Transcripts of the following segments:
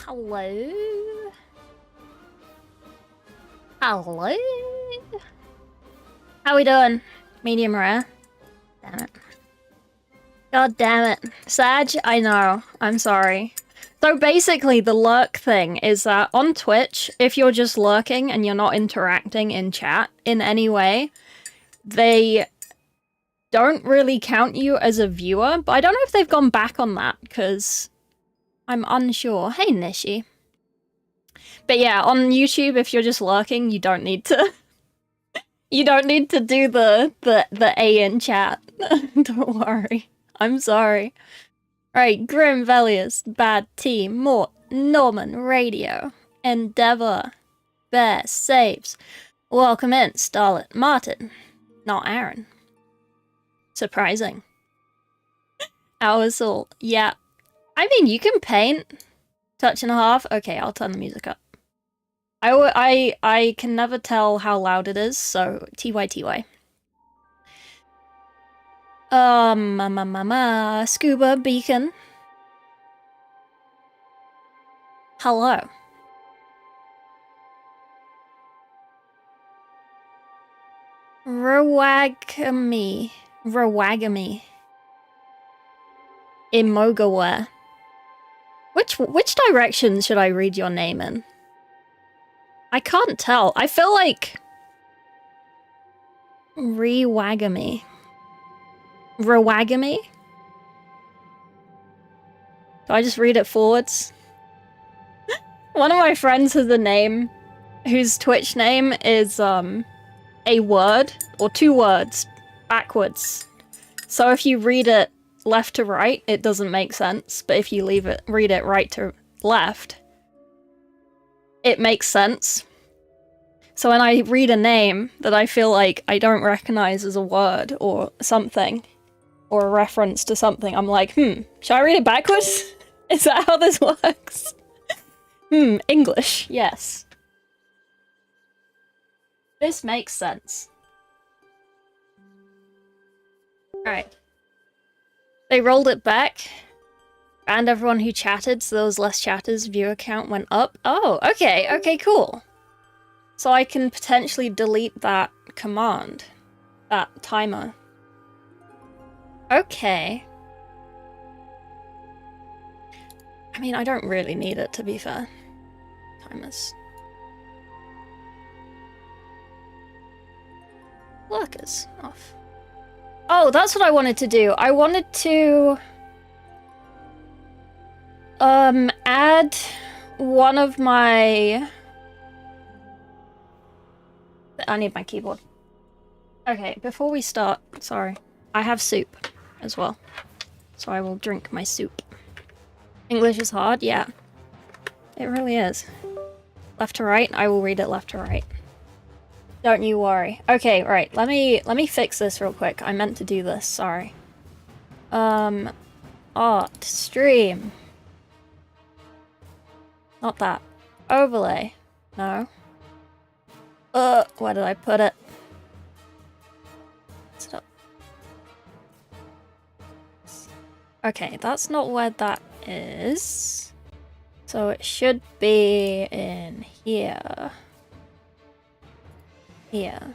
Hello? Hello? How we doing? Medium rare? Damn it. God damn it. Sag, I know. I'm sorry. So basically, the lurk thing is that on Twitch, if you're just lurking and you're not interacting in chat in any way, they don't really count you as a viewer, but I don't know if they've gone back on that, because I'm unsure. Hey, Nishi. But yeah, on YouTube, if you're just lurking, you don't need to... You don't need to do the A in chat. Don't worry. I'm sorry. Right, Grim Velius, Bad T, Mort, Norman, Radio, Endeavor, Bear, Saves. Welcome in, Starlet, Martin. Not Aaron. Surprising. Our yeah. I mean, you can paint. Touch and a half. Okay, I'll turn the music up. I can never tell how loud it is, so TY. Scuba Beacon. Hello. Rawagami. Imogaware. Which direction should I read your name in? I can't tell. I feel like... Rewagami. Rawagami? Do I just read it forwards? One of my friends has a name whose Twitch name is, a word, or two words, backwards. So if you read it left to right, it doesn't make sense, but if you read it right to left, it makes sense. So when I read a name that I feel like I don't recognize as a word or something, or a reference to something, I'm like, should I read it backwards? Is that how this works? English, yes. This makes sense. Alright. They rolled it back. And everyone who chatted, so there was less chatters, viewer count went up. Oh, okay, cool. So I can potentially delete that command. That timer. Okay. I mean, I don't really need it, to be fair. Timers. Lurkers off. Oh, that's what I wanted to do. I wanted to add one of my... I need my keyboard. Okay, before we start, sorry. I have soup as well. So I will drink my soup. English is hard, yeah. It really is. Left to right, I will read it left to right. Don't you worry. Okay, right. Let me fix this real quick. I meant to do this, sorry. Art, stream. Not that. Overlay. No. Where did I put it? Stop. Okay, that's not where that is. So it should be in here. Here.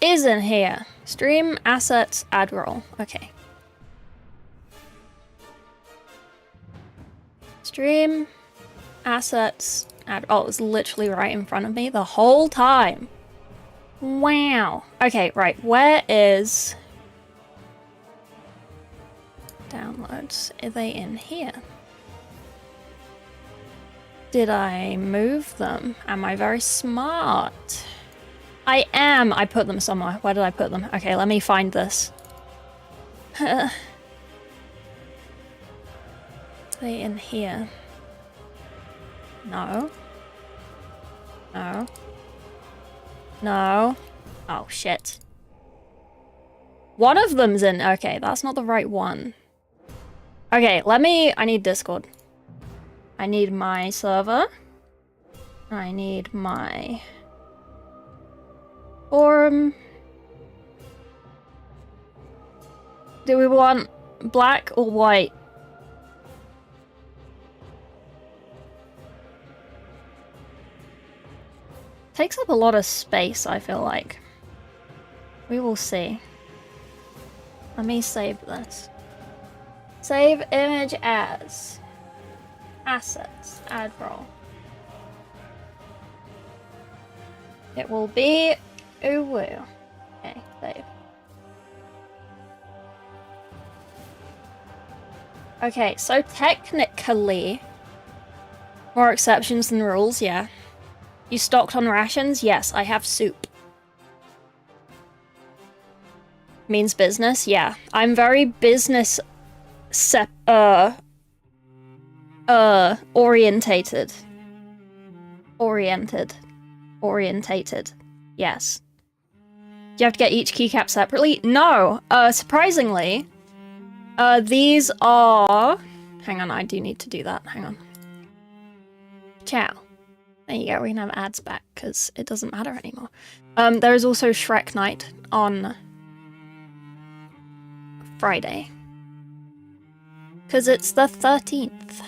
Is in here. Stream, assets, add roll. Okay. Stream, assets, add... Oh, it was literally right in front of me the whole time. Wow. Okay, right. Where is... Downloads? Are they in here? Did I move them? Am I very smart? I am! I put them somewhere. Where did I put them? Okay, let me find this. Are they in here? No. No. No. Oh, shit. One of them's in... Okay, that's not the right one. Okay, I need Discord. I need my server. I need my forum. Do we want black or white? Takes up a lot of space, I feel like. We will see. Let me save this. Save image as. Assets. Add roll. It will be Uwu. Okay, save. Okay, so technically, more exceptions than rules, yeah. You stocked on rations? Yes, I have soup. Means business? Yeah. I'm very business orientated. Orientated. Yes. Do you have to get each keycap separately? No! Surprisingly, these are... Hang on, I do need to do that. Hang on. Ciao. There you go, we can have ads back, because it doesn't matter anymore. There is also Shrek Night on Friday. Because it's the 13th.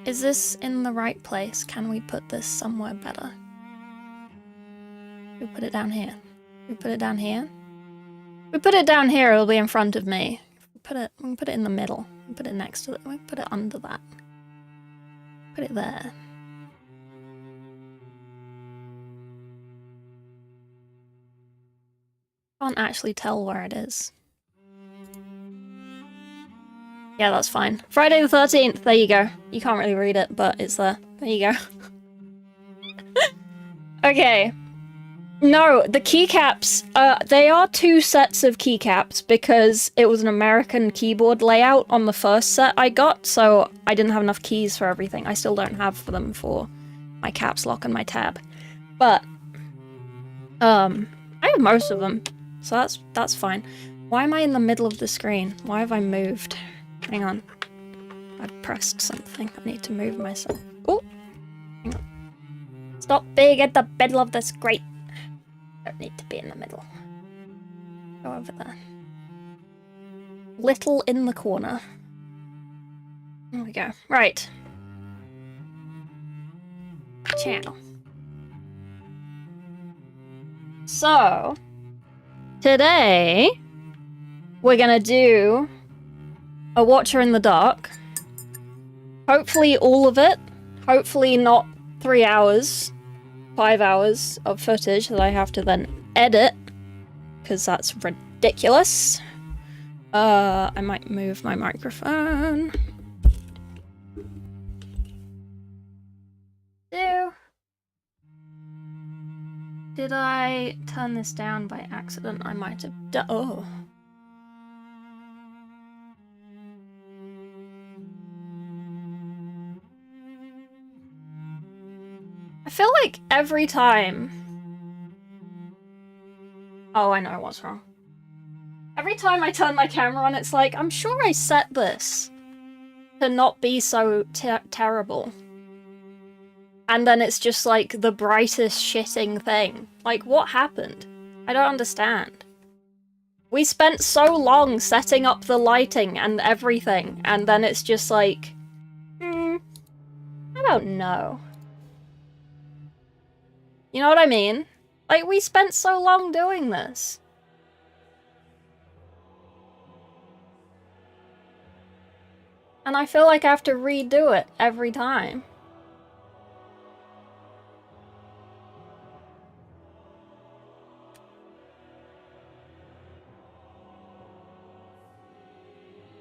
Is this in the right place? Can we put this somewhere better? We put it down here. We put it down here. We put it down here, it'll be in front of me. We can put it in the middle. We put it next to it. We put it under that. Put it there. Can't actually tell where it is. Yeah, that's fine. Friday the 13th, there you go. You can't really read it, but it's there. There you go. Okay. No, the keycaps, they are 2 sets of keycaps because it was an American keyboard layout on the first set I got, so I didn't have enough keys for everything. I still don't have for them for my caps lock and my tab. But, I have most of them, so that's fine. Why am I in the middle of the screen? Why have I moved? Hang on. I pressed something. I need to move myself. Oh! Hang on. Stop being at the middle of the screen. Don't need to be in the middle. Go over there. Little in the corner. There we go. Right. Ciao. So, today, we're gonna do a Watcher in the Dark. Hopefully all of it. Hopefully not 3 hours. 5 hours of footage that I have to then edit, because that's ridiculous. I might move my microphone. Did I turn this down by accident? I might have done. Oh. I feel like every time... Oh, I know what's wrong. Every time I turn my camera on, it's like, I'm sure I set this to not be so terrible. And then it's just like the brightest shitting thing. Like, what happened? I don't understand. We spent so long setting up the lighting and everything, and then it's just like... I don't know. You know what I mean? Like, we spent so long doing this. And I feel like I have to redo it every time.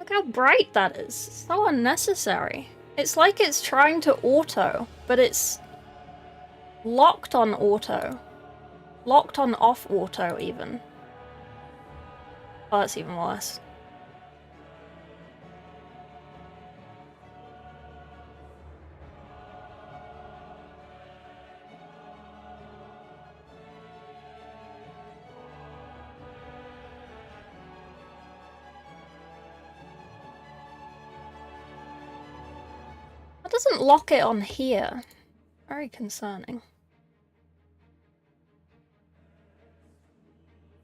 Look how bright that is. It's so unnecessary. It's like it's trying to auto, but it's locked on auto. Locked on off auto, even. Oh, that's even worse. That doesn't lock it on here. Very concerning.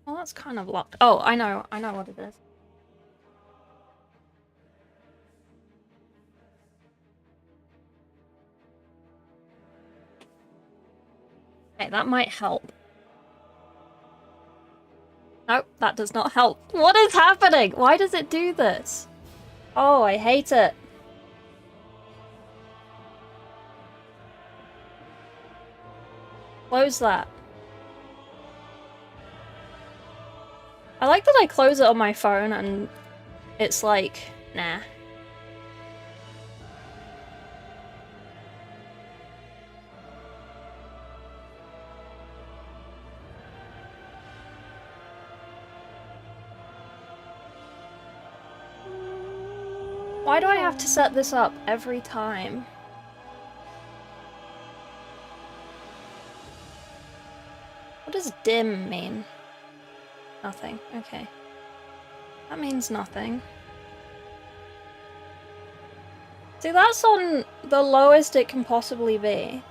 Well, that's kind of locked. Oh, I know what it is. Okay, that might help. Nope, that does not help. What is happening? Why does it do this? Oh, I hate it. Close that. I like that I close it on my phone and it's like, nah. Why do I have to set this up every time? What does dim mean? Nothing. Okay. That means nothing. See, that's on the lowest it can possibly be.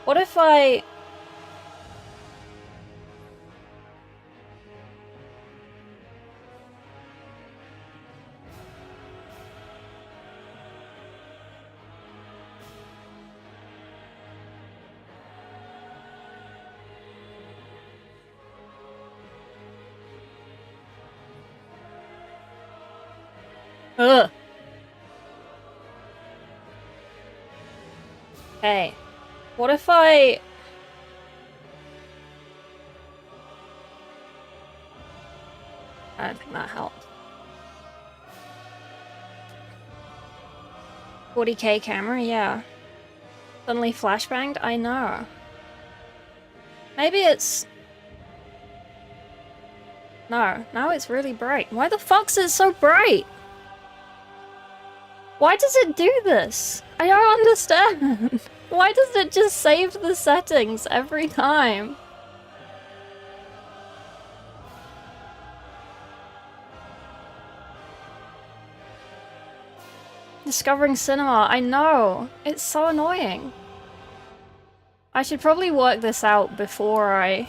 What if I... Ugh. Okay. What if I... I don't think that helped. 40K camera, yeah. Suddenly flashbanged? I know. Maybe it's... No, now it's really bright. Why the fuck's it so bright? Why does it do this? I don't understand. Why does it just save the settings every time? Discovering cinema, I know. It's so annoying. I should probably work this out before I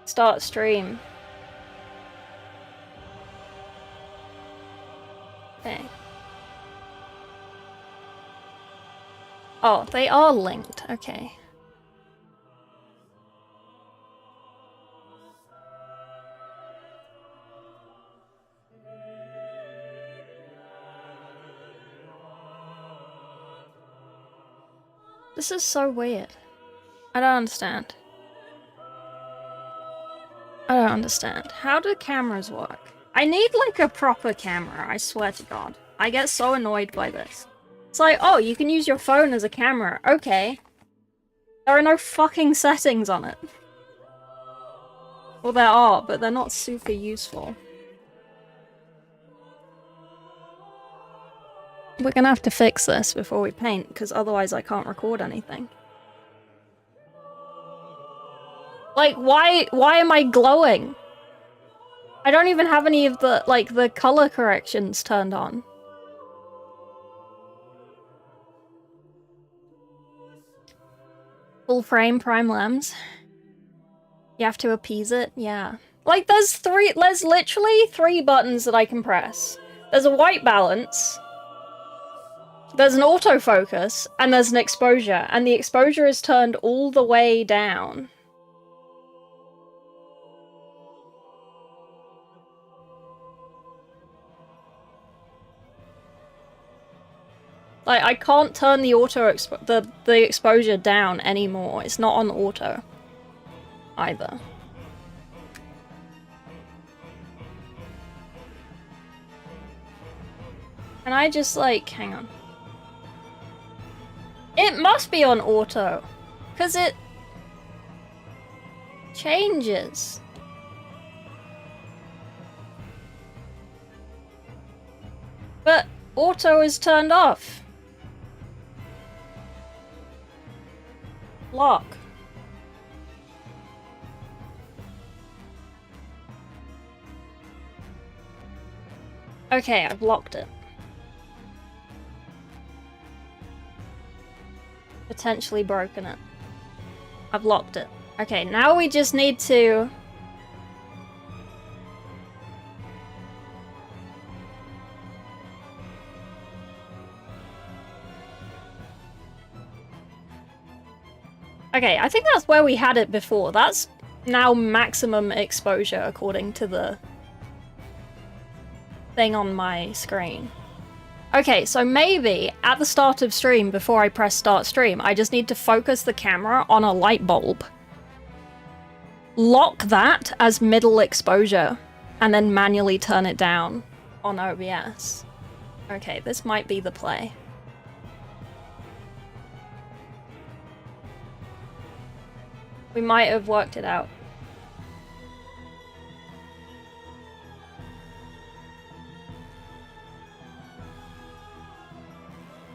start stream. Okay. Oh, they are linked. Okay. This is so weird. I don't understand. I don't understand. How do cameras work? I need like a proper camera, I swear to God. I get so annoyed by this. It's like, oh, you can use your phone as a camera. Okay. There are no fucking settings on it. Well, there are, but they're not super useful. We're gonna have to fix this before we paint, because otherwise I can't record anything. Like, why am I glowing? I don't even have any of the, like, the color corrections turned on. Full frame prime lens. You have to appease it? Yeah. Like, there's literally 3 buttons that I can press. There's a white balance, there's an autofocus, and there's an exposure, and the exposure is turned all the way down. Like, I can't turn the the exposure down anymore. It's not on auto either. Can I just, like, hang on. It must be on auto, because it changes. But auto is turned off. Lock. Okay, I've locked it. Potentially broken it. I've locked it. Okay, now we just need to... Okay, I think that's where we had it before. That's now maximum exposure according to the thing on my screen. Okay, so maybe at the start of stream, before I press start stream, I just need to focus the camera on a light bulb. Lock that as middle exposure, and then manually turn it down on OBS. Okay, this might be the play. We might have worked it out.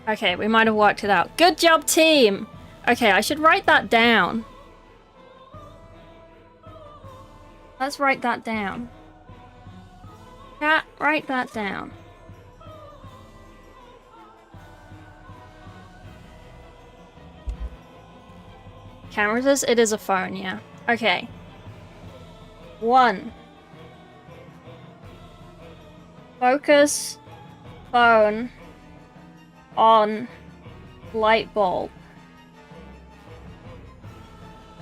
Okay, we might have worked it out. Good job, team! Okay, I should write that down. Let's write that down. Chat, write that down. Camera says it is a phone, yeah. Okay. 1. Focus phone on light bulb.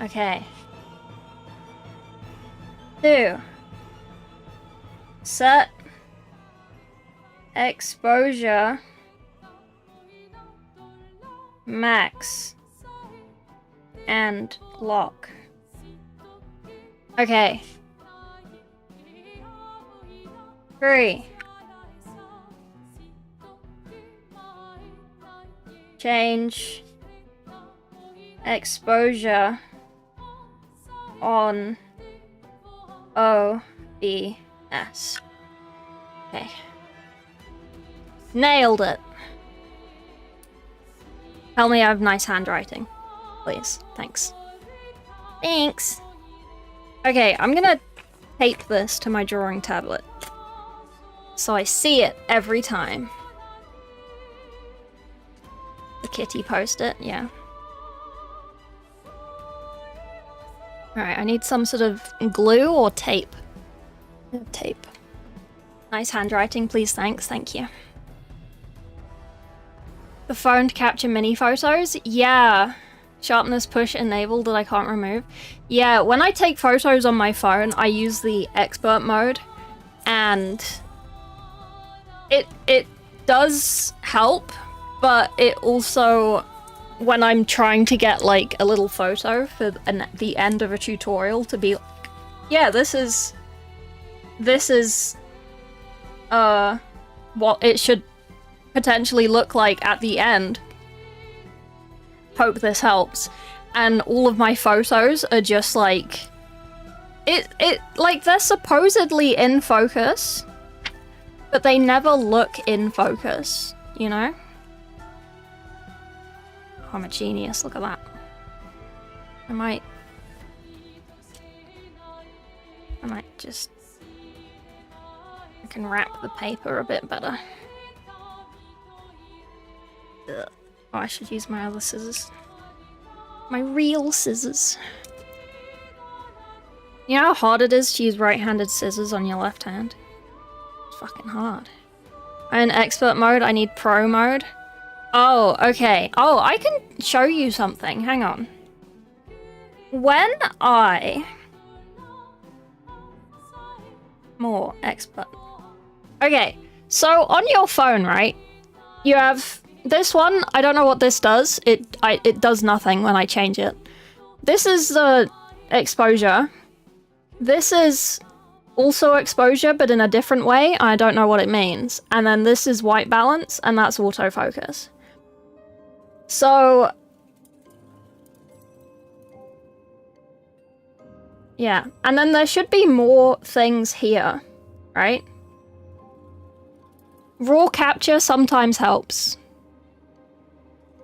Okay. 2. Set exposure max and lock. Okay. 3. Change exposure on OBS. Okay. Nailed it. Tell me I have nice handwriting. Please. Thanks. Thanks. Okay, I'm gonna tape this to my drawing tablet, so I see it every time. The kitty post-it, yeah. Alright, I need some sort of glue or tape. Tape. Nice handwriting, please, thanks, thank you. The phone to capture mini photos? Yeah. Sharpness push enabled that I can't remove. Yeah, when I take photos on my phone, I use the expert mode, and it does help, but it also, when I'm trying to get like a little photo for the end of a tutorial to be like, yeah, this is what it should potentially look like at the end. Hope this helps. And all of my photos are just like like they're supposedly in focus, but they never look in focus, you know? I'm a genius, look at that. I might just... I can wrap the paper a bit better. Ugh. Oh, I should use my other scissors. My real scissors. You know how hard it is to use right-handed scissors on your left hand? It's fucking hard. I'm in expert mode, I need pro mode. Oh, okay. Oh, I can show you something. Hang on. When I... More expert. Okay, so on your phone, right? You have this one. I don't know what this does. It does nothing when I change it. This is the exposure. This is also exposure, but in a different way. I don't know what it means. And then this is white balance, and that's autofocus. So... yeah, and then there should be more things here, right? Raw capture sometimes helps.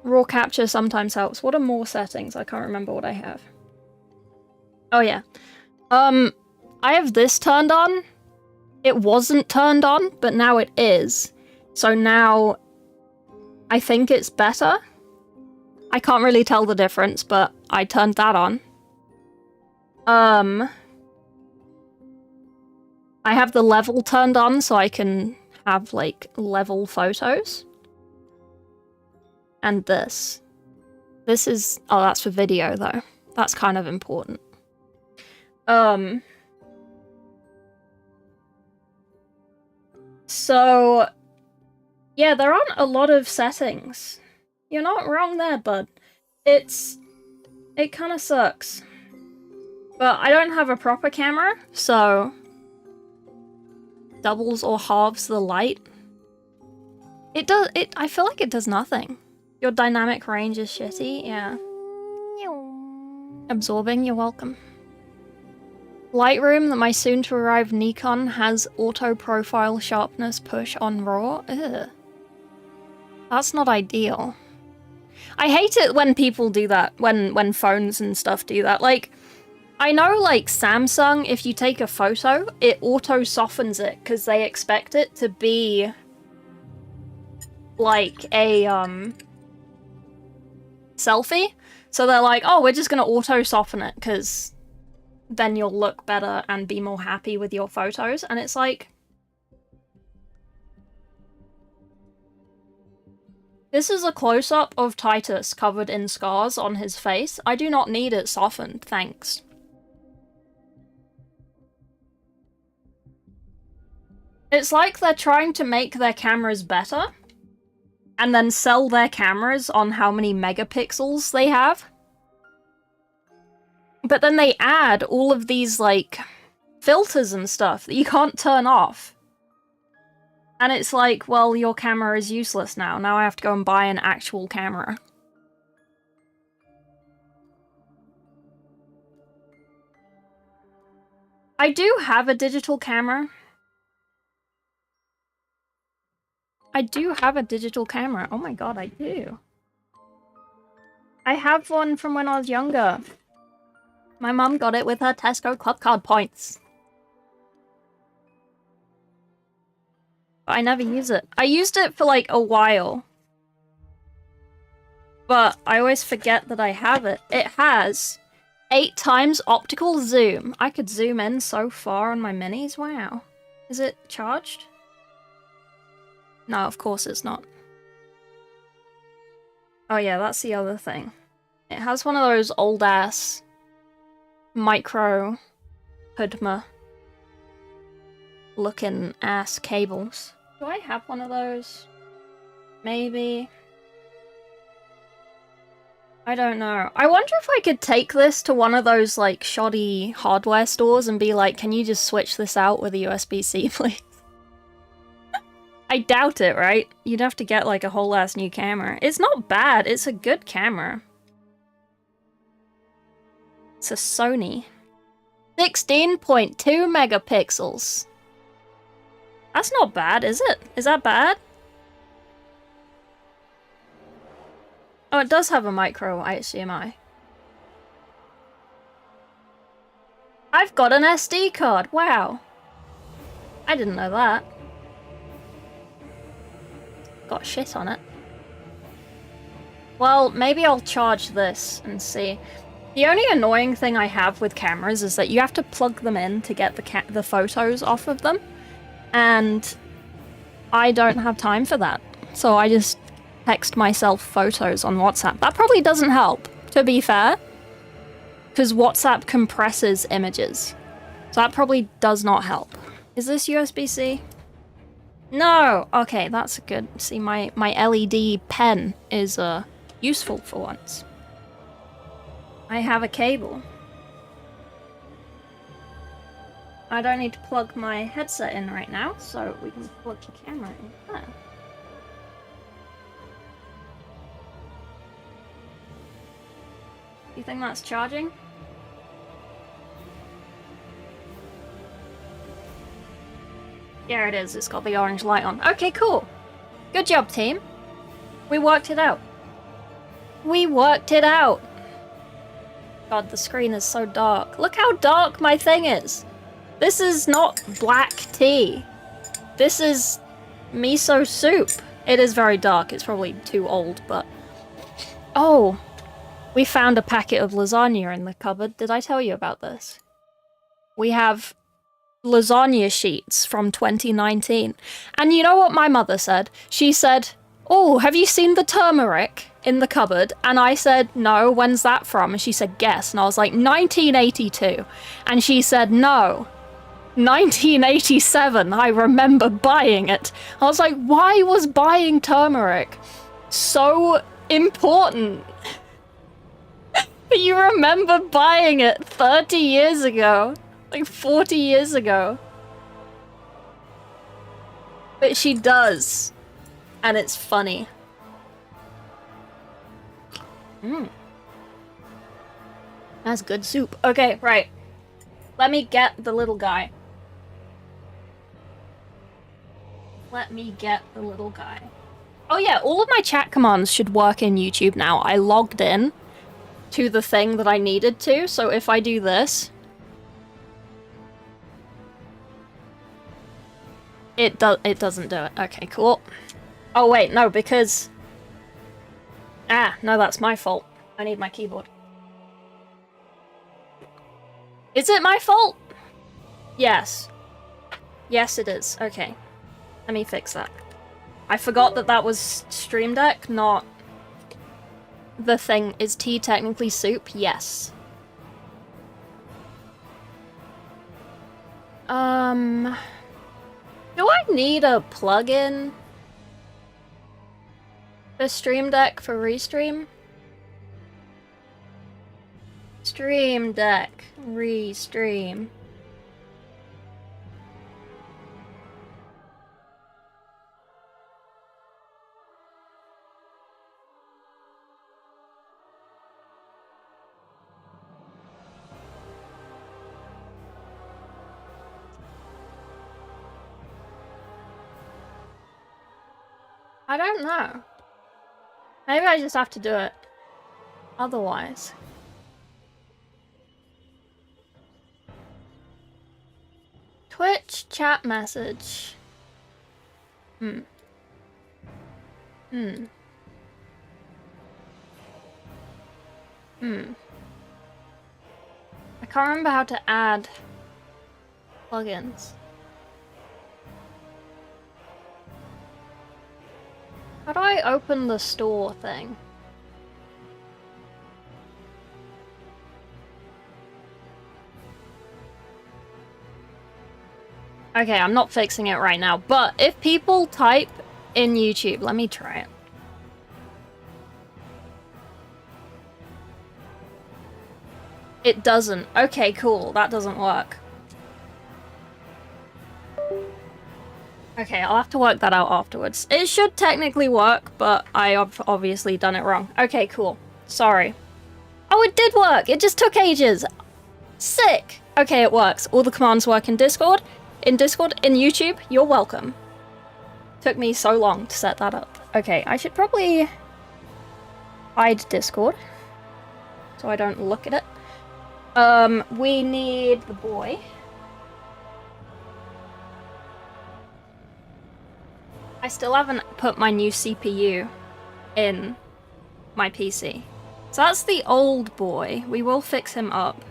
Raw capture sometimes helps. What are more settings? I can't remember what I have. Oh yeah. I have this turned on. It wasn't turned on, but now it is. So now I think it's better. I can't really tell the difference, but I turned that on. I have the level turned on so I can have like level photos. And this This is... Oh, that's for video, though. That's kind of important. So... Yeah, there aren't a lot of settings. You're not wrong there, bud. It kind of sucks. But I don't have a proper camera, so... doubles or halves the light. I feel like it does nothing. Your dynamic range is shitty, yeah. Absorbing, you're welcome. Lightroom, that my soon-to-arrive Nikon has auto-profile sharpness push on RAW. Ugh. That's not ideal. I hate it when people do that, when phones and stuff do that. Like, I know, like, Samsung, if you take a photo, it auto-softens it, because they expect it to be, like, a, selfie. So they're like, oh, we're just gonna auto-soften it, because then you'll look better and be more happy with your photos. And it's like... This is a close-up of Titus covered in scars on his face. I do not need it softened, thanks. It's like they're trying to make their cameras better, and then sell their cameras on how many megapixels they have. But then they add all of these, like, filters and stuff that you can't turn off. And it's like, well, your camera is useless now. Now I have to go and buy an actual camera. I do have a digital camera. I do have a digital camera. Oh my god, I do. I have one from when I was younger. My mum got it with her Tesco Club Card points. But I never use it. I used it for like a while. But I always forget that I have it. It has 8x optical zoom. I could zoom in so far on my minis. Wow. Is it charged? No, of course it's not. Oh yeah, that's the other thing. It has one of those old-ass micro Hudma looking ass cables. Do I have one of those? Maybe. I don't know. I wonder if I could take this to one of those like shoddy hardware stores and be like, can you just switch this out with a USB-C, please? I doubt it, right? You'd have to get like a whole ass new camera. It's not bad, it's a good camera. It's a Sony. 16.2 megapixels. That's not bad, is it? Is that bad? Oh, it does have a micro HDMI. I've got an SD card, wow. I didn't know that. Got shit on it. Well, maybe I'll charge this and see. The only annoying thing I have with cameras is that you have to plug them in to get the photos off of them. And I don't have time for that. So I just text myself photos on WhatsApp. That probably doesn't help, to be fair. Because WhatsApp compresses images. So that probably does not help. Is this USB-C? No! Okay, that's good. See, my LED pen is useful for once. I have a cable. I don't need to plug my headset in right now, so we can plug the camera in there. You think that's charging? Yeah, it is. It's got the orange light on. Okay, cool. Good job, team. We worked it out. We worked it out. God, the screen is so dark. Look how dark my thing is. This is not black tea. This is miso soup. It is very dark. It's probably too old, but... Oh, we found a packet of lasagna in the cupboard. Did I tell you about this? We have lasagna sheets from 2019. And you know what my mother said? She said, oh, have you seen the turmeric? in the cupboard? And I said, no, when's that from? And she said, guess. And I was like, 1982. And she said, no, 1987. I remember buying it. I was like, why was buying turmeric so important? But you remember buying it 30 years ago. Like 40 years ago. But she does. And it's funny. That's good soup. Okay, right. Let me get the little guy. Let me get the little guy. Oh yeah, all of my chat commands should work in YouTube now. I logged in to the thing that I needed to, so if I do this... It doesn't do it. Okay, cool. Oh wait, no, because... Ah, no, that's my fault. I need my keyboard. Is it my fault? Yes. Yes, it is. Okay. Let me fix that. I forgot that that was Stream Deck, not... The thing. Is tea technically soup? Yes. Do I need a plugin for Stream Deck for Restream? Stream Deck Restream. I don't know. Maybe I just have to do it. Otherwise. Twitch chat message. I can't remember how to add plugins. How do I open the store thing? Okay, I'm not fixing it right now, but if people type in YouTube, let me try it. It doesn't. Okay, cool. That doesn't work. Okay, I'll have to work that out afterwards. It should technically work, but I've obviously done it wrong. Okay, cool. Sorry. Oh, it did work! It just took ages! Sick! Okay, it works. All the commands work in Discord. In YouTube, you're welcome. Took me so long to set that up. Okay, I should probably hide Discord so I don't look at it. We need the boy. I still haven't put my new CPU in my PC. So that's the old boy. We will fix him up.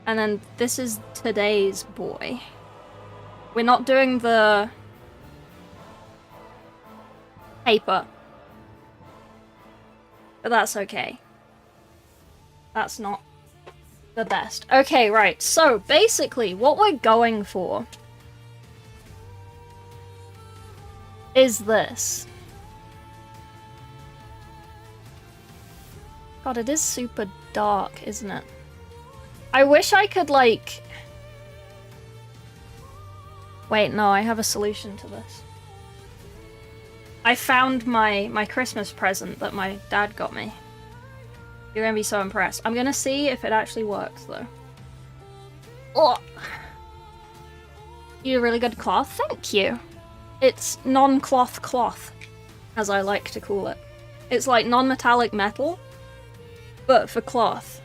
And then this is today's boy. We're not doing the paper. But that's okay. That's not the best. Okay, right. So basically what we're going for is this. God, it is super dark, isn't it? I wish I could, like... Wait, no, I have a solution to this. I found my Christmas present that my dad got me. You're gonna be so impressed. I'm gonna see if it actually works, though. Oh! You a really good cloth? Thank you. It's non-cloth cloth, as I like to call it. It's like non-metallic metal, but for cloth.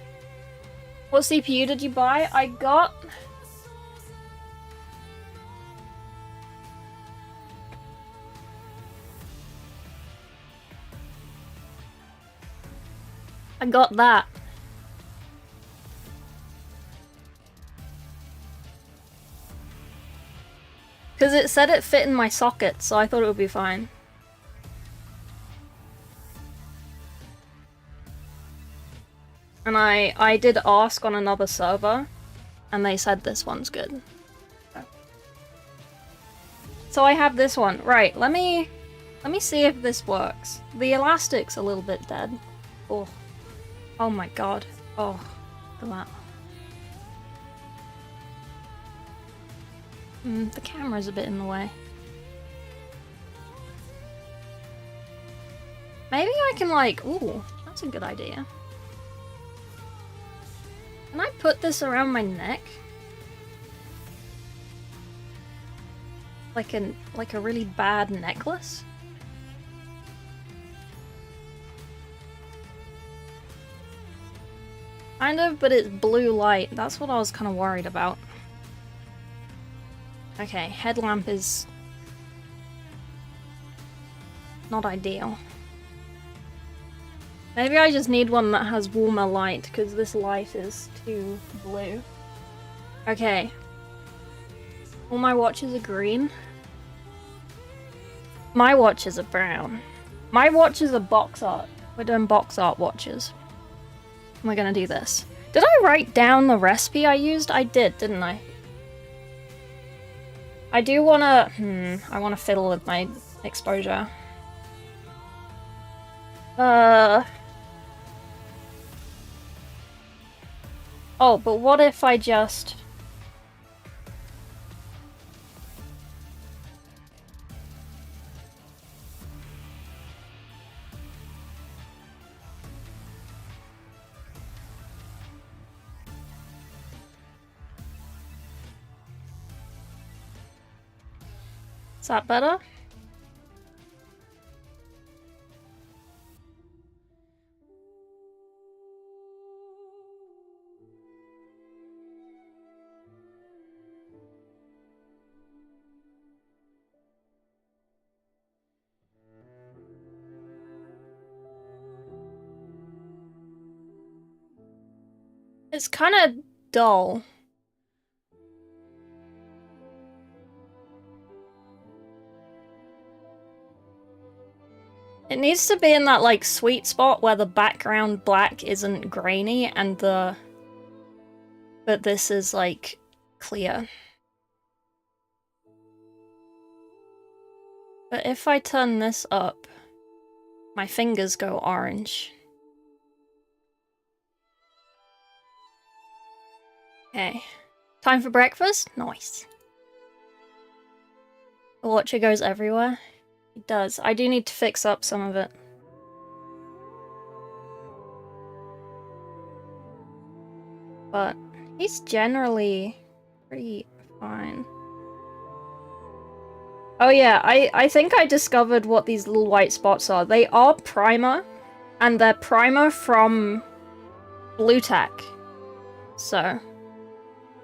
What CPU did you buy? I got... that. Because it said it fit in my socket, so I thought it would be fine. And I did ask on another server, and they said this one's good. So I have this one. Right, let me see if this works. The elastic's a little bit dead. Oh. Oh my god. Oh, look at that. The camera's a bit in the way. Maybe I can like... Ooh, that's a good idea. Can I put this around my neck? Like a really bad necklace? Kind of, but it's blue light. That's what I was kind of worried about. Okay, headlamp is not ideal. Maybe I just need one that has warmer light, because this light is too blue. Okay. All my watches are green. My watches are brown. My watches are box art. We're doing box art watches. We're gonna do this. Did I write down the recipe I used? I did, didn't I? I do wanna... I wanna fiddle with my exposure. Oh, but what if I just... Is that better? It's kind of dull. It needs to be in that, like, sweet spot where the background black isn't grainy and the... But this is, like, clear. But if I turn this up, my fingers go orange. Okay. Time for breakfast? Nice. The watcher goes everywhere. It does. I do need to fix up some of it. But he's generally pretty fine. Oh yeah, I think I discovered what these little white spots are. They are primer, and they're primer from Blue Tack. So...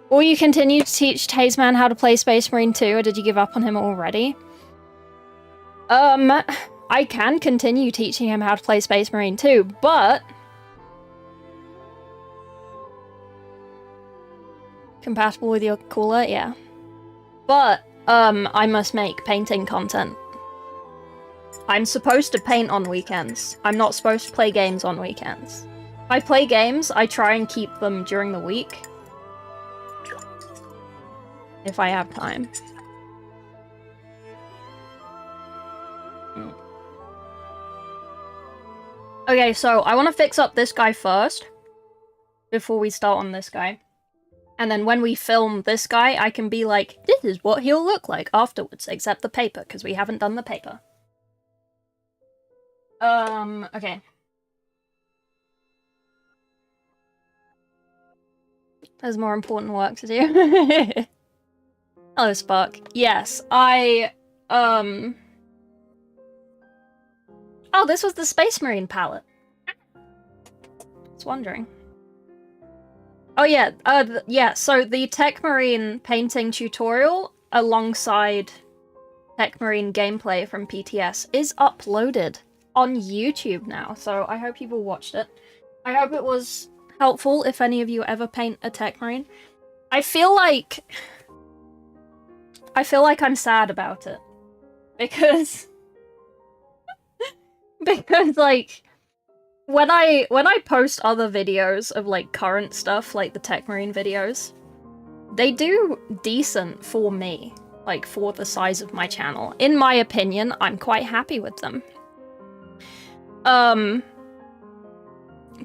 Will you continue to teach Tazeman how to play Space Marine 2, or did you give up on him already? I can continue teaching him how to play Space Marine 2, but... Compatible with your cooler? Yeah. But, I must make painting content. I'm supposed to paint on weekends. I'm not supposed to play games on weekends. If I play games, I try and keep them during the week. If I have time. Okay, so I want to fix up this guy first. Before we start on this guy. And then when we film this guy, I can be like, this is what he'll look like afterwards, except the paper, because we haven't done the paper. Okay. There's more important work to do. Hello, Spark. Yes, Oh, this was the Space Marine palette. I was wondering. Oh yeah, yeah, so the Tech Marine painting tutorial alongside Tech Marine gameplay from PTS is uploaded on YouTube now, so I hope people watched it. I hope it was helpful if any of you ever paint a Tech Marine. I feel like I'm sad about it. Because... because, like, when I post other videos of like current stuff, like the Techmarine videos, they do decent for me, like for the size of my channel. In my opinion, I'm quite happy with them.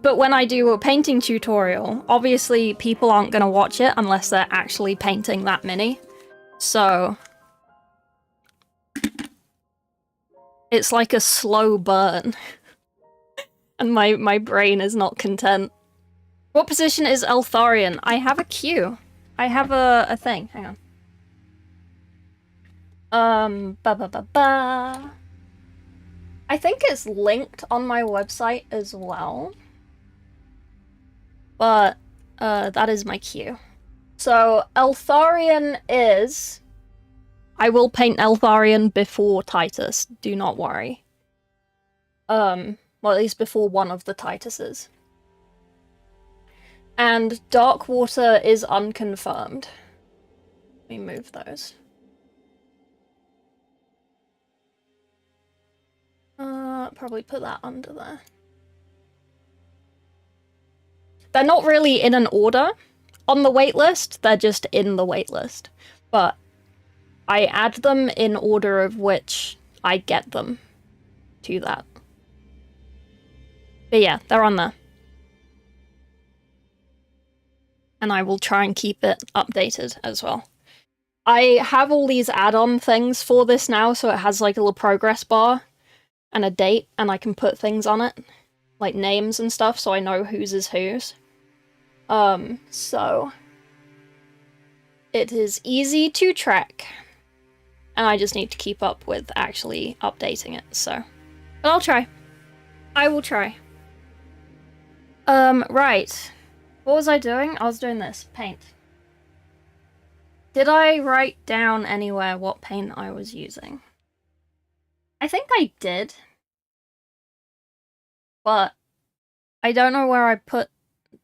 But when I do a painting tutorial, obviously people aren't gonna watch it unless they're actually painting that mini. So it's like a slow burn. And my brain is not content. What position is Eltharion? I have a Q. I have a thing. Hang on. I think it's linked on my website as well. But that is my Q. So Eltharion is... I will paint Eltharion before Titus, do not worry. Well, at least before one of the Tituses. And Darkwater is unconfirmed. Let me move those. Probably put that under there. They're not really in an order on the waitlist, they're just in the waitlist. But I add them in order of which I get them to that. But yeah, they're on there. And I will try and keep it updated as well. I have all these add-on things for this now, so it has like a little progress bar and a date, and I can put things on it, like names and stuff, so I know whose is whose. So it is easy to track, and I just need to keep up with actually updating it, so. But I'll try. I will try. Right. What was I doing? I was doing this. Paint. Did I write down anywhere what paint I was using? I think I did. But I don't know where I put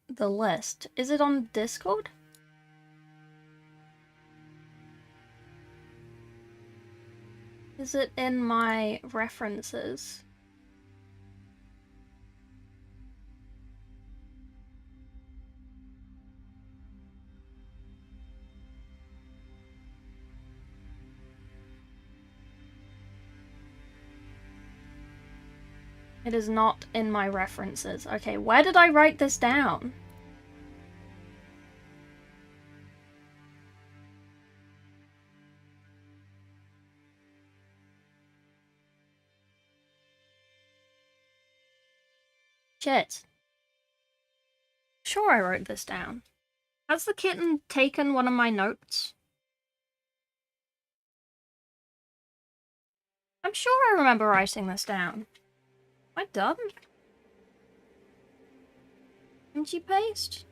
the list. Is it on Discord? Is it in my references? It is not in my references. Okay, where did I write this down? Shit. Sure I wrote this down. Has the kitten taken one of my notes? I'm sure I remember writing this down. Am I done? Didn't you paste?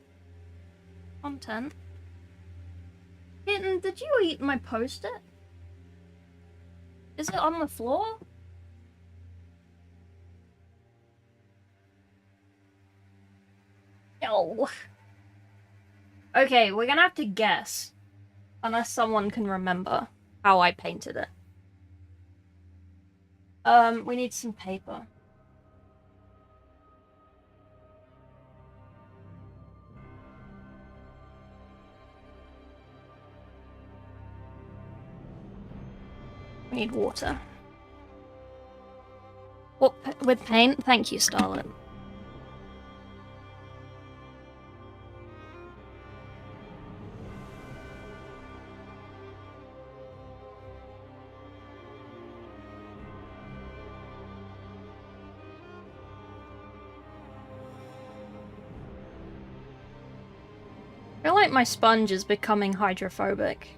Content. Kitten, did you eat my post-it? Is it on the floor? No. Okay, we're gonna have to guess. Unless someone can remember how I painted it. We need some paper. We need water. What, with paint? Thank you, Starlet. I feel like my sponge is becoming hydrophobic.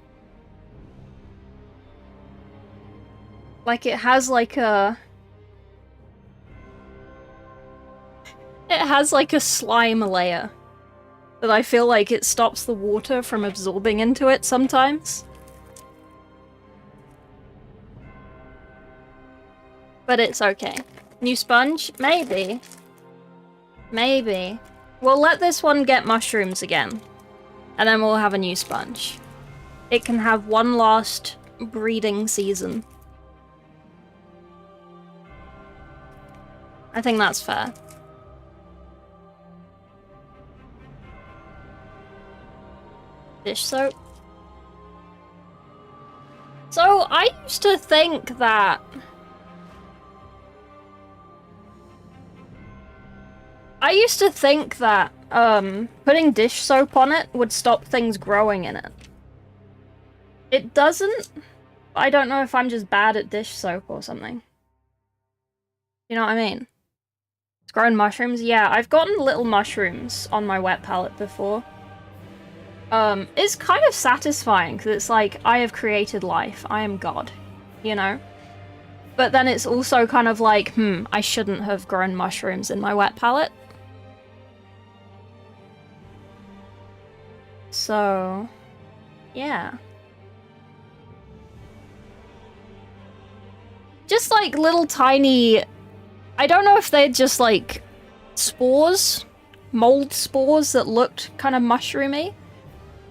Like it has like a... It has like a slime layer that I feel like it stops the water from absorbing into it sometimes. But it's okay. New sponge? Maybe. Maybe. We'll let this one get mushrooms again. And then we'll have a new sponge. It can have one last breeding season. I think that's fair. Dish soap. So I used to think that putting dish soap on it would stop things growing in it. It doesn't. I don't know if I'm just bad at dish soap or something. You know what I mean? It's grown mushrooms? Yeah, I've gotten little mushrooms on my wet palette before. It's kind of satisfying, because it's like, I have created life. I am God. You know? But then it's also kind of like, I shouldn't have grown mushrooms in my wet palette. So, yeah. Just like little tiny... I don't know if they're just like spores, mold spores that looked kind of mushroomy,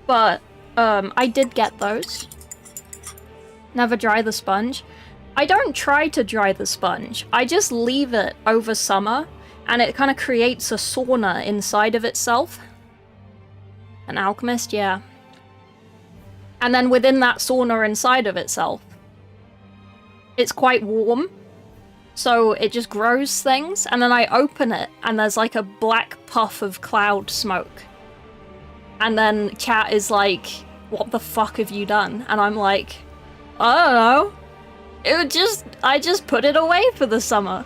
but I did get those. Never dry the sponge. I don't try to dry the sponge. I just leave it over summer, and it kind of creates a sauna inside of itself. An alchemist, yeah. And then within that sauna inside of itself, it's quite warm, so it just grows things, and then I open it, and there's like a black puff of cloud smoke. And then chat is like, what the fuck have you done? And I'm like, I don't know. I just put it away for the summer.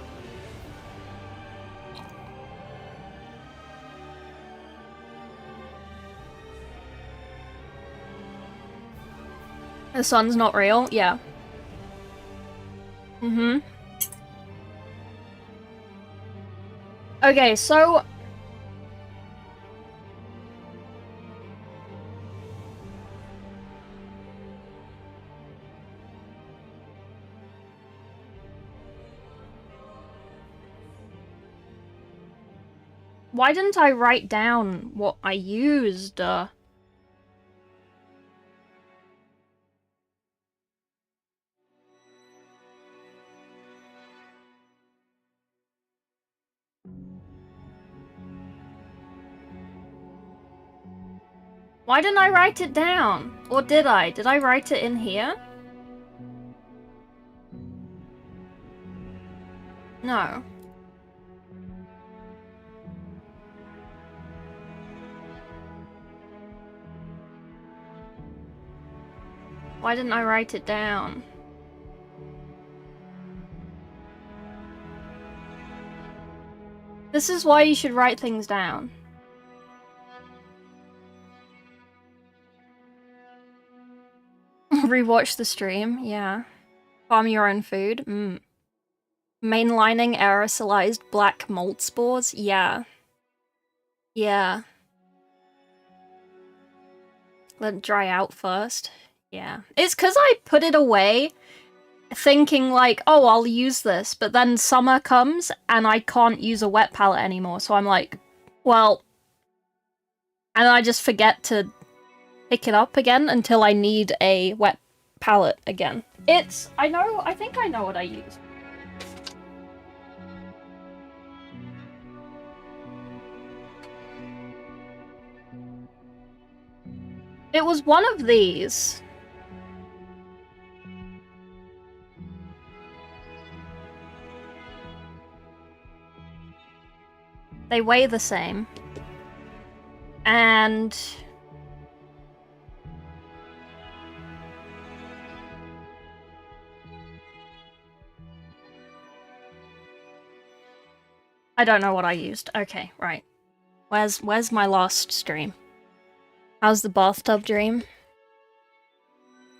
The sun's not real? Yeah. Okay, so... why didn't I write down what I used? Why didn't I write it down? Or did I? Did I write it in here? No. Why didn't I write it down? This is why you should write things down. Rewatch the stream, yeah. Farm your own food, Mainlining aerosolized black mold spores, yeah. Yeah. Let it dry out first. Yeah. It's because I put it away thinking like, oh, I'll use this, but then summer comes and I can't use a wet palette anymore, so I'm like, well... And I just forget to pick it up again until I need a wet palette again. It's... I think I know what I use. It was one of these. They weigh the same. And... I don't know what I used. Okay, right. Where's my last stream? How's the bathtub dream?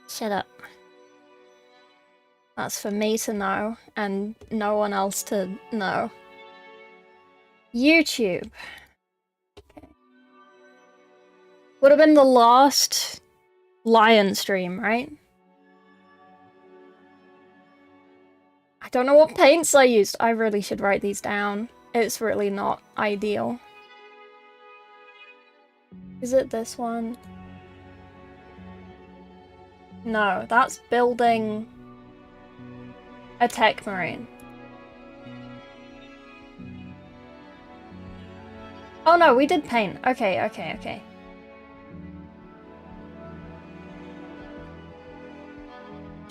Shut up. That's for me to know, and no one else to know. YouTube. Okay. Would have been the last lion stream, right? I don't know what paints I used. I really should write these down. It's really not ideal. Is it this one? No, that's building a tech marine. Oh no, we did paint. Okay.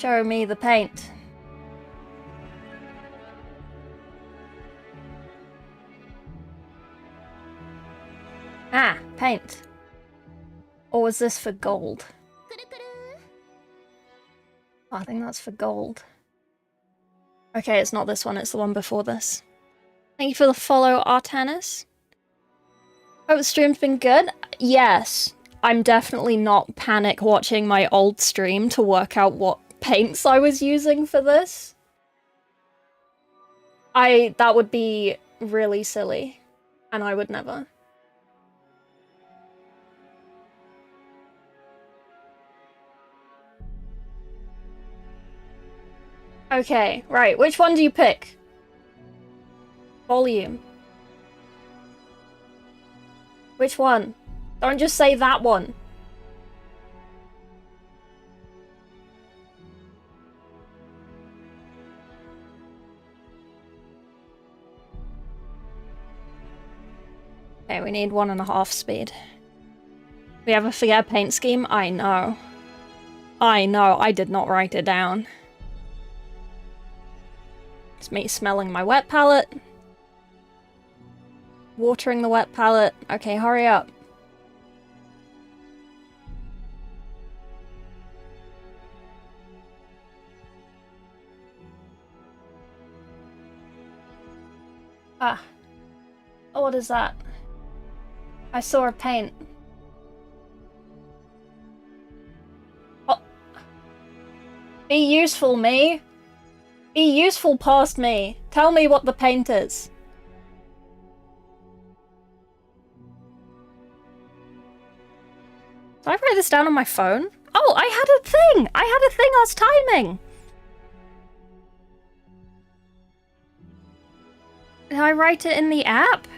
Show me the paint. Ah, paint. Or was this for gold? Oh, I think that's for gold. Okay, it's not this one, it's the one before this. Thank you for the follow, Artanis. Hope the stream's been good. Yes, I'm definitely not panic watching my old stream to work out what paints I was using for this. That would be really silly, and I would never. Okay, right, which one do you pick? Volume. Which one? Don't just say that one. Okay, we need 1.5 speed. We have a forget paint scheme? I know. I know, I did not write it down. It's me smelling my wet palette. Watering the wet palette. Okay, hurry up. Ah. Oh, what is that? I saw a paint. Oh. Be useful, me. Be useful past me. Tell me what the paint is. Did I write this down on my phone? Oh, I had a thing! I had a thing I was timing! Did I write it in the app?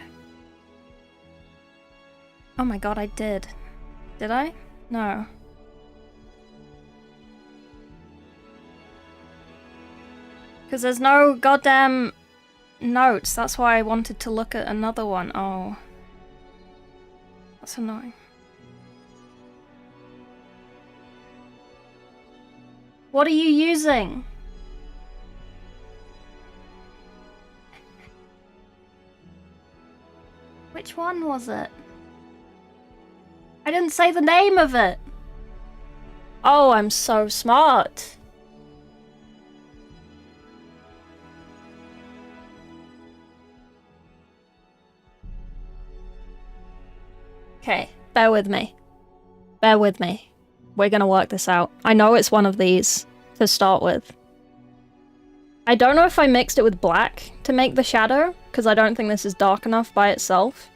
Oh my god, I did. Did I? No. Because there's no goddamn notes. That's why I wanted to look at another one. Oh. That's annoying. What are you using? Which one was it? I didn't say the name of it. Oh, I'm so smart. Okay, bear with me. Bear with me. We're gonna work this out. I know it's one of these to start with. I don't know if I mixed it with black to make the shadow, because I don't think this is dark enough by itself.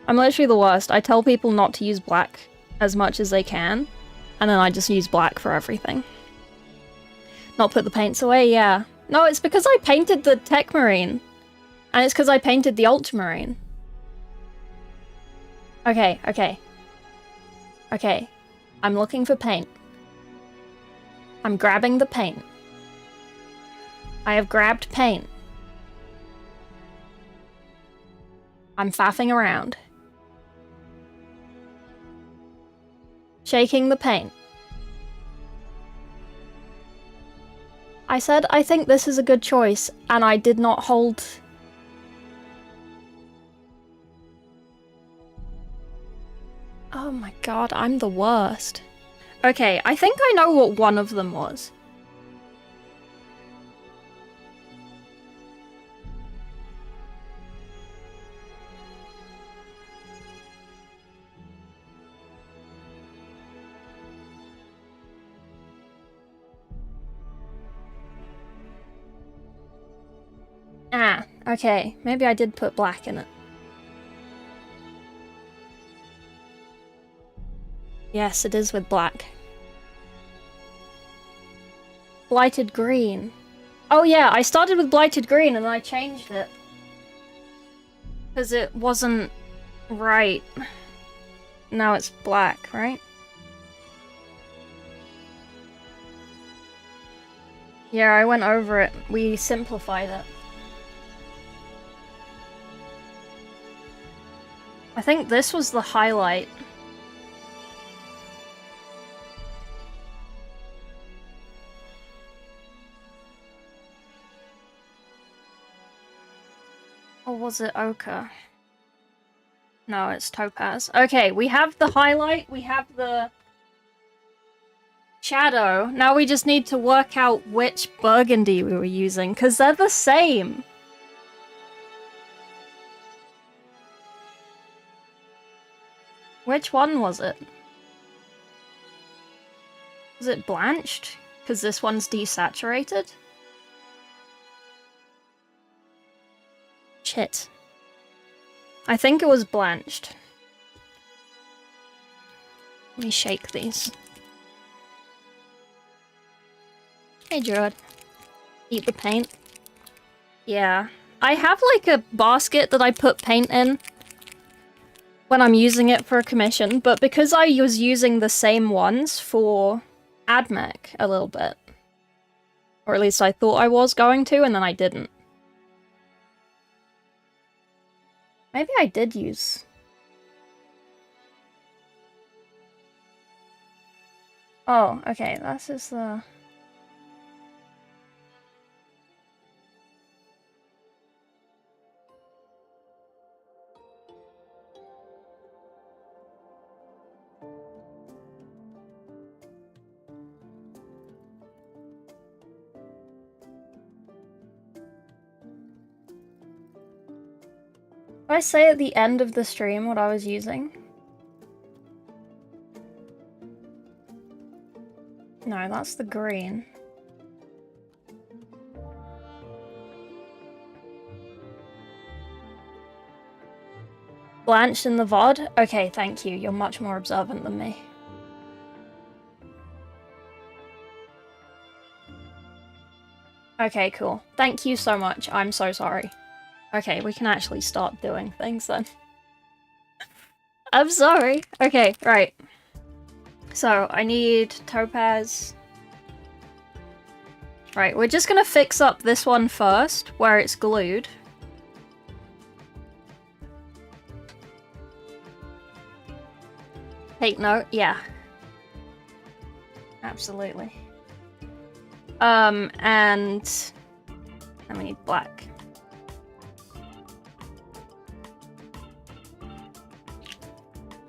I'm literally the worst. I tell people not to use black as much as they can, and then I just use black for everything. Not put the paints away, yeah. No, it's because I painted the Tech Marine, and it's because I painted the Ultramarine. Okay, okay. Okay. I'm looking for paint. I'm grabbing the paint. I have grabbed paint. I'm faffing around. Shaking the paint. I said I think this is a good choice, and I did not hold... Oh my god, I'm the worst. Okay, I think I know what one of them was. Ah, okay. Maybe I did put black in it. Yes, it is with black. Blighted green. Oh yeah, I started with blighted green and then I changed it. Because it wasn't right. Now it's black, right? Yeah, I went over it. We simplified it. I think this was the highlight. was it ochre? No, it's topaz. Okay, we have the highlight, we have the shadow. Now we just need to work out which burgundy we were using, because they're the same. Which one was it? Was it blanched? Because this one's desaturated? Shit. I think it was blanched. Let me shake these. Hey, Druid. Eat the paint. Yeah. I have like a basket that I put paint in when I'm using it for a commission, but because I was using the same ones for AdMech a little bit, or at least I thought I was going to, and then I didn't. Maybe I did use... Oh, okay, this is the... Did I say at the end of the stream what I was using? No, that's the green. Blanched in the VOD? Okay, thank you. You're much more observant than me. Okay, cool. Thank you so much. I'm so sorry. Okay, we can actually start doing things then. I'm sorry. Okay, right. So, I need topaz. Right, we're just gonna fix up this one first, where it's glued. Take note, yeah. Absolutely. And we need black.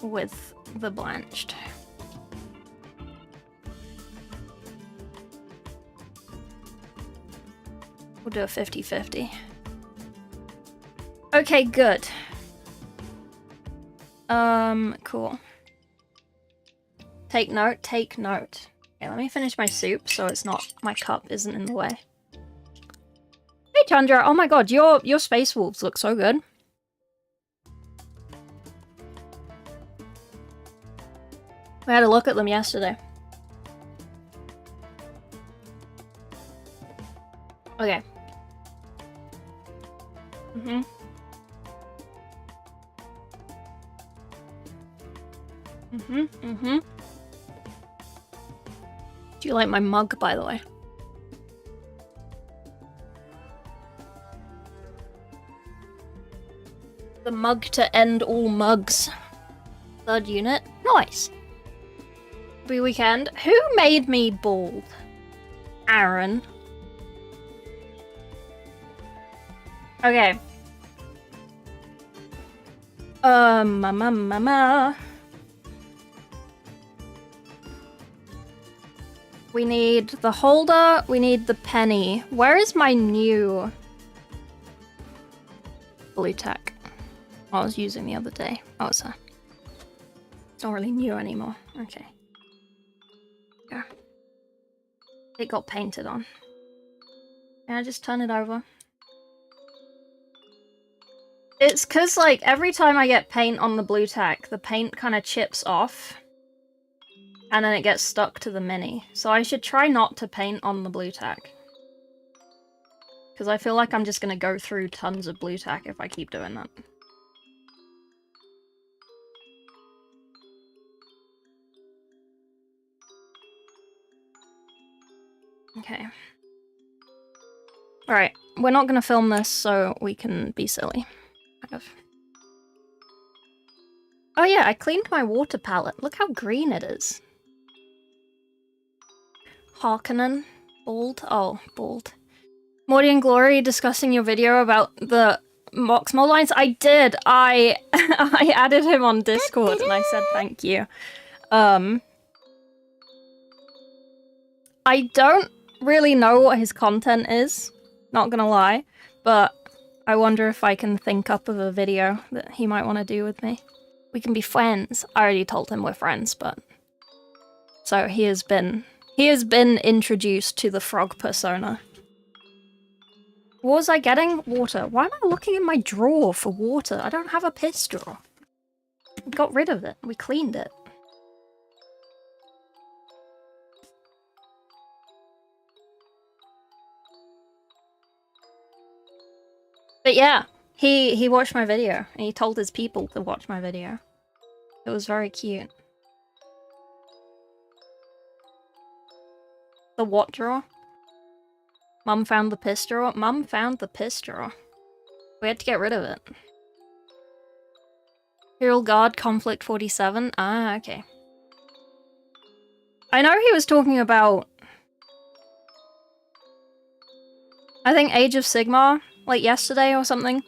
With the blanched. We'll do a 50-50. Okay, good. Cool. Take note, take note. Okay, let me finish my soup so it's not, my cup isn't in the way. Hey Chandra, oh my god, your space wolves look so good. We had a look at them yesterday. Okay. Mm-hmm. Mm-hmm, mm-hmm. Do you like my mug, by the way? The mug to end all mugs. Third unit. Nice. Every weekend. Who made me bald? Aaron. Okay. Mama. We need the holder, we need the penny. Where is my new blue tack I was using the other day? Oh, it's not really new anymore. Okay. Yeah. It got painted on. Can I just turn it over? It's cause like every time I get paint on the blue tack, the paint kind of chips off. And then it gets stuck to the mini. So I should try not to paint on the blue tack. Because I feel like I'm just going to go through tons of blue tack if I keep doing that. Okay. Alright, we're not going to film this so we can be silly. Kind of. Oh yeah, I cleaned my water palette. Look how green it is. Harkonnen. Bald. Oh, bald. Morty and Glory discussing your video about the Mox more lines? I did. I I added him on Discord and I said thank you. I don't really know what his content is, not gonna lie, but I wonder if I can think up of a video that he might want to do with me. We can be friends. I already told him we're friends, but... So he has been introduced to the frog persona. What was I getting? Water. Why am I looking in my drawer for water? I don't have a piss drawer. We got rid of it. We cleaned it. But yeah, he watched my video, and he told his people to watch my video. It was very cute. The what drawer? Mum found the piss drawer? Mum found the piss drawer. We had to get rid of it. Imperial Guard Conflict 47? Ah, okay. I know he was talking about... I think Age of Sigmar, like yesterday or something.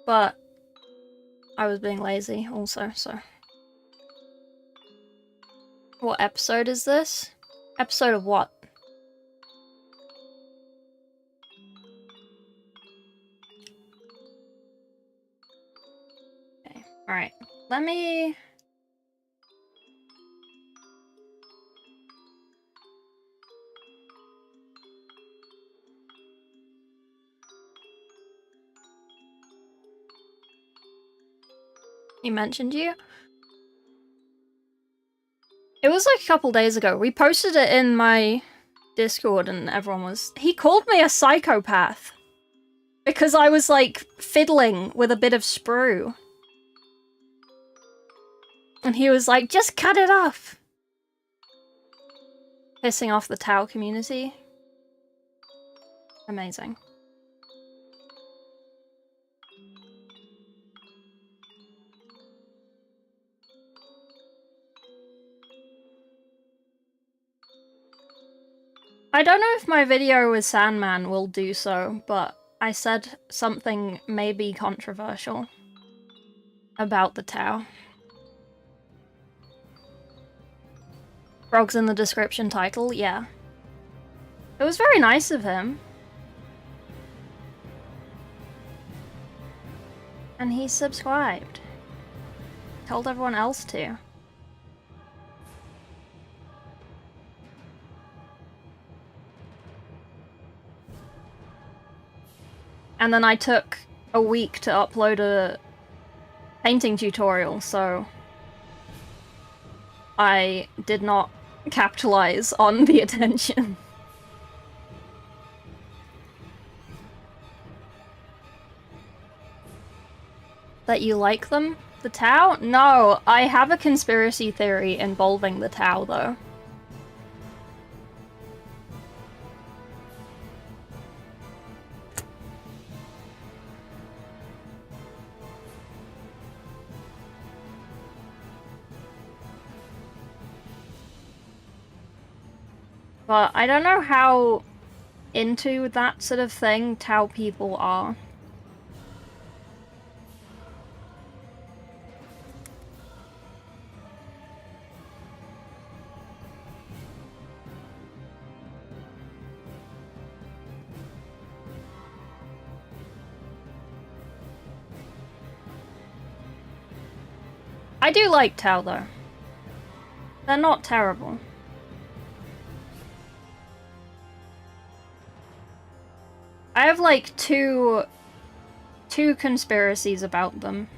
But I was being lazy also, so... What episode is this? Episode of what? Okay, alright. Let me... He mentioned you? It was like a couple days ago. We posted it in my Discord and everyone was... He called me a psychopath. Because I was like fiddling with a bit of sprue. And he was like, just cut it off! Pissing off the Tau community. Amazing. I don't know if my video with Sandman will do so, but I said something maybe controversial about the Tau. Frog's in the description title, yeah. It was very nice of him. And he subscribed. Told everyone else to. And then I took a week to upload a painting tutorial, so I did not capitalize on the attention. That you like them? The Tau? No, I have a conspiracy theory involving the Tau, though. But I don't know how into that sort of thing Tau people are. I do like Tau, though. They're not terrible. I have, like, two conspiracies about them.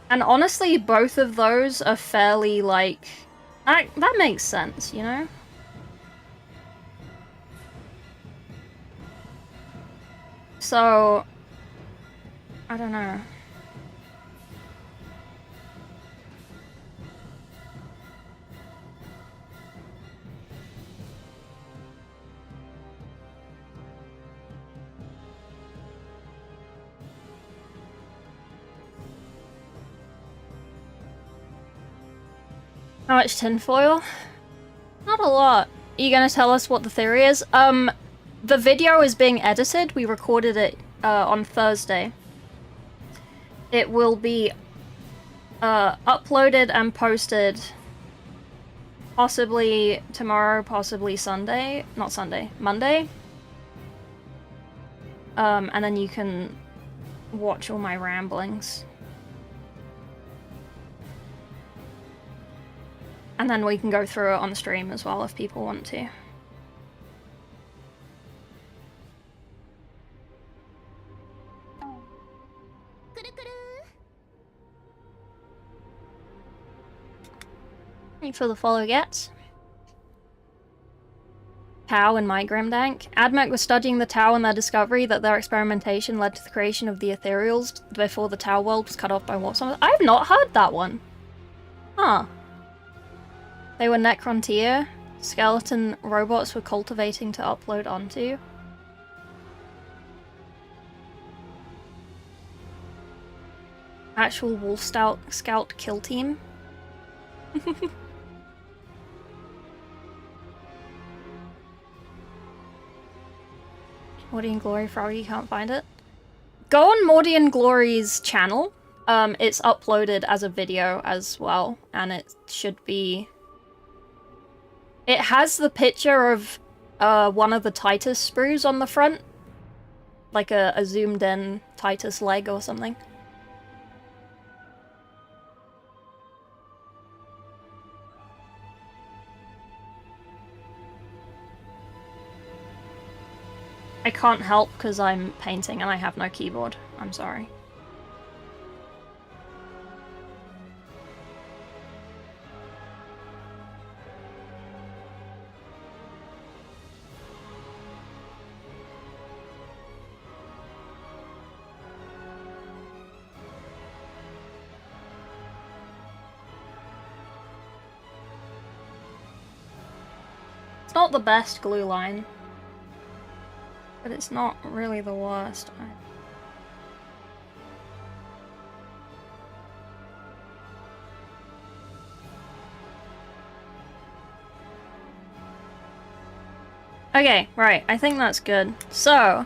And honestly, both of those are fairly, like... That makes sense, you know? So... I don't know. How much tinfoil? Not a lot. Are you gonna tell us what the theory is? the video is being edited. We recorded it on Thursday. It will be uploaded and posted possibly tomorrow, possibly Sunday. Not Sunday, Monday. And then you can watch all my ramblings. And then we can go through it on stream as well if people want to. Thanks for the follow, Gets. Tau and my Grimdank. AdMech was studying the Tau and their discovery that their experimentation led to the creation of the Ethereals before the Tau world was cut off by Warp Summit. I have not heard that one. Huh. They were Necrontyr. Skeleton robots were cultivating to upload onto. Actual Wolf Scout kill team. Mordian Glory, Froggy, can't find it. Go on Mordian Glory's channel. It's uploaded as a video as well, and it should be... It has the picture of one of the Titus sprues on the front. Like a zoomed in Titus leg or something. I can't help because I'm painting and I have no keyboard. I'm sorry. It's not the best glue line. But it's not really the worst. Okay, right, I think that's good. So,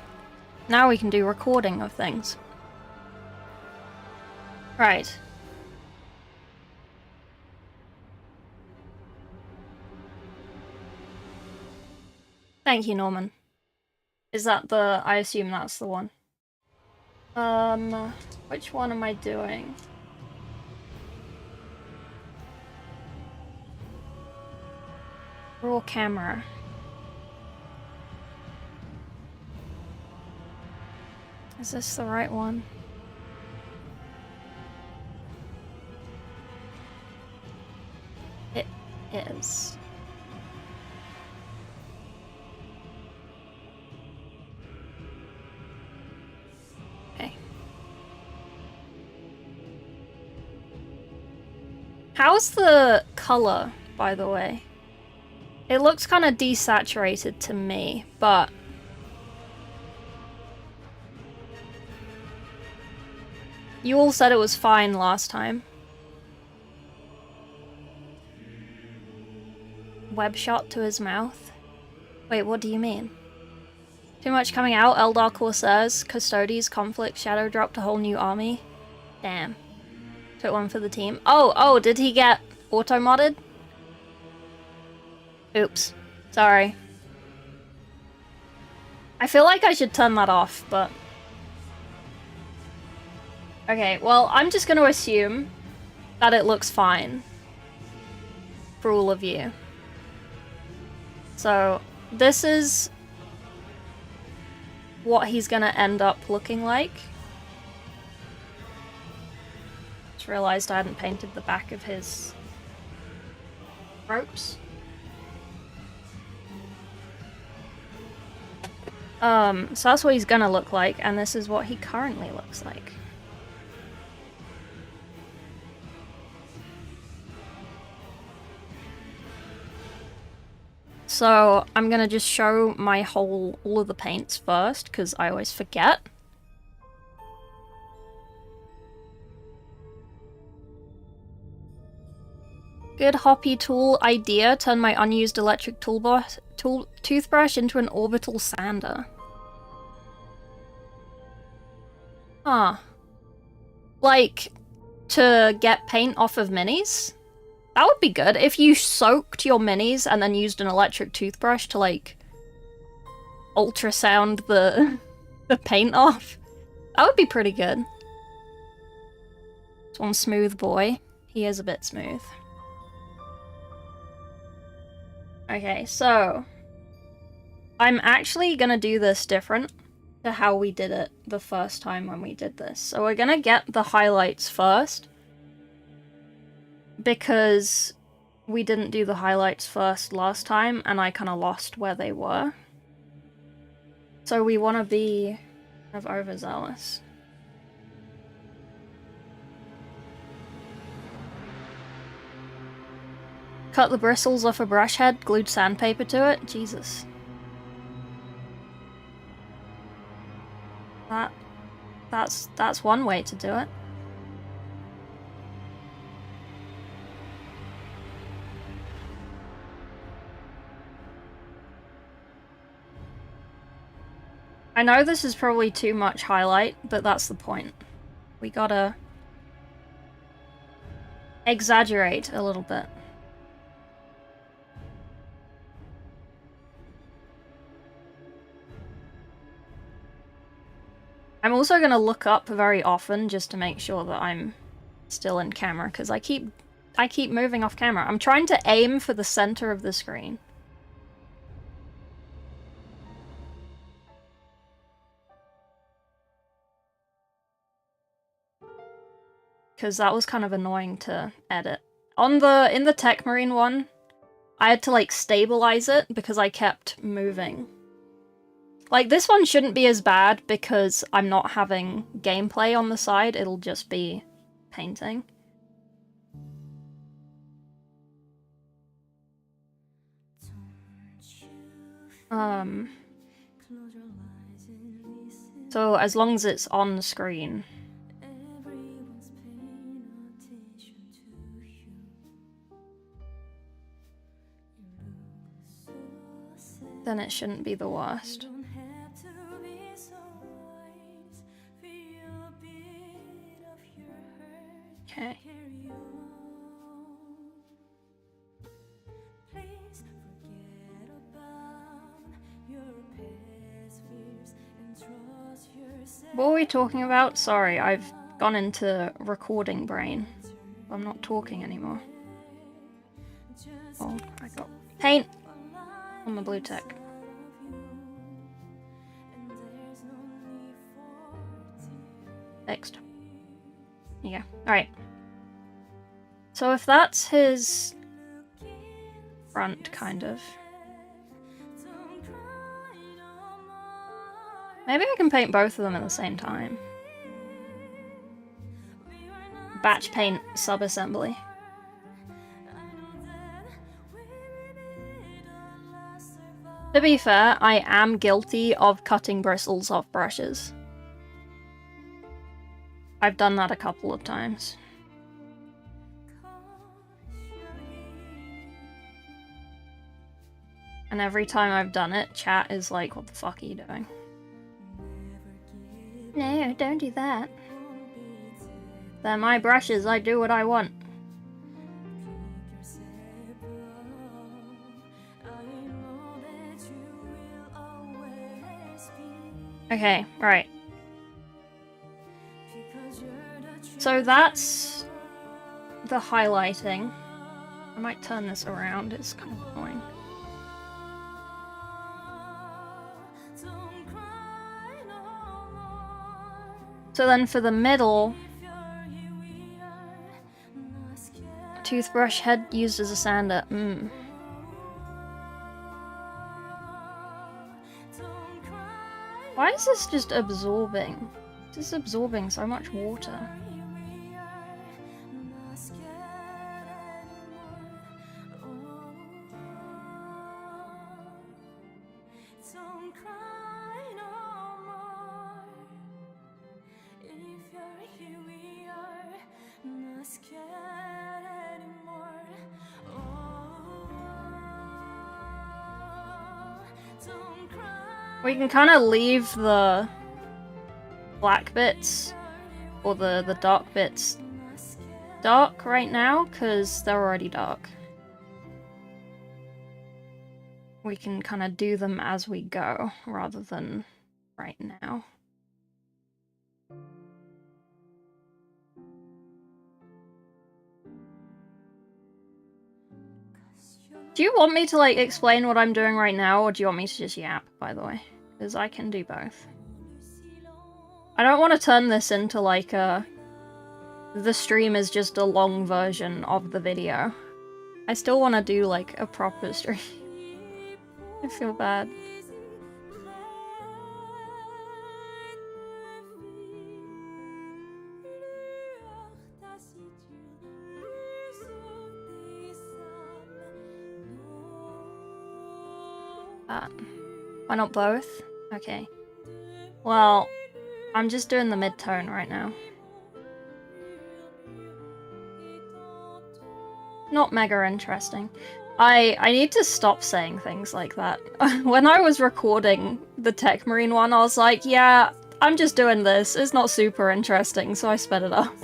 now we can do recording of things. Right. Thank you, Norman. Is that the... I assume that's the one. Which one am I doing? Raw camera. Is this the right one? It is. How's the color, by the way? It looks kind of desaturated to me, but... You all said it was fine last time. Web shot to his mouth? Wait, what do you mean? Too much coming out, Eldar Corsairs, Custodes, Conflict, Shadow dropped a whole new army. Damn. Took one for the team. Oh, did he get auto-modded? Oops. Sorry. I feel like I should turn that off, but... Okay, well, I'm just gonna assume that it looks fine for all of you. So, this is what he's gonna end up looking like. Just realized I hadn't painted the back of his ropes. So that's what he's gonna look like, and this is what he currently looks like. So I'm gonna just show my all of the paints first, because I always forget. Good hoppy tool idea. Turn my unused electric toolbar toothbrush into an orbital sander. Huh. Like, to get paint off of minis? That would be good. If you soaked your minis and then used an electric toothbrush to, like, ultrasound the, the paint off. That would be pretty good. This one smooth boy. He is a bit smooth. Okay, so I'm actually gonna do this different to how we did it the first time when we did this. So we're gonna get the highlights first, because we didn't do the highlights first last time and I kind of lost where they were. So we want to be kind of overzealous. Cut the bristles off a brush head, glued sandpaper to it. Jesus. That's one way to do it. I know this is probably too much highlight, but that's the point. We gotta exaggerate a little bit. I'm also gonna look up very often just to make sure that I'm still in camera, because I keep moving off camera. I'm trying to aim for the center of the screen. Because that was kind of annoying to edit. In the Techmarine one, I had to like stabilize it because I kept moving. Like, this one shouldn't be as bad because I'm not having gameplay on the side, it'll just be painting. So as long as it's on the screen. Then it shouldn't be the worst. Okay. What were we talking about? Sorry, I've gone into recording brain. I'm not talking anymore. Oh, I got paint on the blue tech. Fixed. There you go. Alright. So if that's his front, kind of. Maybe I can paint both of them at the same time. Batch paint sub-assembly. To be fair, I am guilty of cutting bristles off brushes. I've done that a couple of times. And every time I've done it, chat is like, what the fuck are you doing? No, don't do that. They're my brushes, I do what I want. Okay, right. So that's the highlighting. I might turn this around, it's kind of annoying. So then for the middle, toothbrush head used as a sander. Why is this just absorbing? This is absorbing so much water. We can kind of leave the black bits, or the dark bits, dark right now, because they're already dark. We can kind of do them as we go, rather than right now. Do you want me to, like, explain what I'm doing right now, or do you want me to just yap, by the way? Because I can do both. I don't want to turn this into, like, the stream is just a long version of the video. I still want to do, like, a proper stream. I feel bad. Why not both? Okay. Well, I'm just doing the mid-tone right now. Not mega interesting. I need to stop saying things like that. When I was recording the Techmarine one, I was like, yeah, I'm just doing this. It's not super interesting, so I sped it up.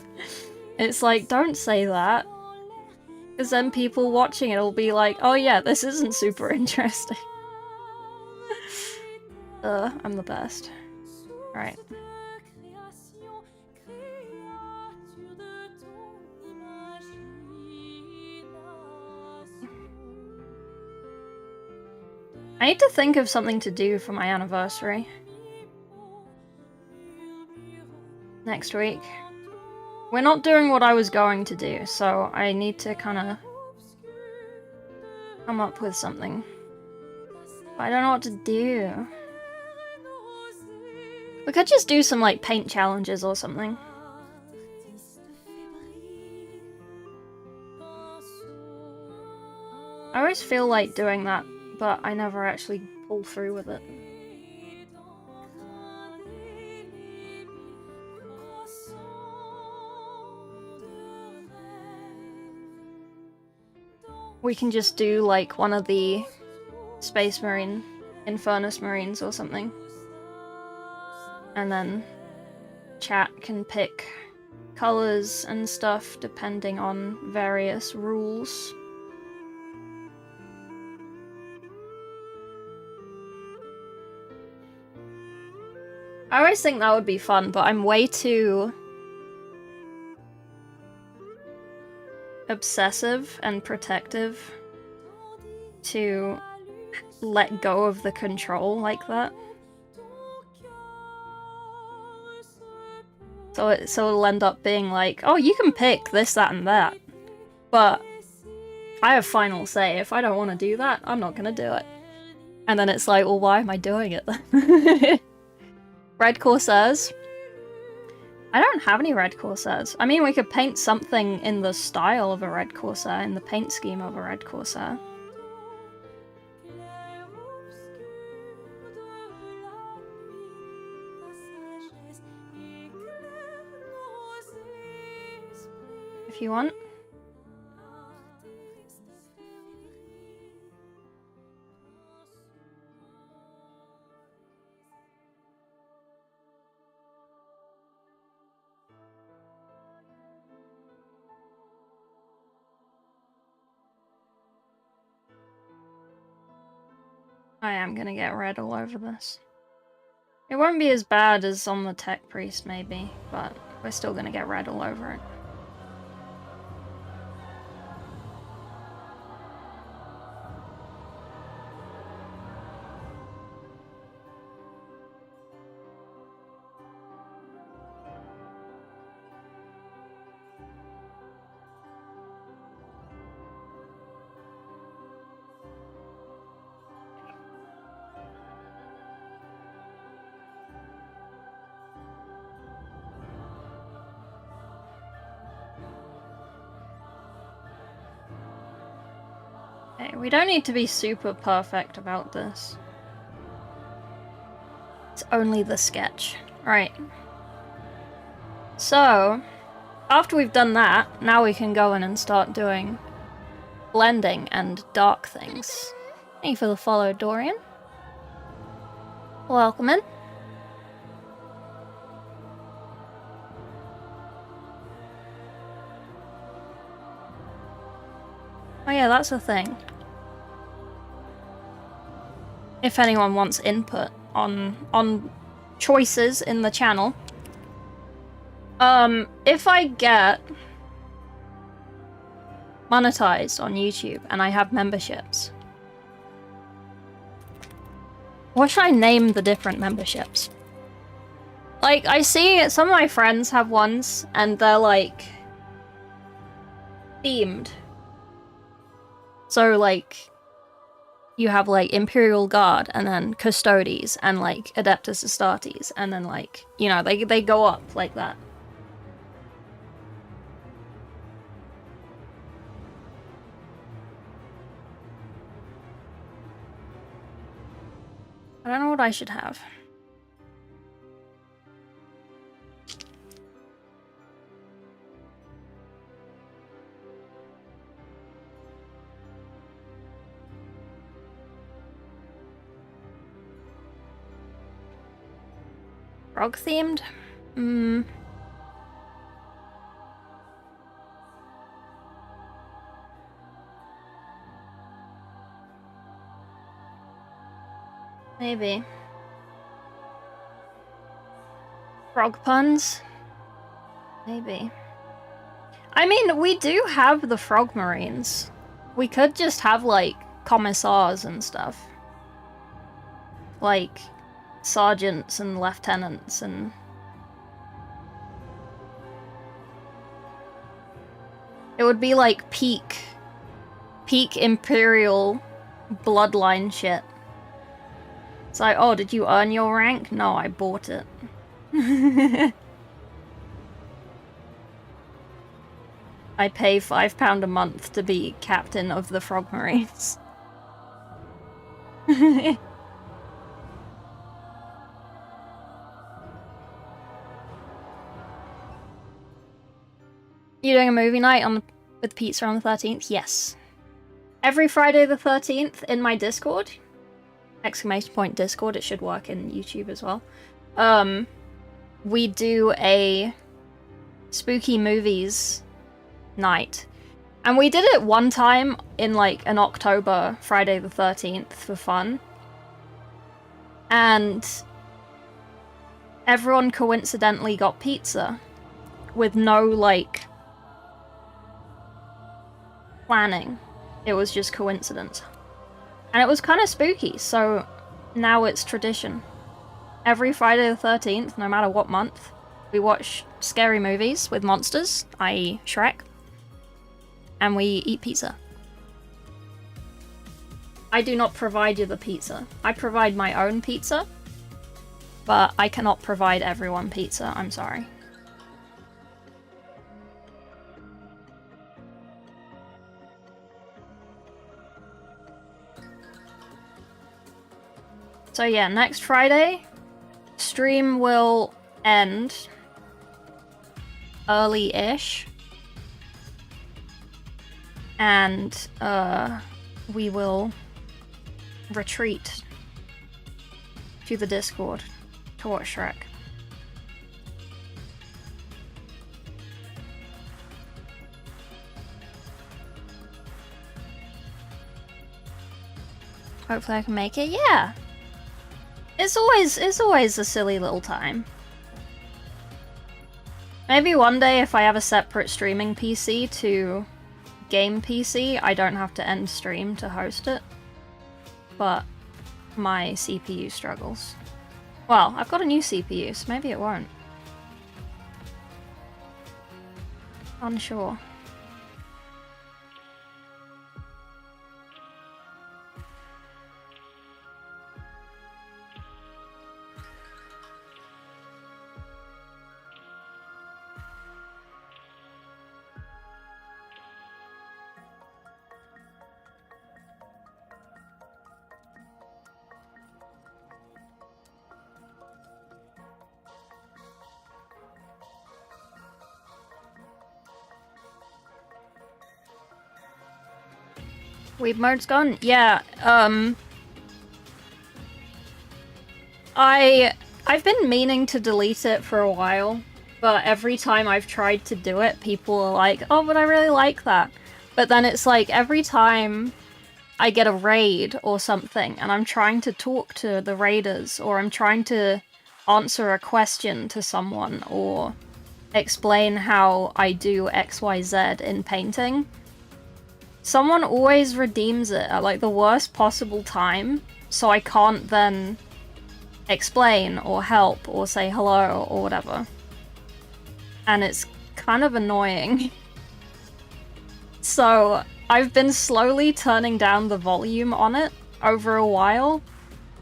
It's like, don't say that. Because then people watching it will be like, oh yeah, this isn't super interesting. I'm the best. Right. I need to think of something to do for my anniversary. Next week. We're not doing what I was going to do, so I need to kind of come up with something. But I don't know what to do. We could just do some, like, paint challenges or something. I always feel like doing that, but I never actually pull through with it. We can just do, like, one of the Space Marine, Infernus Marines or something. And then chat can pick colors and stuff depending on various rules. I always think that would be fun, but I'm way too obsessive and protective to let go of the control like that. So it'll end up being like, oh, you can pick this, that, and that. But I have final say. If I don't want to do that, I'm not going to do it. And then it's like, well, why am I doing it then? Red Corsairs? I don't have any Red Corsairs. I mean, we could paint something in the style of a Red Corsair, in the paint scheme of a Red Corsair. If you want. I am gonna get red all over this. It won't be as bad as on the Tech Priest, maybe, but we're still gonna get red all over it. We don't need to be super perfect about this. It's only the sketch. Right. So, after we've done that, now we can go in and start doing blending and dark things. Thank you for the follow, Dorian. Welcome in. Oh yeah, that's a thing. If anyone wants input on choices in the channel. If I get monetized on YouTube and I have memberships, what should I name the different memberships? Like, I see some of my friends have ones and they're like themed. So like you have like Imperial Guard and then Custodes and like Adeptus Astartes and then like, you know, they go up like that. I don't know what I should have. Frog themed? Maybe. Frog puns? Maybe. I mean, we do have the Frog Marines. We could just have, like, commissars and stuff. Like, sergeants and lieutenants and... It would be like peak Imperial bloodline shit. It's like, oh, did you earn your rank? No, I bought it. I pay £5 a month to be captain of the Frog Marines. You doing a movie night with pizza on the 13th? Yes. Every Friday the 13th in my Discord. !Discord, it should work in YouTube as well. We do a spooky movies night. And we did it one time in like an October Friday the 13th for fun. And everyone coincidentally got pizza with no like planning. It was just coincidence. And it was kind of spooky, so now it's tradition. Every Friday the 13th, no matter what month, we watch scary movies with monsters, i.e. Shrek, and we eat pizza. I do not provide you the pizza. I provide my own pizza, but I cannot provide everyone pizza, I'm sorry. So yeah, next Friday, stream will end early-ish. And we will retreat to the Discord to watch Shrek. Hopefully I can make it. Yeah. It's always a silly little time. Maybe one day if I have a separate streaming PC to game PC, I don't have to end stream to host it. But my CPU struggles. Well, I've got a new CPU, so maybe it won't. Unsure. Weeb mode's gone? Yeah, I've been meaning to delete it for a while, but every time I've tried to do it, people are like, oh, but I really like that. But then it's like every time I get a raid or something and I'm trying to talk to the raiders, or I'm trying to answer a question to someone, or explain how I do XYZ in painting, someone always redeems it at like the worst possible time, so I can't then explain or help or say hello or whatever. And it's kind of annoying. So I've been slowly turning down the volume on it over a while,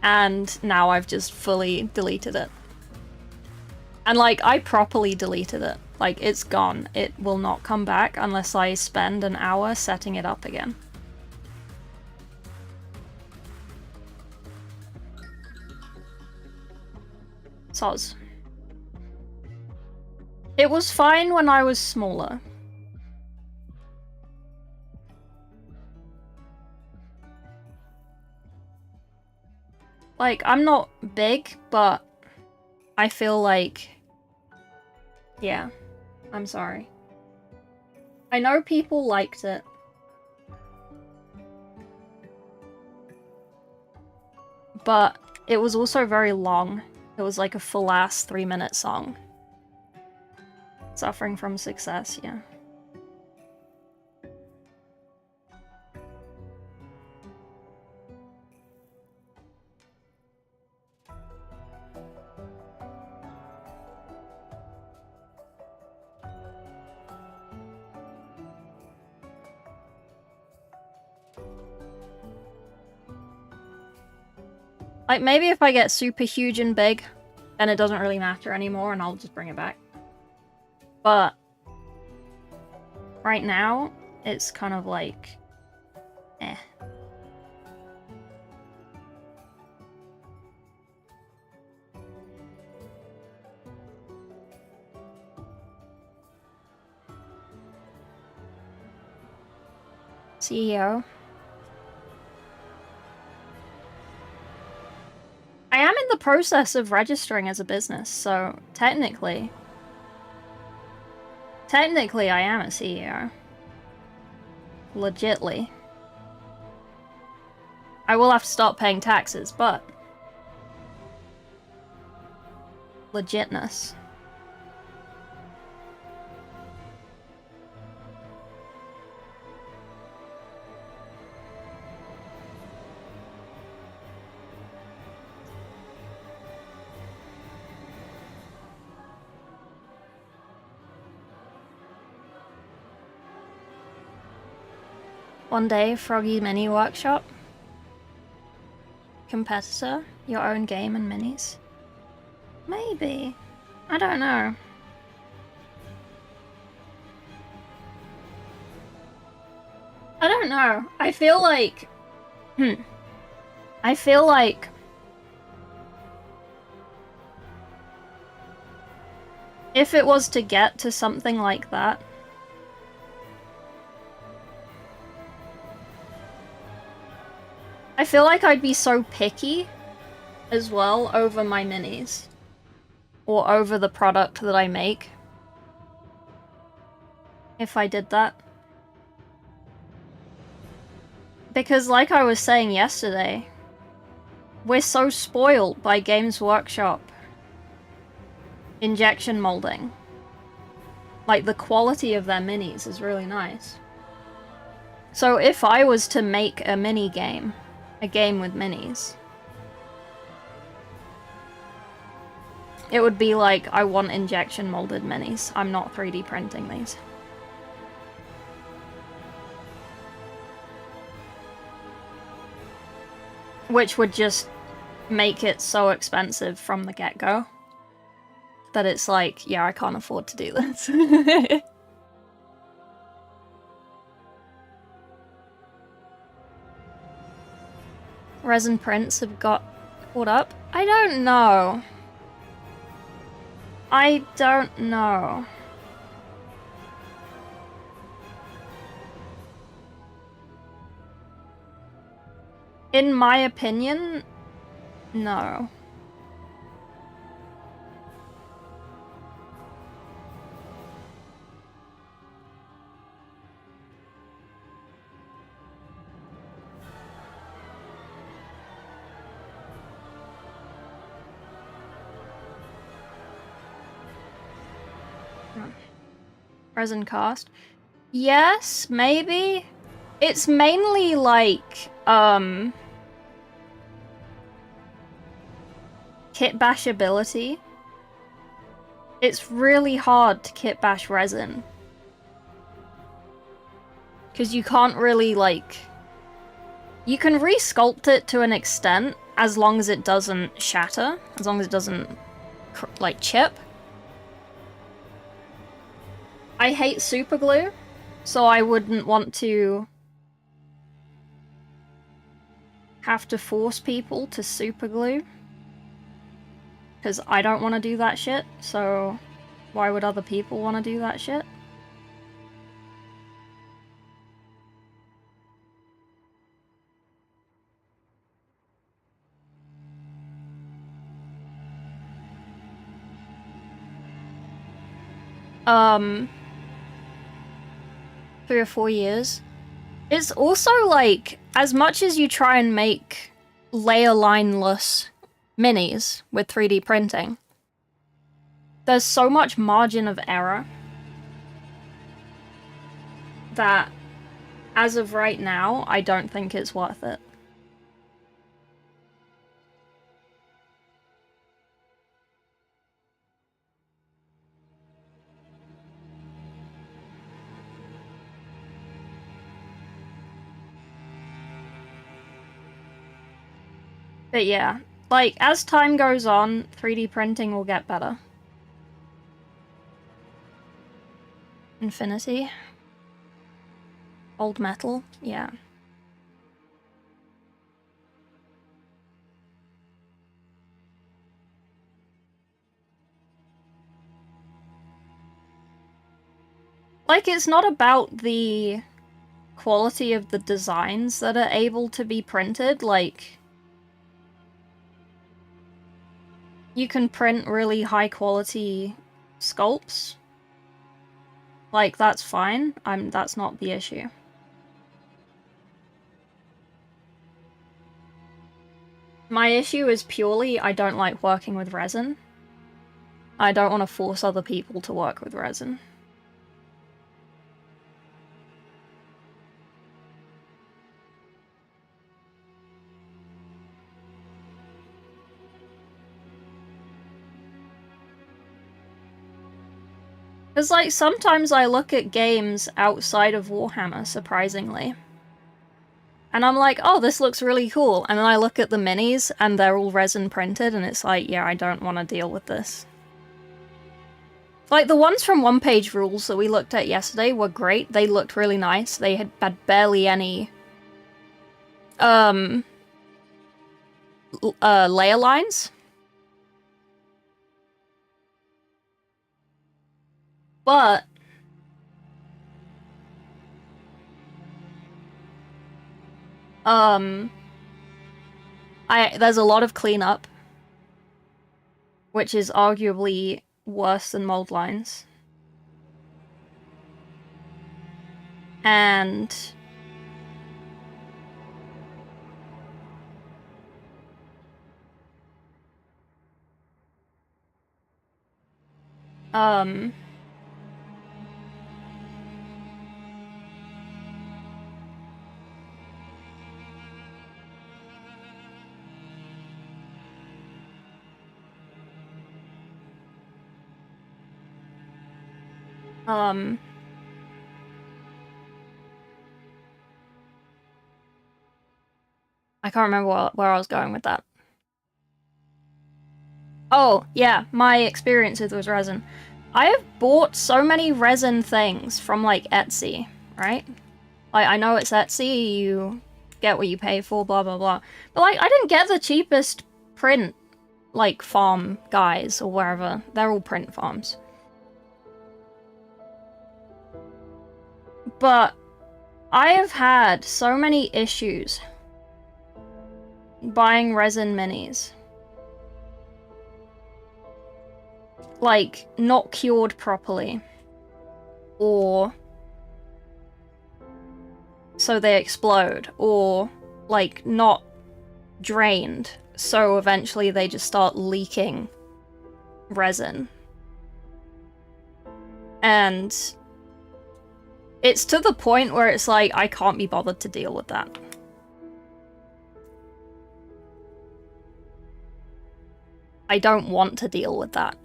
and now I've just fully deleted it. And like, I properly deleted it. Like, it's gone. It will not come back unless I spend an hour setting it up again. Soz. It was fine when I was smaller. Like, I'm not big, but I feel like... Yeah, I'm sorry. I know people liked it. But it was also very long. It was like a full-ass 3-minute song. Suffering from success, yeah. Like, maybe if I get super huge and big, then it doesn't really matter anymore and I'll just bring it back. But right now, it's kind of like, eh. CEO. I am in the process of registering as a business, so technically I am a CEO. Legitly. I will have to stop paying taxes, but legitness. One day, Froggy Mini Workshop. Competitor, your own game and minis. Maybe. I don't know. I don't know. I feel like... I feel like... if it was to get to something like that, I feel like I'd be so picky as well over my minis. Or over the product that I make. If I did that. Because like I was saying yesterday, we're so spoiled by Games Workshop injection molding. Like, the quality of their minis is really nice. So if I was to make a mini game, a game with minis, it would be like, I want injection molded minis. I'm not 3D printing these. Which would just make it so expensive from the get-go that it's like, yeah, I can't afford to do this. Resin prints have got caught up? I don't know. I don't know. In my opinion, no. Resin cast. Yes, maybe. It's mainly like, kit bash ability. It's really hard to kit bash resin. Because you can't really, like... You can re-sculpt it to an extent, as long as it doesn't shatter. As long as it doesn't, like, chip. I hate super glue, so I wouldn't want to have to force people to super glue. Because I don't want to do that shit, so why would other people want to do that shit? Um, 3 or 4 years. It's also like, as much as you try and make layer line-less minis with 3D printing, there's so much margin of error that, as of right now, I don't think it's worth it. But yeah, like, as time goes on, 3D printing will get better. Infinity. Old metal, yeah. Like, it's not about the quality of the designs that are able to be printed, like... You can print really high-quality sculpts. Like, that's fine. That's not the issue. My issue is purely I don't like working with resin. I don't want to force other people to work with resin. Because, like, sometimes I look at games outside of Warhammer, surprisingly. And I'm like, oh, this looks really cool. And then I look at the minis, and they're all resin printed, and it's like, yeah, I don't want to deal with this. Like, the ones from One Page Rules that we looked at yesterday were great. They looked really nice. They had barely any, layer lines. But there's a lot of cleanup, which is arguably worse than mold lines. And I can't remember where I was going with that. Oh, yeah, my experiences with resin. I have bought so many resin things from, like, Etsy, right? Like, I know it's Etsy, you get what you pay for, blah, blah, blah. But, like, I didn't get the cheapest print, like, farm guys or wherever. They're all print farms. But I have had so many issues buying resin minis. Like, not cured properly. Or so they explode. Or, like, not drained. So eventually they just start leaking resin. And it's to the point where it's like, I can't be bothered to deal with that. I don't want to deal with that.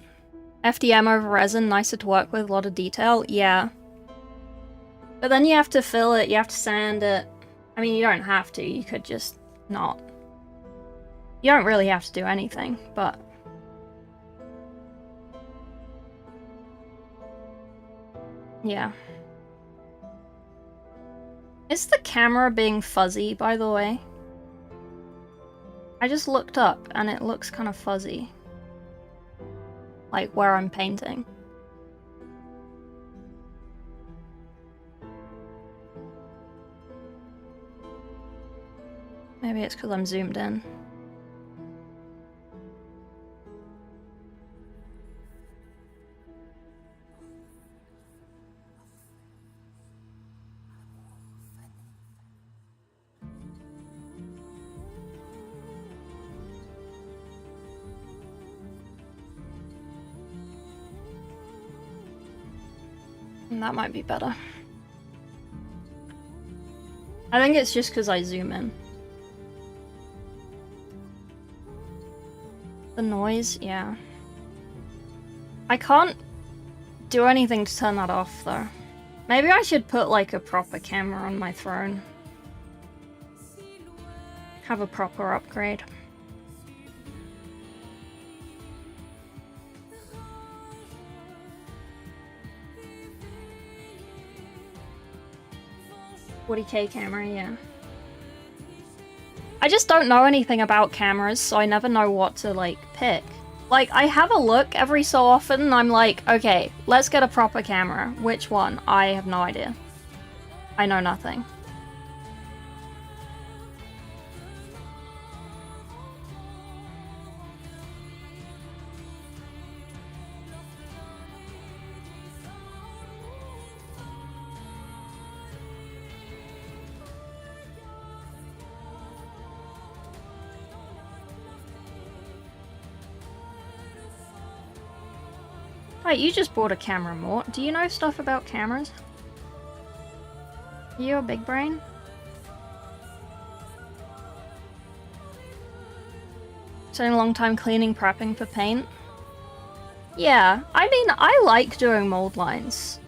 FDM over resin, nicer to work with, a lot of detail, yeah. But then you have to fill it, you have to sand it. I mean, you don't have to, you could just not. You don't really have to do anything, but... yeah. Is the camera being fuzzy, by the way? I just looked up and it looks kind of fuzzy. Like where I'm painting. Maybe it's because I'm zoomed in. That might be better. I think it's just because I zoom in. The noise, yeah. I can't do anything to turn that off, though. Maybe I should put, like, a proper camera on my throne. Have a proper upgrade. $40K camera, yeah. I just don't know anything about cameras, so I never know what to, like, pick. Like, I have a look every so often, and I'm like, okay, let's get a proper camera. Which one? I have no idea. I know nothing. Wait, you just bought a camera, Mort. Do you know stuff about cameras? Are you a big brain? Spending a long time cleaning, prepping for paint? Yeah, I mean, I like doing mold lines.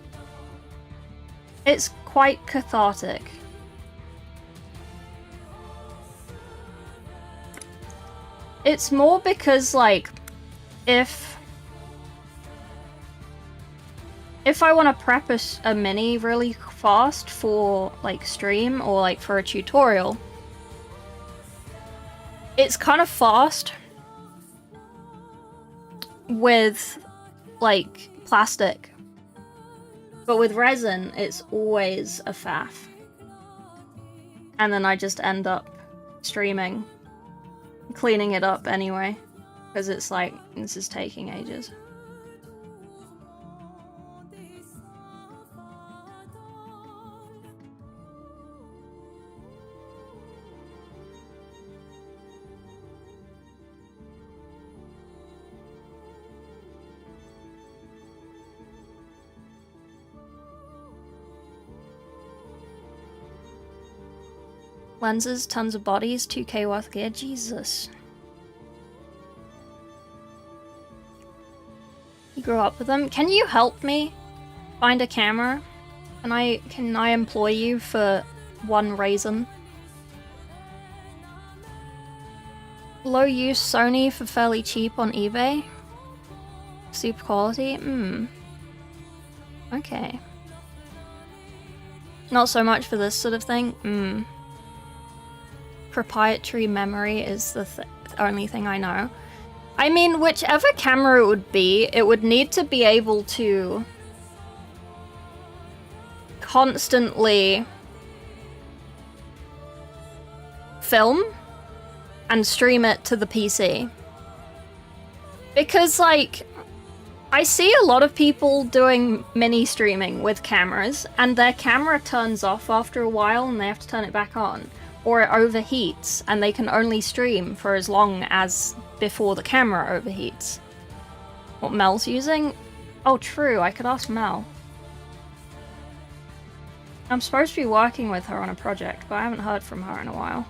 It's quite cathartic. It's more because, like, if I want to prep a mini really fast for, like, stream or, like, for a tutorial, it's kind of fast with, like, plastic. But with resin, it's always a faff. And then I just end up streaming, cleaning it up anyway, because it's like, this is taking ages. Lenses, tons of bodies, 2K worth of gear, Jesus. You grew up with them. Can you help me find a camera? Can I employ you for one reason? Low use Sony for fairly cheap on eBay. Super quality? Okay. Not so much for this sort of thing? Proprietary memory is the only thing I know. I mean, whichever camera it would be, it would need to be able to constantly film and stream it to the PC. Because, like, I see a lot of people doing mini streaming with cameras, and their camera turns off after a while and they have to turn it back on. Or it overheats, and they can only stream for as long as before the camera overheats. What Mel's using? Oh, true, I could ask Mel. I'm supposed to be working with her on a project, but I haven't heard from her in a while.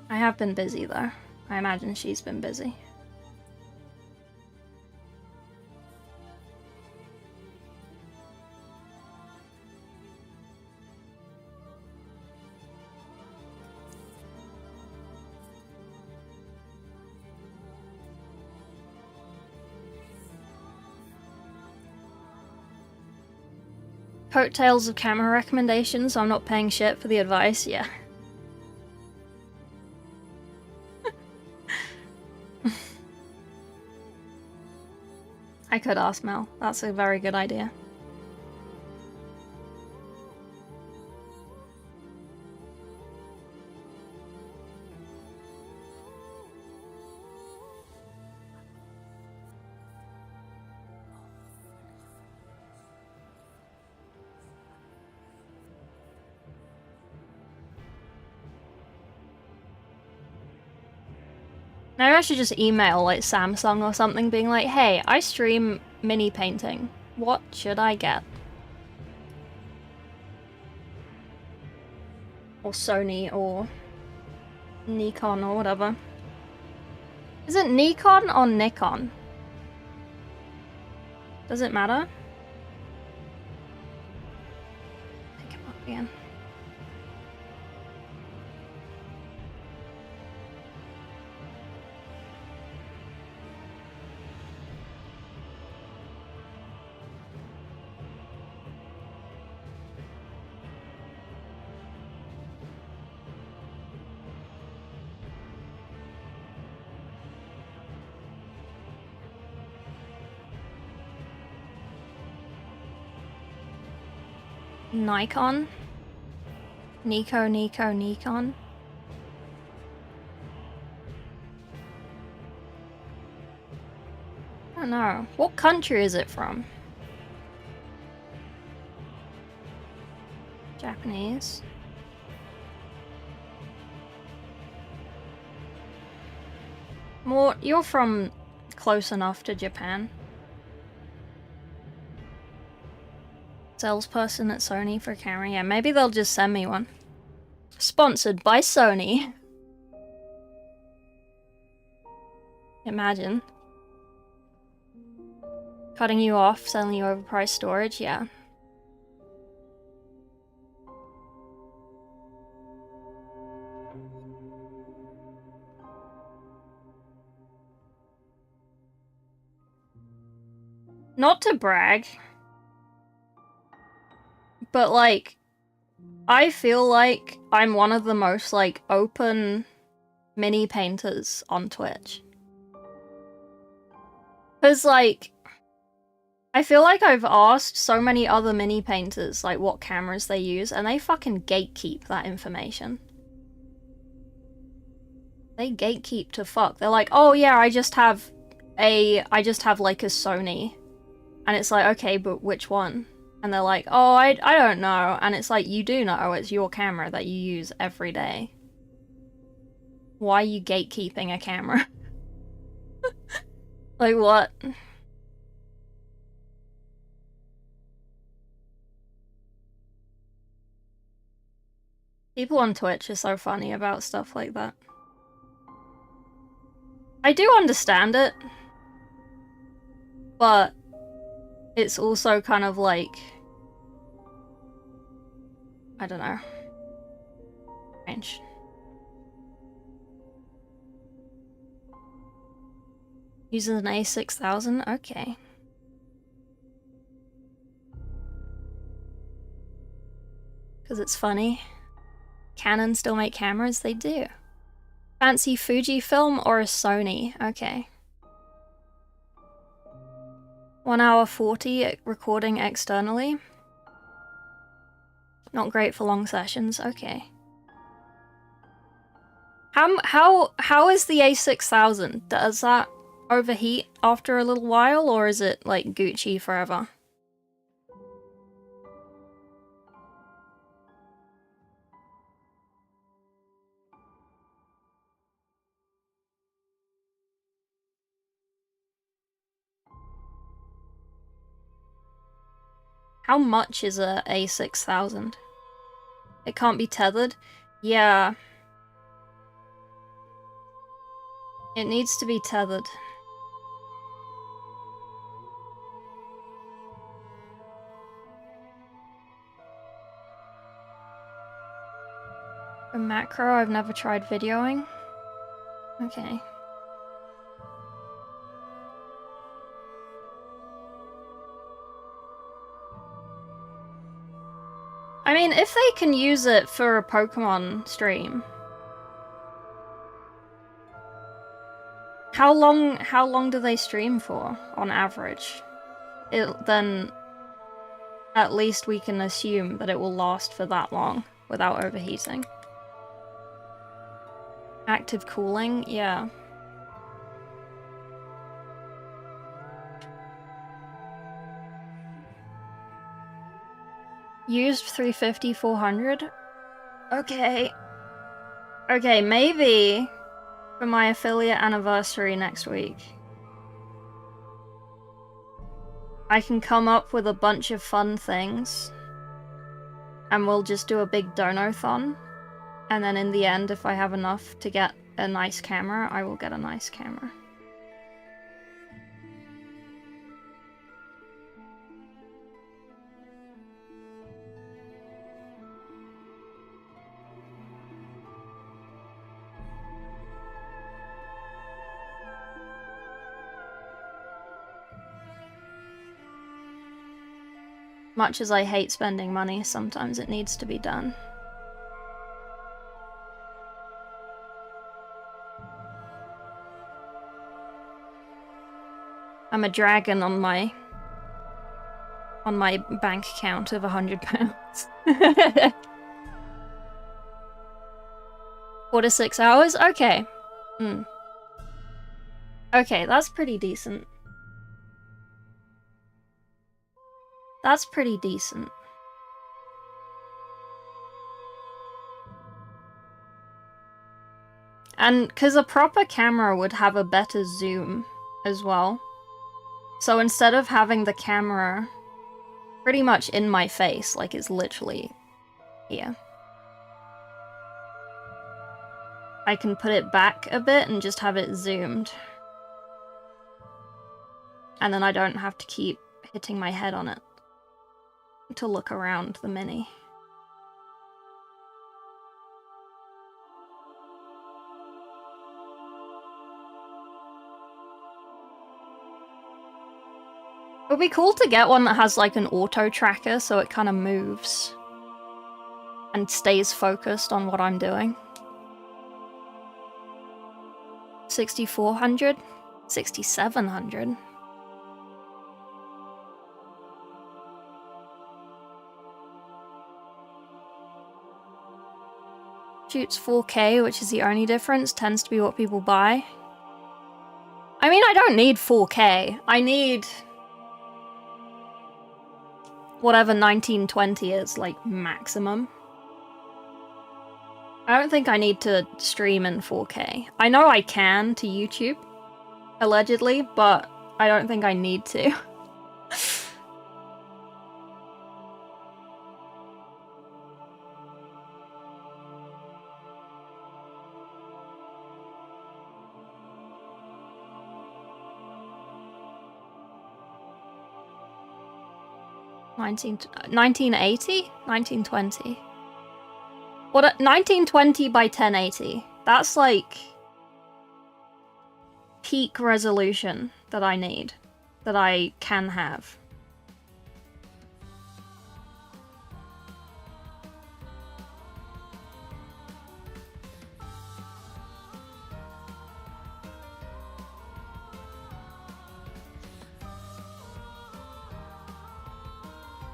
I have been busy though. I imagine she's been busy. Coattails of camera recommendations, so I'm not paying shit for the advice, yeah. I could ask Mel. That's a very good idea. Maybe I should just email like Samsung or something being like, hey, I stream mini painting. What should I get? Or Sony or Nikon or whatever. Is it Nikon or Nikon? Does it matter? Pick him up again. Nikon? Nikon? I don't know. What country is it from? Japanese. More, you're from close enough to Japan. Salesperson at Sony for camera. Yeah, maybe they'll just send me one. Sponsored by Sony. Imagine. Cutting you off, selling you overpriced storage, yeah. Not to brag, but like, I feel like I'm one of the most like open mini painters on Twitch. Cause like, I feel like I've asked so many other mini painters like what cameras they use and they fucking gatekeep that information. They gatekeep to fuck. They're like, oh yeah, I just have like a Sony. And it's like, okay, but which one? And they're like, oh, I don't know. And it's like, you do know, it's your camera that you use every day. Why are you gatekeeping a camera? Like, what? People on Twitch are so funny about stuff like that. I do understand it. But it's also kind of like, I don't know. Strange. Uses an A6000? Okay. Because it's funny. Canon still make cameras? They do. Fancy Fujifilm or a Sony? Okay. 1 hour 40 recording externally. Not great for long sessions. Okay. How is the A6000? Does that overheat after a little while, or is it like Gucci forever? How much is a A6000? It can't be tethered? Yeah. It needs to be tethered. A macro, I've never tried videoing. Okay. I mean, if they can use it for a Pokemon stream. How long do they stream for, on average? Then at least we can assume that it will last for that long without overheating. Active cooling? Yeah. Used 350, 400? Okay. Okay, maybe for my affiliate anniversary next week, I can come up with a bunch of fun things and we'll just do a big dono-thon. And then in the end, if I have enough to get a nice camera, I will get a nice camera. Much as I hate spending money, sometimes it needs to be done. I'm a dragon on my bank account of £100. 4 to 6 hours? Okay. Okay, that's pretty decent. That's pretty decent. And because a proper camera would have a better zoom as well. So instead of having the camera pretty much in my face, like it's literally here, I can put it back a bit and just have it zoomed. And then I don't have to keep hitting my head on it to look around the Mini. It would be cool to get one that has like an auto tracker so it kind of moves and stays focused on what I'm doing. 6,400? 6,700? Shoots 4K, which is the only difference, tends to be what people buy. I mean, I don't need 4K. I need whatever 1920 is, like, maximum. I don't think I need to stream in 4K. I know I can to YouTube, allegedly, but I don't think I need to. $1980? 1920? What? 1920 by 1080. That's like peak resolution that I need, that I can have.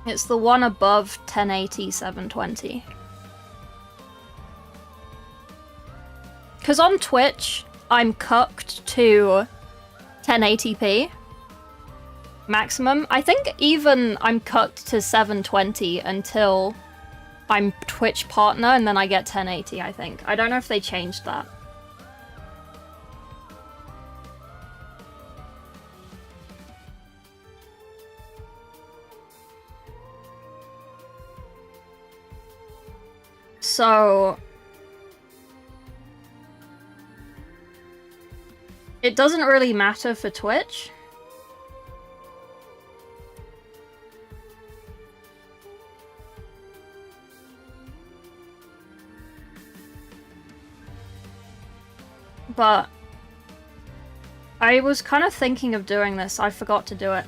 It's the one above 1080 720. Because on Twitch, I'm cucked to 1080p maximum. I think even I'm cucked to 720 until I'm Twitch partner, and then I get 1080, I think. I don't know if they changed that. So it doesn't really matter for Twitch. But I was kind of thinking of doing this. I forgot to do it.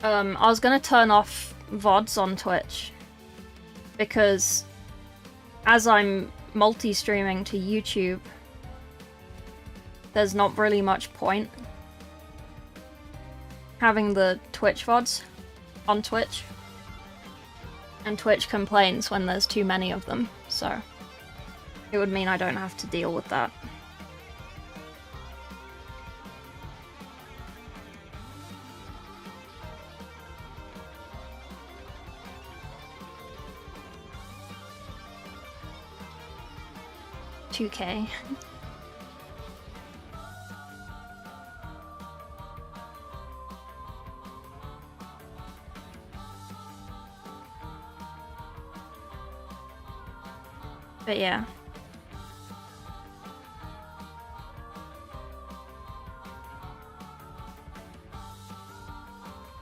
I was gonna turn off VODs on Twitch because as I'm multi-streaming to YouTube, there's not really much point having the Twitch VODs on Twitch. And Twitch complains when there's too many of them, so it would mean I don't have to deal with that. $2K. But yeah.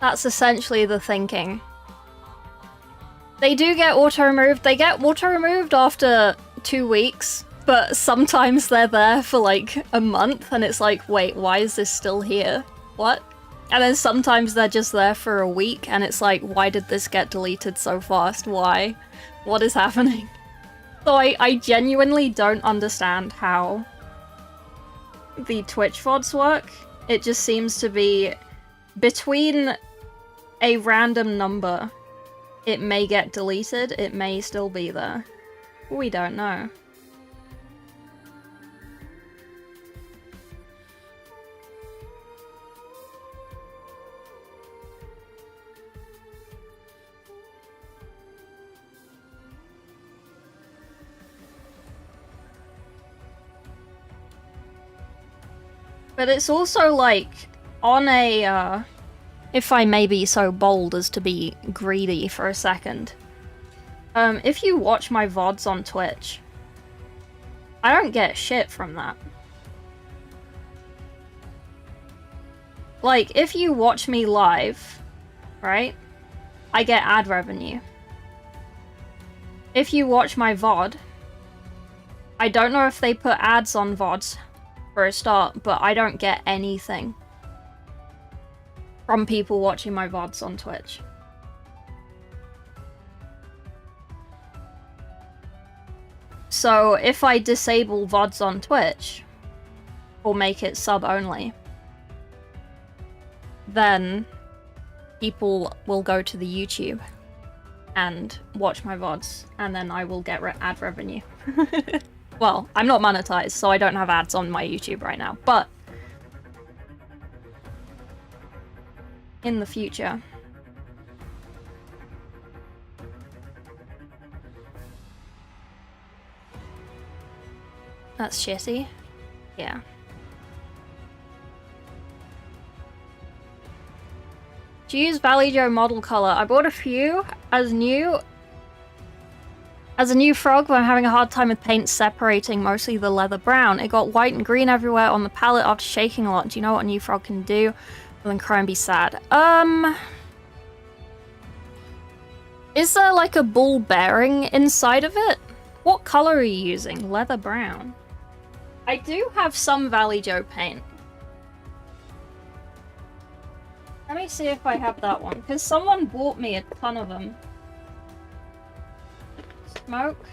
That's essentially the thinking. They do get auto-removed. They get auto-removed after 2 weeks, but sometimes they're there for like a month and it's like, wait, why is this still here? What? And then sometimes they're just there for a week and it's like, why did this get deleted so fast? Why? What is happening? So I genuinely don't understand how the Twitch VODs work. It just seems to be between a random number. It may get deleted, it may still be there. We don't know. But it's also like, on a, if I may be so bold as to be greedy for a second, if you watch my VODs on Twitch, I don't get shit from that. Like, if you watch me live, right, I get ad revenue. If you watch my VOD, I don't know if they put ads on VODs for a start, but I don't get anything from people watching my VODs on Twitch. So if I disable VODs on Twitch, or make it sub-only, then people will go to the YouTube and watch my VODs, and then I will get ad revenue. Well, I'm not monetized, so I don't have ads on my YouTube right now, but in the future. That's shitty. Yeah. Do you use Valley Joe model color? I bought a few as a new frog, but I'm having a hard time with paint separating mostly the leather brown. It got white and green everywhere on the palette after shaking a lot. Do you know what a new frog can do? Other than cry and be sad. Is there like a ball bearing inside of it? What color are you using? Leather brown. I do have some Valley Joe paint. Let me see if I have that one, because someone bought me a ton of them. Smoke,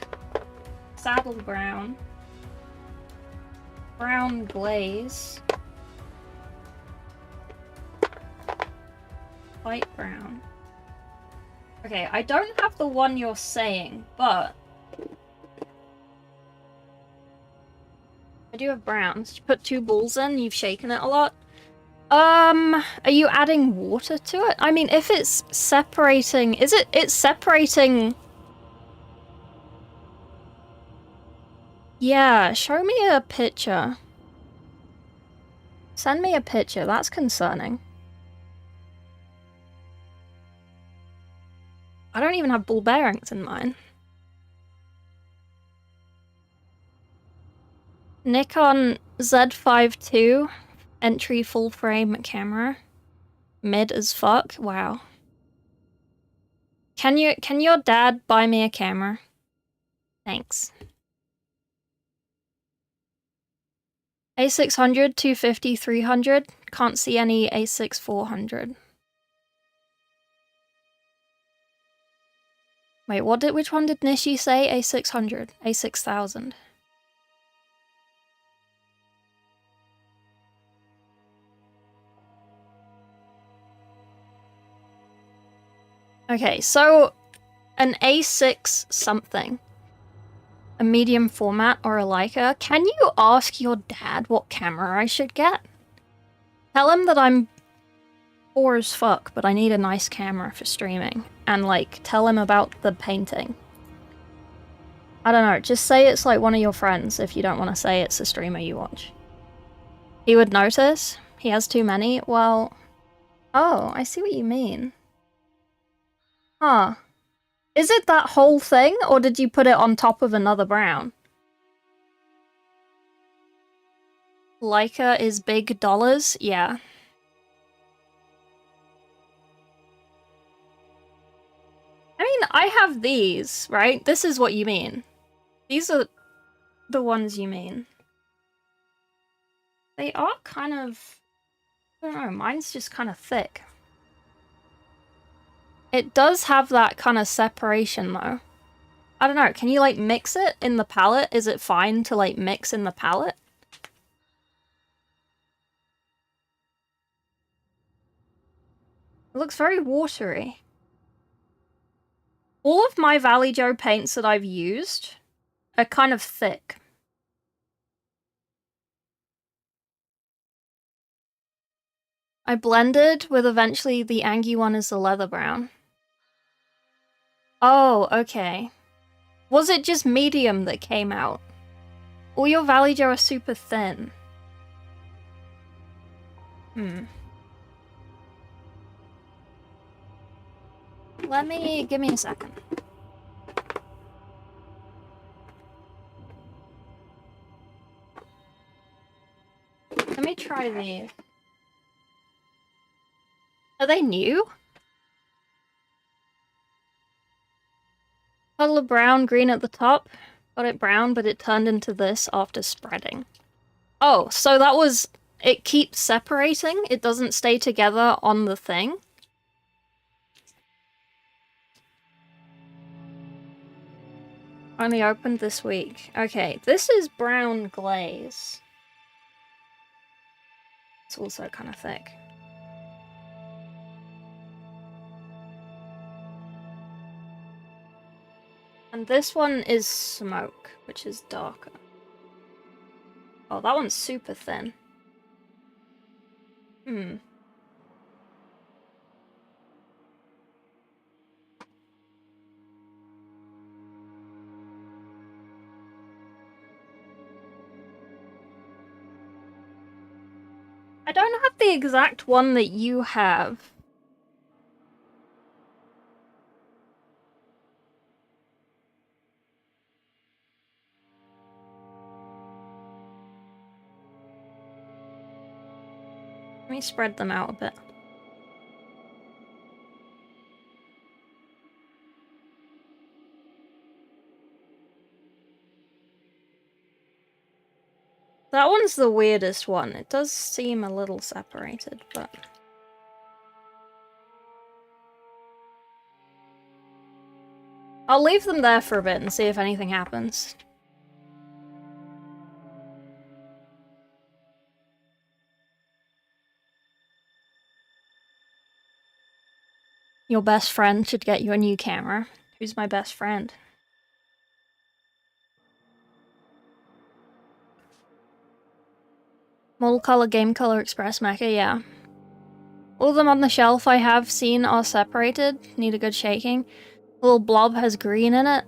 saddle brown, brown glaze, light brown. Okay, I don't have the one you're saying, but I do have browns. You put 2 balls in, you've shaken it a lot. Are you adding water to it? I mean, if it's separating, it's separating. Yeah, show me a picture. Send me a picture, that's concerning. I don't even have ball bearings in mine. Nikon Z5 II entry full frame camera. Mid as fuck. Wow. Can your dad buy me a camera? Thanks. A600, 250, 300. Can't see any A6 400. Wait, which one did Nishi say? A600, A6000. Okay, so an A6 something, a medium format or a Leica. Can you ask your dad what camera I should get? Tell him that I'm poor as fuck, but I need a nice camera for streaming. And, like, tell him about the painting. I don't know, just say it's like one of your friends if you don't want to say it's a streamer you watch. He would notice. He has too many. Well, oh, I see what you mean. Huh. Is it that whole thing, or did you put it on top of another brown? Leica is big dollars? Yeah. I mean, I have these, right? This is what you mean. These are the ones you mean. They are kind of... I don't know, mine's just kind of thick. It does have that kind of separation, though. I don't know, can you, like, mix it in the palette? Is it fine to, like, mix in the palette? It looks very watery. All of my Vallejo paints that I've used are kind of thick. I blended with eventually the Angie one is the leather brown. Oh, okay. Was it just medium that came out? All your Vallejo are super thin. Give me a second. Let me try these. Are they new? Puddle of brown, green at the top. Got it brown, but it turned into this after spreading. Oh, so that was... It keeps separating? It doesn't stay together on the thing? Only opened this week. Okay, this is brown glaze. It's also kind of thick. And this one is smoke, which is darker. Oh, that one's super thin. I don't have the exact one that you have. Let me spread them out a bit. That one's the weirdest one. It does seem a little separated, but... I'll leave them there for a bit and see if anything happens. Your best friend should get you a new camera. Who's my best friend? Model Color, Game Color, Express Mecha, yeah. All of them on the shelf I have seen are separated. Need a good shaking. The little blob has green in it.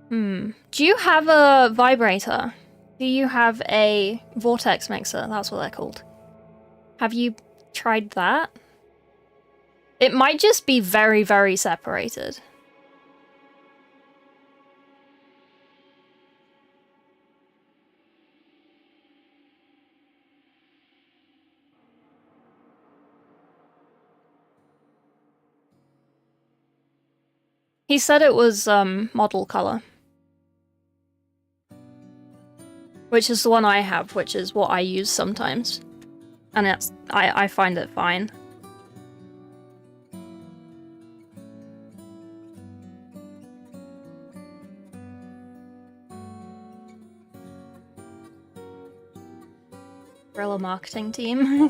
Do you have a vibrator? Do you have a vortex mixer? That's what they're called. Have you tried that? It might just be very, very separated. He said it was model color. Which is the one I have, which is what I use sometimes. And I find it fine. Guerrilla marketing team.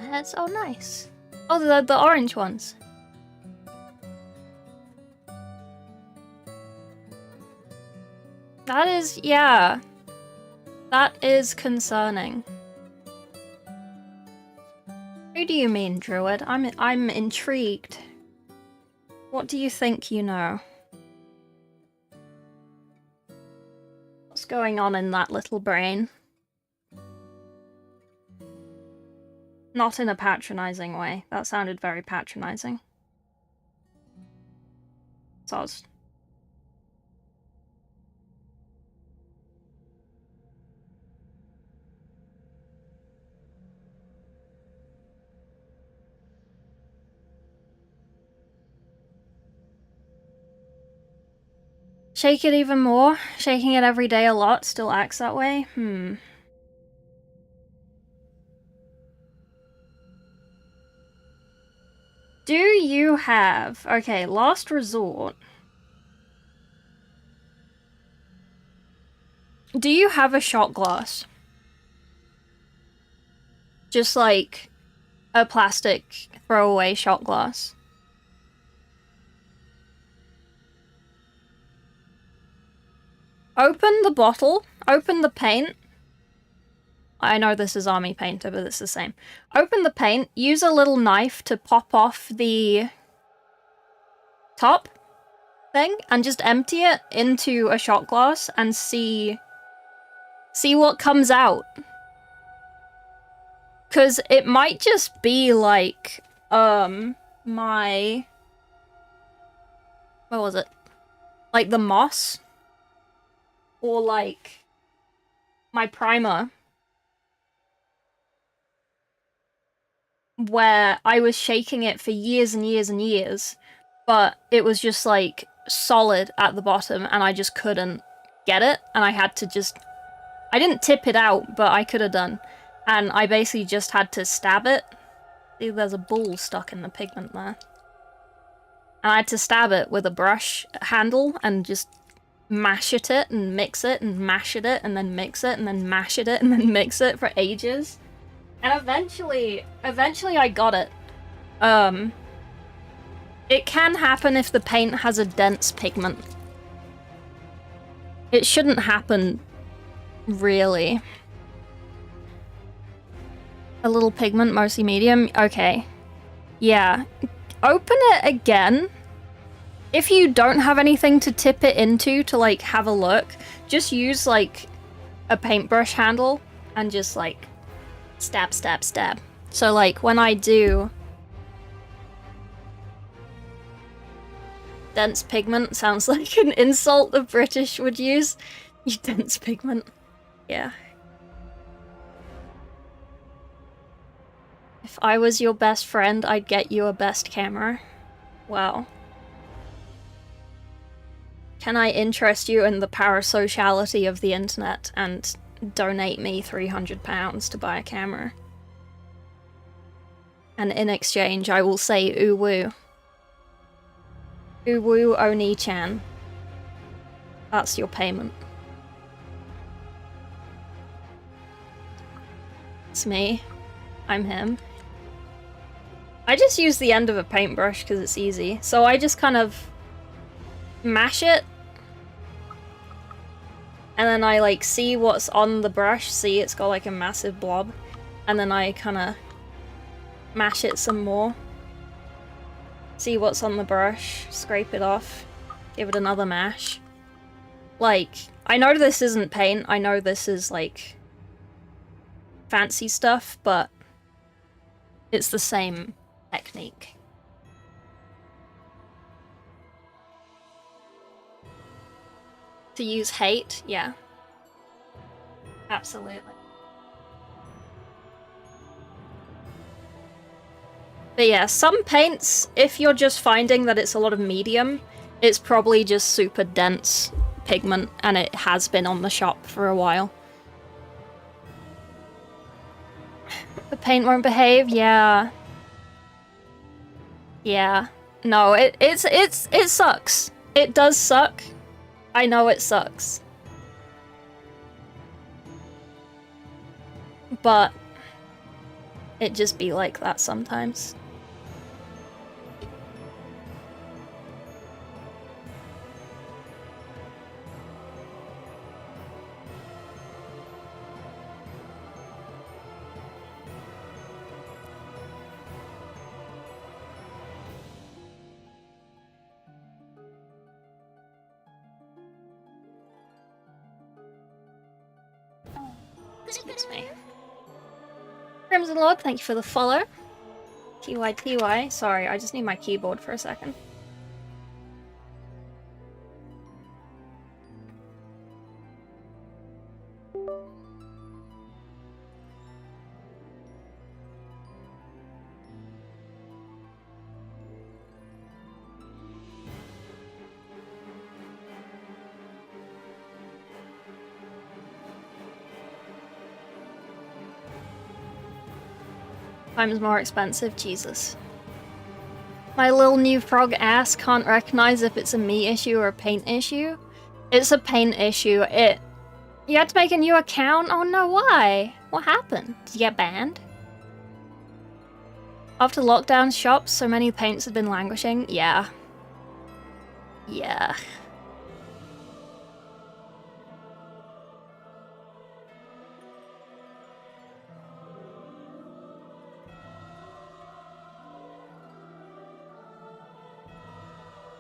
Heads. Oh, nice. Oh, the orange ones. That is, yeah. That is concerning. Who do you mean, Druid? I'm intrigued. What do you think you know? What's going on in that little brain? Not in a patronizing way. That sounded very patronizing. Soz. Shake it even more? Shaking it every day a lot still acts that way? Do you have... Okay, last resort. Do you have a shot glass? Just like a plastic throwaway shot glass. Open the bottle, open the paint. I know this is Army Painter, but it's the same. Open the paint, use a little knife to pop off the top thing, and just empty it into a shot glass and see what comes out. Cause it might just be like, my... What was it? Like the moss? Or like my primer, where I was shaking it for years and years and years, but it was just like solid at the bottom and I just couldn't get it, and I had to just... I didn't tip it out, but I could have done. And I basically just had to stab it. See, there's a ball stuck in the pigment there. And I had to stab it with a brush handle and just mash it and mix it and mash it and then mix it and then mash it and then mix it for ages. And eventually I got it. It can happen if the paint has a dense pigment. It shouldn't happen, really. A little pigment, mostly medium. Okay. Yeah. Open it again. If you don't have anything to tip it into to, like, have a look, just use, like, a paintbrush handle and just, like, stab, stab, stab. So, like, when I do... Dense pigment sounds like an insult the British would use. You dense pigment. Yeah. If I was your best friend, I'd get you a best camera. Wow. Can I interest you in the parasociality of the internet and donate me £300 to buy a camera? And in exchange, I will say uwu. Uwu Oni-chan. That's your payment. It's me. I'm him. I just use the end of a paintbrush because it's easy. So I just kind of mash it and then I like see what's on the brush, see it's got like a massive blob, and then I kind of mash it some more. See what's on the brush, scrape it off, give it another mash. Like, I know this isn't paint, I know this is like fancy stuff, but it's the same technique. To use hate, yeah. Absolutely. But yeah, some paints, if you're just finding that it's a lot of medium, it's probably just super dense pigment, and it has been on the shop for a while. The paint won't behave? Yeah. Yeah. No, it sucks. It does suck. I know it sucks. But it just be like that sometimes. Excuse me. Crimson Lord, thank you for the follow. TYTY. Sorry, I just need my keyboard for a second. Times more expensive, Jesus. My little new frog ass can't recognize if it's a me issue or a paint issue. It's a paint issue. You had to make a new account? Oh no, why? What happened? Did you get banned? After lockdown shops, so many paints have been languishing. Yeah. Yeah.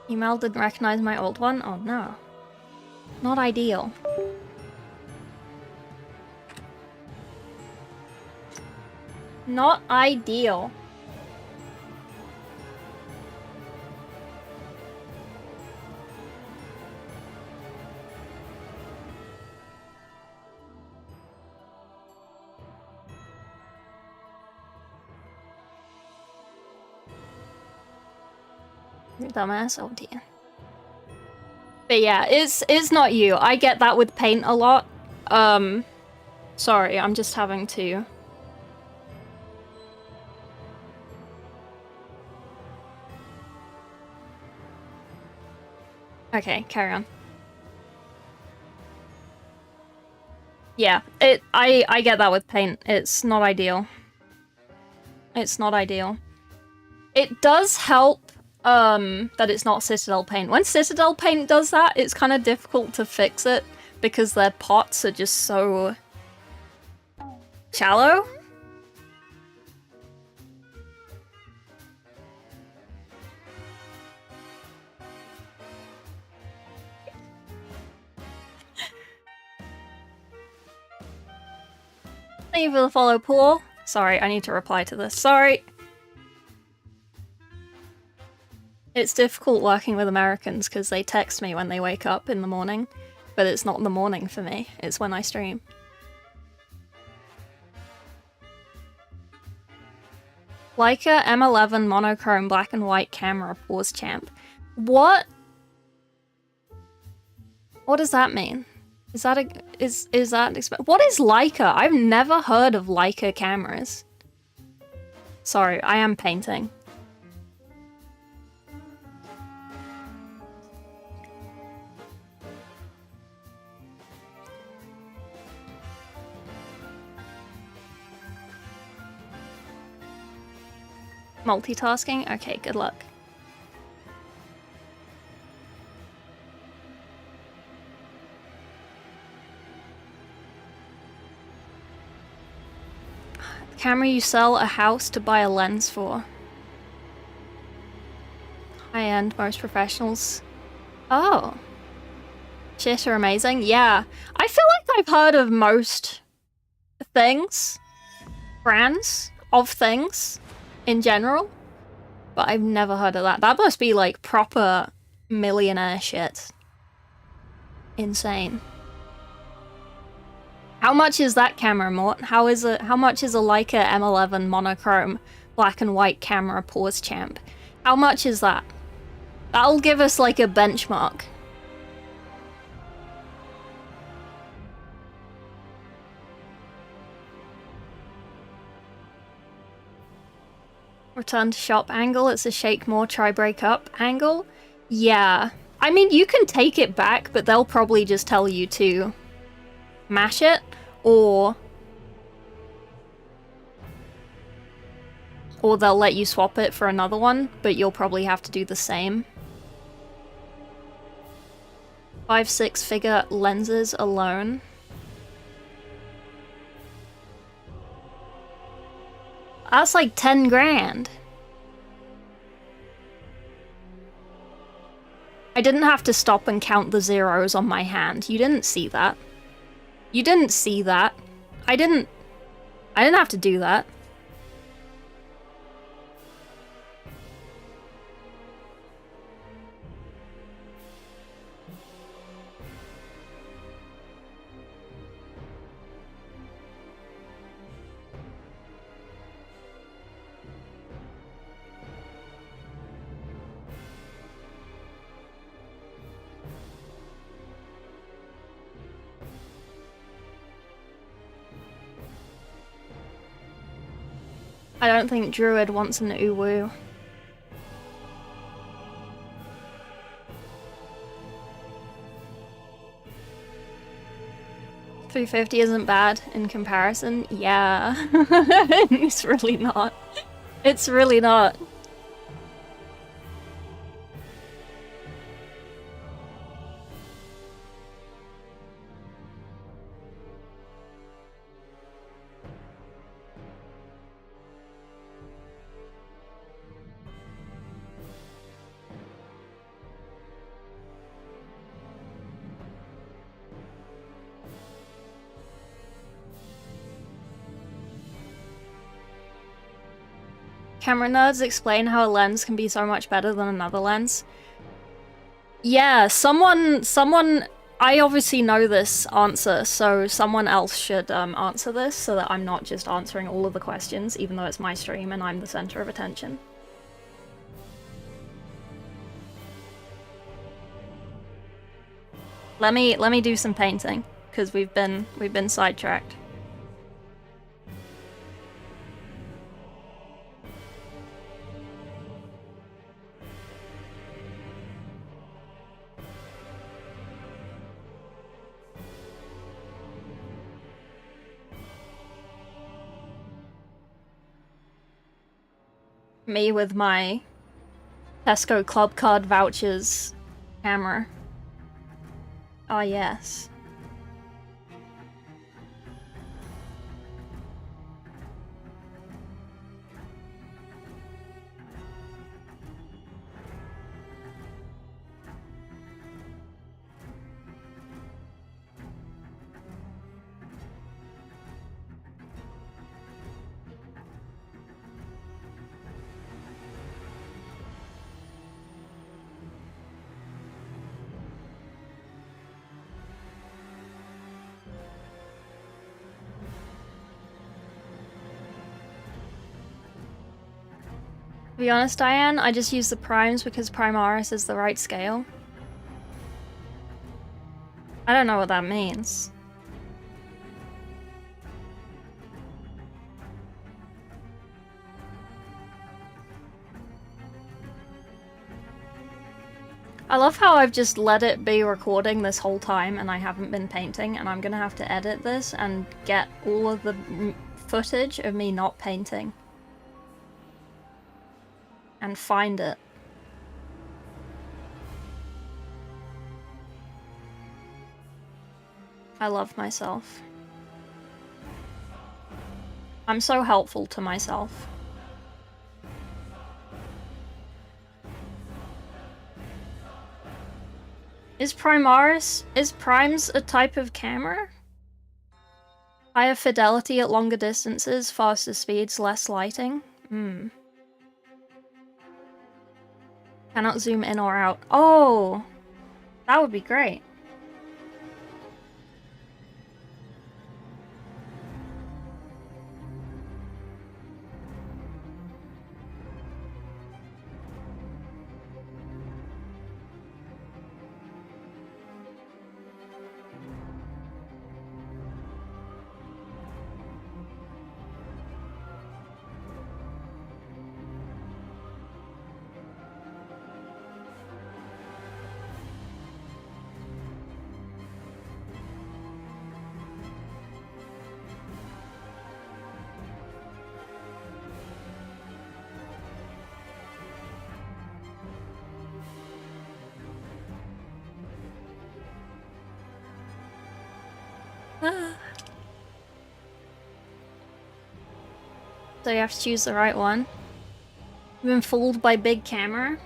Email didn't recognize my old one? Oh no. Not ideal. Not ideal. Dumbass, oh dear. But yeah, it's not you. I get that with paint a lot. Sorry, I'm just having to... Okay, carry on. Yeah, I get that with paint. It's not ideal. It's not ideal. It does help that it's not Citadel paint. When Citadel paint does that, it's kind of difficult to fix it because their pots are just so shallow. Thank you for the follow, Paul. Sorry, I need to reply to this. Sorry. It's difficult working with Americans because they text me when they wake up in the morning, but it's not in the morning for me, it's when I stream. Leica M11 monochrome black and white camera pause champ. What? What does that mean? Is that what is Leica? I've never heard of Leica cameras. Sorry, I am painting. Multitasking? Okay, good luck. Camera you sell a house to buy a lens for. High-end, most professionals. Oh. Shit are amazing. Yeah. I feel like I've heard of most things. Brands of things in general. But I've never heard of that. That must be like proper millionaire shit. Insane. How much is that camera, Mort? How much is a Leica M11 monochrome black and white camera pause champ? How much is that? That'll give us like a benchmark. Return to shop angle, it's a shake more, try break up angle. Yeah. I mean, you can take it back, but they'll probably just tell you to mash it, or they'll let you swap it for another one, but you'll probably have to do the same. 5-6 figure lenses alone. That's like 10 grand. I didn't have to stop and count the zeros on my hand. You didn't see that. You didn't see that. I didn't have to do that. I don't think Druid wants an uwu. $350 isn't bad in comparison. Yeah. It's really not. It's really not. Camera nerds explain how a lens can be so much better than another lens. Yeah, someone, I obviously know this answer, so someone else should answer this so that I'm not just answering all of the questions, even though it's my stream and I'm the center of attention. Let me do some painting, because we've been sidetracked. Me with my Tesco Club Card vouchers camera. Ah, yes. To be honest, Diane, I just use the primes because Primaris is the right scale. I don't know what that means. I love how I've just let it be recording this whole time and I haven't been painting, and I'm gonna have to edit this and get all of the footage of me not painting. And find it. I love myself. I'm so helpful to myself. Is Primaris... is Primes a type of camera? Higher fidelity at longer distances, faster speeds, less lighting? Hmm. Cannot zoom in or out. Oh! That would be great. So you have to choose the right one. I've been fooled by big camera.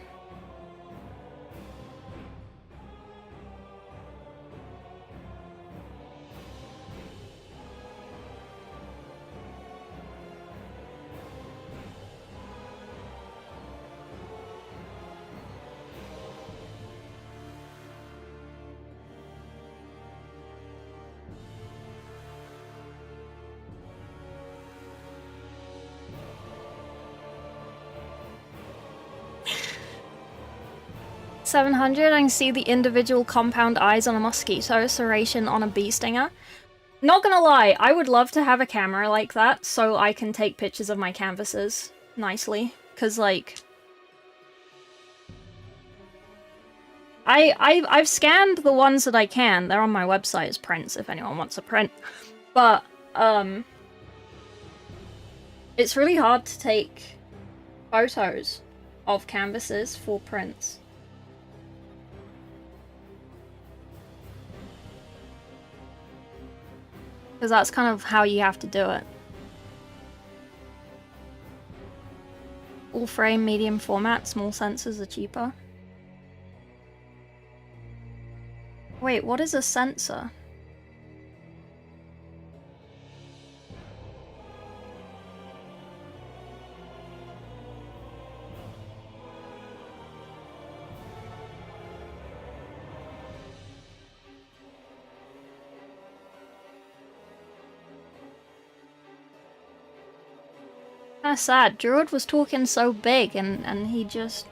$700, I can see the individual compound eyes on a mosquito, serration on a bee stinger. Not gonna lie, I would love to have a camera like that so I can take pictures of my canvases nicely. Cause like... I've scanned the ones that I can. They're on my website as prints if anyone wants a print. But, it's really hard to take photos of canvases for prints. Because that's kind of how you have to do it. Full frame, medium format, small sensors are cheaper. Wait, what is a sensor? Kinda sad. Druid was talking so big and he just...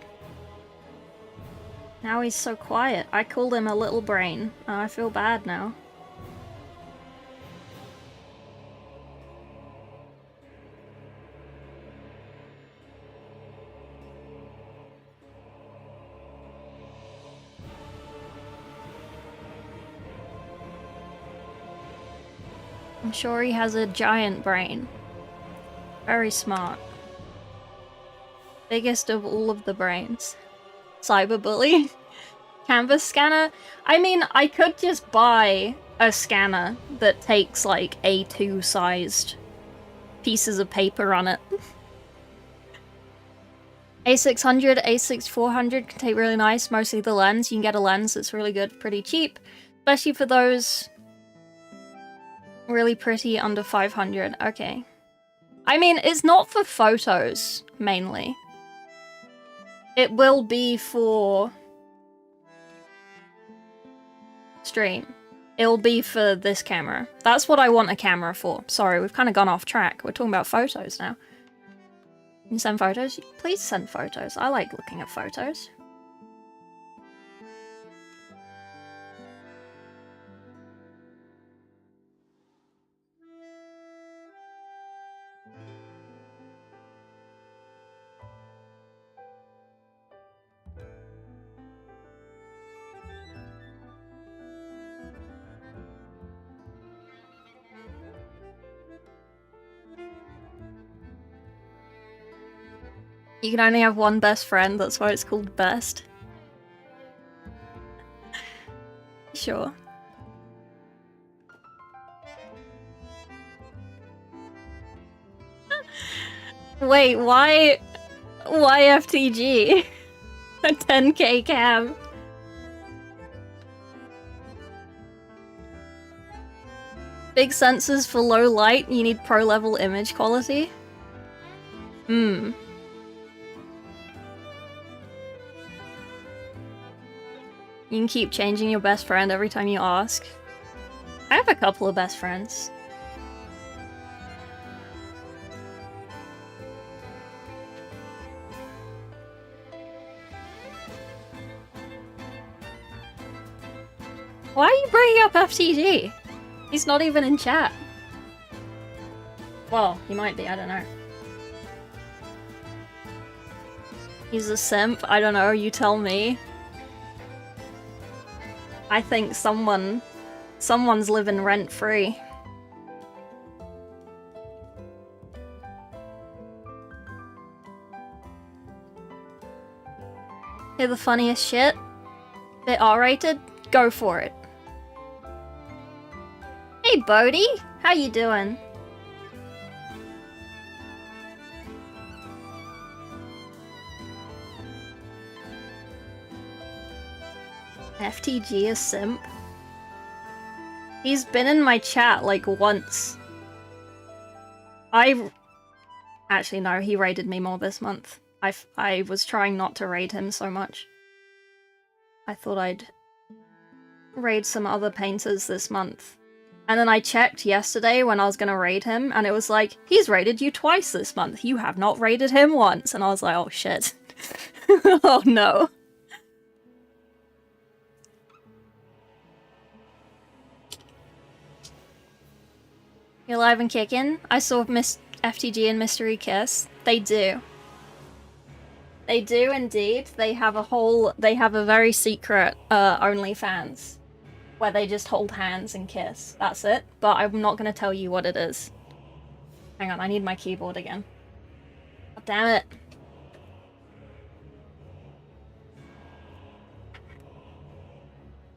Now he's so quiet. I called him a little brain. Oh, I feel bad now. I'm sure he has a giant brain. Very smart. Biggest of all of the brains. Cyberbully. Canvas scanner. I mean, I could just buy a scanner that takes like A2 sized pieces of paper on it. A600, A6400 can take really nice, mostly the lens. You can get a lens that's really good, pretty cheap. Especially for those really pretty under 500. Okay. I mean, it's not for photos, mainly. It will be for stream. It'll be for this camera. That's what I want a camera for. Sorry, we've kind of gone off track. We're talking about photos now. Can you send photos? Please send photos. I like looking at photos. You can only have one best friend, that's why it's called best. Sure. Wait, why FTG? A 10k cam. Big sensors for low light, you need pro level image quality? Hmm. You can keep changing your best friend every time you ask. I have a couple of best friends. Why are you bringing up FTG? He's not even in chat. Well, he might be, I don't know. He's a simp? I don't know, you tell me. I think someone's living rent-free. Hear the funniest shit? Bit R-rated? Go for it. Hey Bodhi, how you doing? FTG is simp? He's been in my chat like once. Actually no, he raided me more this month. I was trying not to raid him so much. I thought I'd raid some other painters this month. And then I checked yesterday when I was gonna raid him, and it was like, he's raided you twice this month. You have not raided him once. And I was like, oh shit. Oh no. You're live and kicking? I saw Miss FTG and Mystery Kiss. They do. They do indeed. They have a very secret OnlyFans where they just hold hands and kiss. That's it. But I'm not gonna tell you what it is. Hang on, I need my keyboard again. Oh, damn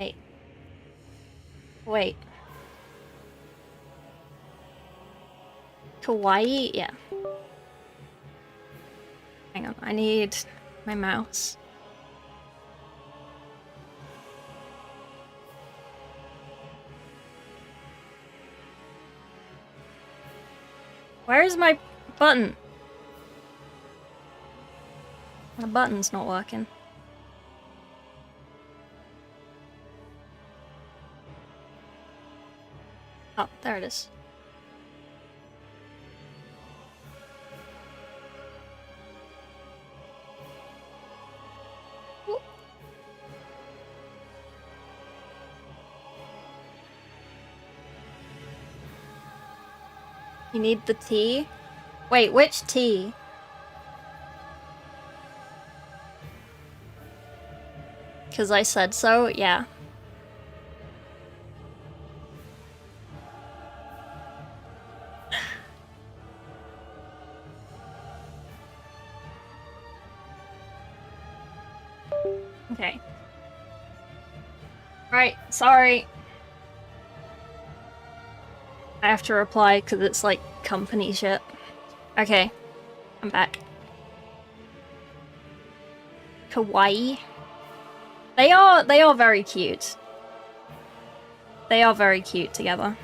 it. Wait. Kawaii? Yeah. Hang on, I need my mouse. Where is my button? The button's not working. Oh, there it is. You need the tea? Wait, which tea? Because I said so? Yeah. Okay. Right, sorry. I have to reply because it's like company shit. Okay, I'm back. Kawaii. They are very cute. They are very cute together.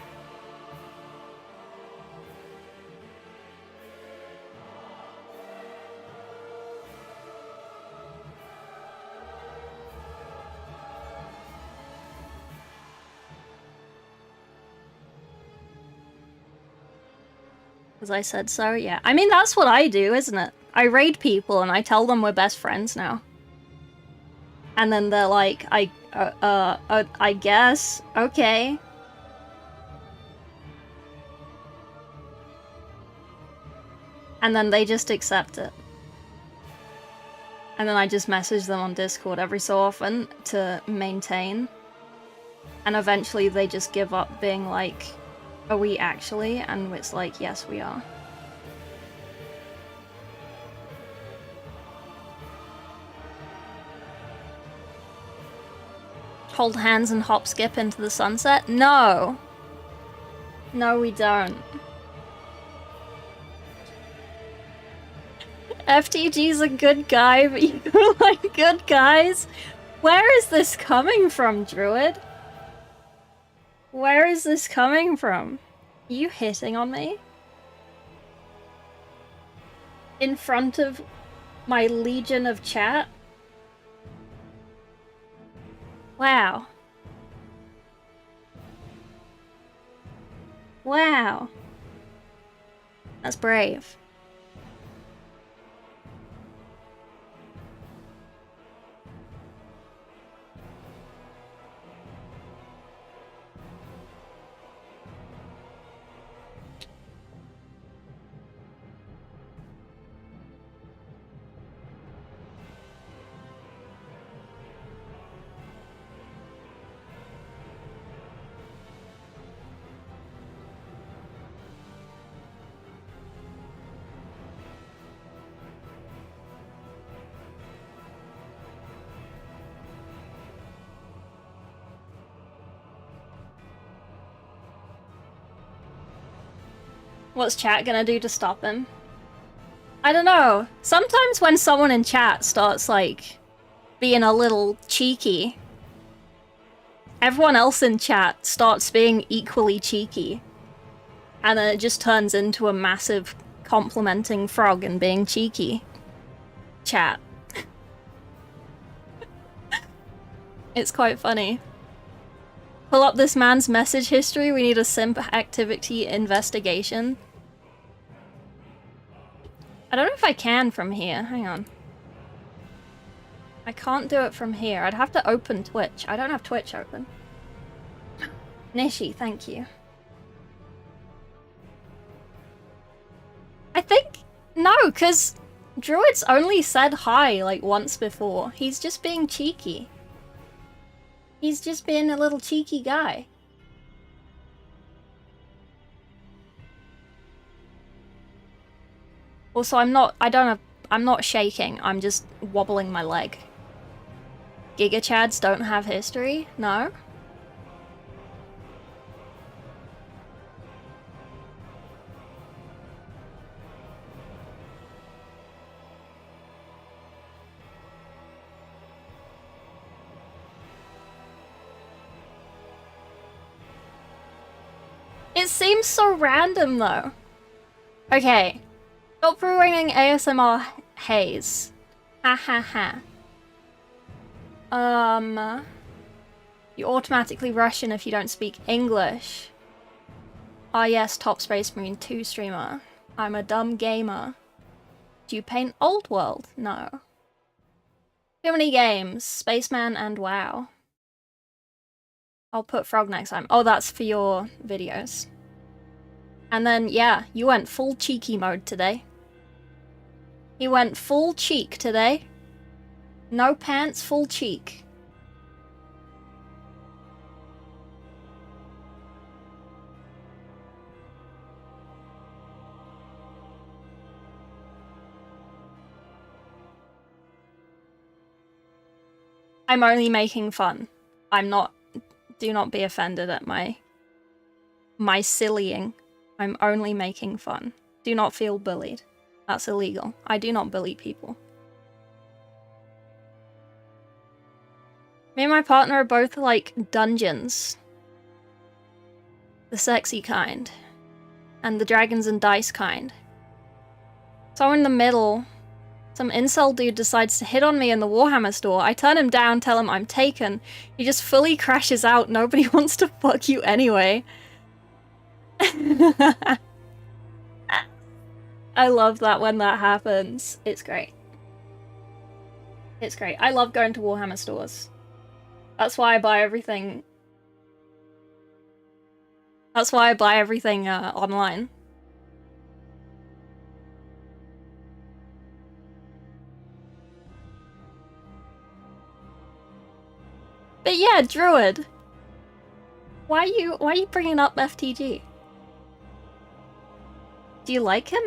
Because I said so, yeah. I mean, that's what I do, isn't it? I raid people and I tell them we're best friends now. And then they're like, I guess, okay. And then they just accept it. And then I just message them on Discord every so often to maintain. And eventually they just give up being like, are we actually? And it's like, yes, we are. Hold hands and hop skip into the sunset? No! No, we don't. FTG's a good guy, but you don't like good guys? Where is this coming from, Druid? Where is this coming from? Are you hitting on me? In front of my legion of chat? Wow. Wow. That's brave. What's chat gonna do to stop him? I don't know. Sometimes when someone in chat starts, like, being a little cheeky, everyone else in chat starts being equally cheeky. And then it just turns into a massive complimenting frog and being cheeky. Chat. It's quite funny. Pull up this man's message history, we need a simp activity investigation. I don't know if I can from here, hang on. I can't do it from here, I'd have to open Twitch. I don't have Twitch open. Nishi, thank you. I think, no, because Druid's only said hi like once before. He's just being cheeky. He's just being a little cheeky guy. Also, I'm not shaking, I'm just wobbling my leg. Giga Chads don't have history? No? It seems so random though. Okay. Stop ruining ASMR haze. Ha ha ha. You automatically Russian if you don't speak English. Ah yes, Top Space Marine 2 streamer. I'm a dumb gamer. Do you paint Old World? No. Too many games. Spaceman and WoW. I'll put Frog next time. Oh, that's for your videos. And then, yeah, you went full cheeky mode today. He went full cheek today. No pants, full cheek. I'm only making fun. I'm not... Do not be offended at my sillying. I'm only making fun. Do not feel bullied. That's illegal. I do not bully people. Me and my partner are both like dungeons. The sexy kind. And the dragons and dice kind. So in the middle, some incel dude decides to hit on me in the Warhammer store. I turn him down, tell him I'm taken. He just fully crashes out. Nobody wants to fuck you anyway. I love that when that happens. It's great. It's great. I love going to Warhammer stores. That's why I buy everything. That's why I buy everything online. But yeah, Druid. Why are you bringing up FTG? Do you like him?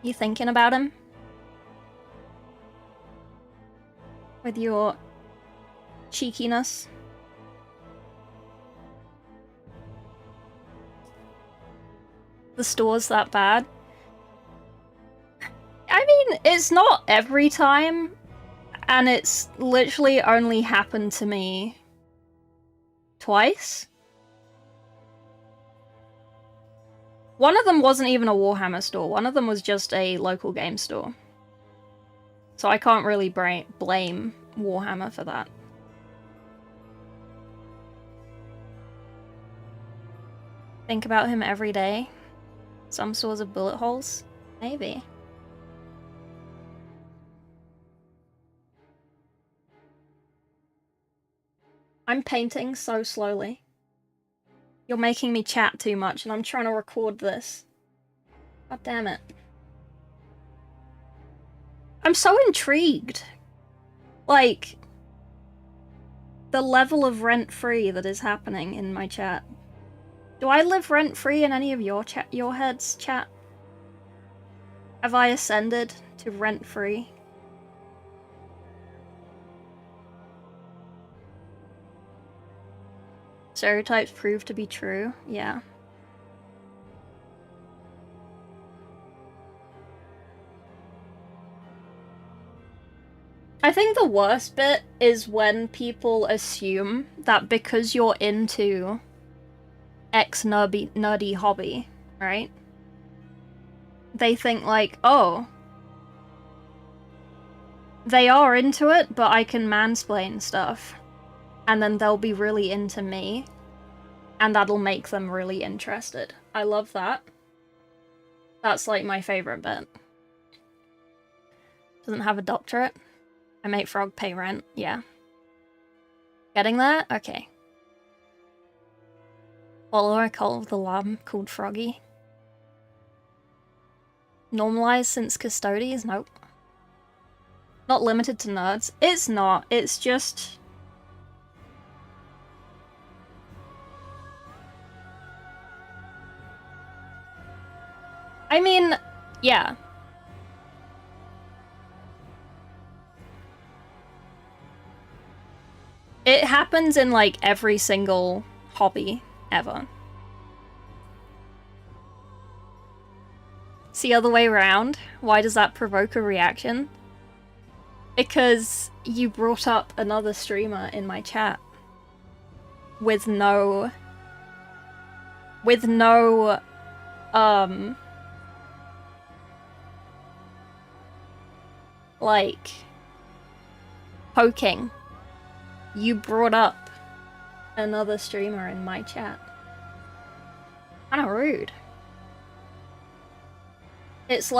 You thinking about him? With your cheekiness? The store's that bad? It's not every time, and it's literally only happened to me twice. One of them wasn't even a Warhammer store. One of them was just a local game store. So I can't really blame Warhammer for that. Think about him every day. Some sorts of bullet holes? Maybe. I'm painting so slowly. You're making me chat too much and I'm trying to record this. God damn it. I'm so intrigued. Like, the level of rent-free that is happening in my chat. Do I live rent-free in any of your heads, chat? Have I ascended to rent-free? Stereotypes prove to be true, yeah. I think the worst bit is when people assume that because you're into X nerdy hobby, right? They think like, oh, they are into it, but I can mansplain stuff. And then they'll be really into me, and that'll make them really interested. I love that. That's like my favorite bit. Doesn't have a doctorate. I make Frog pay rent, yeah. Getting there? Okay. Follow a cult of the lamb called Froggy. Normalized since Custodes? Nope. Not limited to nerds. It's not. It's just... I mean, yeah. It happens in, like, every single hobby ever. It's the other way around. Why does that provoke a reaction? Because you brought up another streamer in my chat. With no, like, poking. You brought up another streamer in my chat. Kinda rude. It's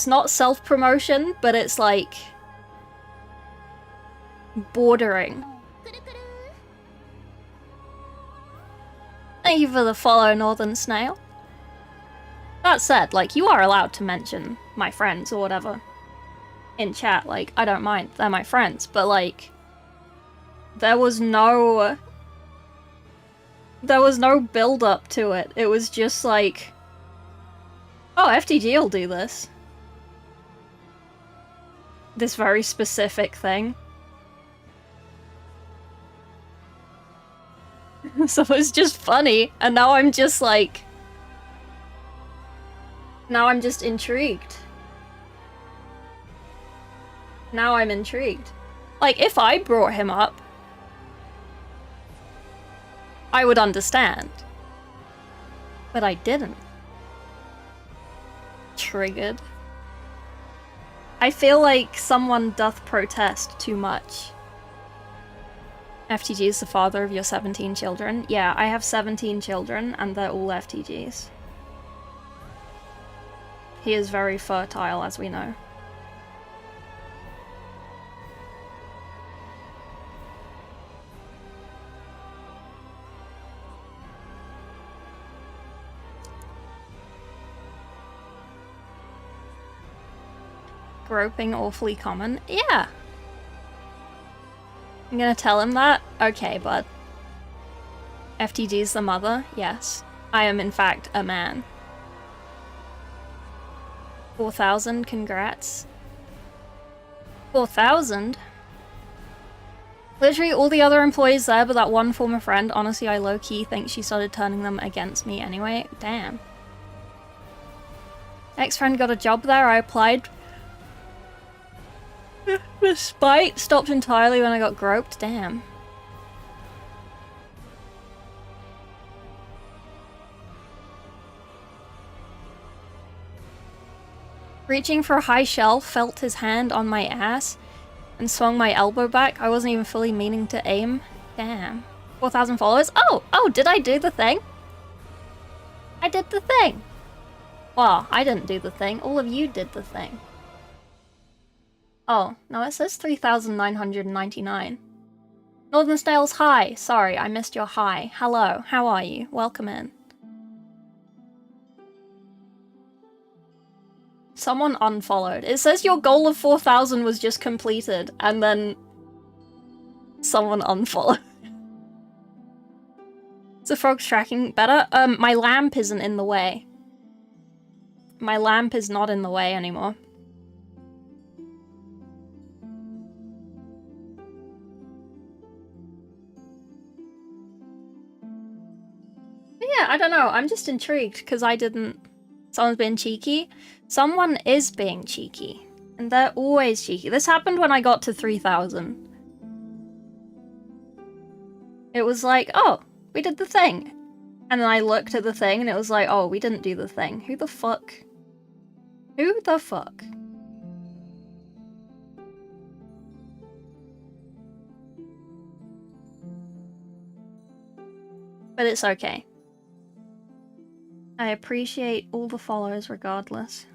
not self-promotion, but it's like bordering. Thank you for the follow, Northern Snail. That said, like, you are allowed to mention my friends or whatever in chat. Like, I don't mind, they're my friends, but like, there was no build up to it. It was just like, oh, FTG will do this. This very specific thing. So it's just funny, and now I'm just like... Now I'm just intrigued. Now I'm intrigued. Like, if I brought him up, I would understand. But I didn't. Triggered. I feel like someone doth protest too much. FTG is the father of your 17 children. Yeah, I have 17 children, and they're all FTGs. He is very fertile, as we know. Groping awfully common? Yeah. I'm gonna tell him that? Okay, bud. FTG's the mother? Yes. I am in fact a man. 4,000, congrats. 4,000? Literally all the other employees there, but that one former friend, honestly I low-key think she started turning them against me anyway. Damn. Ex-friend got a job there, I applied. Despite stopped entirely when I got groped, damn. Reaching for a high shelf, felt his hand on my ass, and swung my elbow back. I wasn't even fully meaning to aim. Damn. 4,000 followers? Oh, did I do the thing? I did the thing! Well, I didn't do the thing. All of you did the thing. Oh, no, it says 3,999. Northern Snails, hi! Sorry, I missed your hi. Hello, how are you? Welcome in. Someone unfollowed. It says your goal of 4,000 was just completed, and then someone unfollowed. Is the frog's tracking better? My lamp isn't in the way. My lamp is not in the way anymore. But yeah, I don't know. I'm just intrigued because I didn't... Someone's being cheeky. Someone is being cheeky. And they're always cheeky. This happened when I got to 3,000. It was like, oh, we did the thing. And then I looked at the thing and it was like, oh, we didn't do the thing. Who the fuck? Who the fuck? But it's okay. I appreciate all the follows regardless.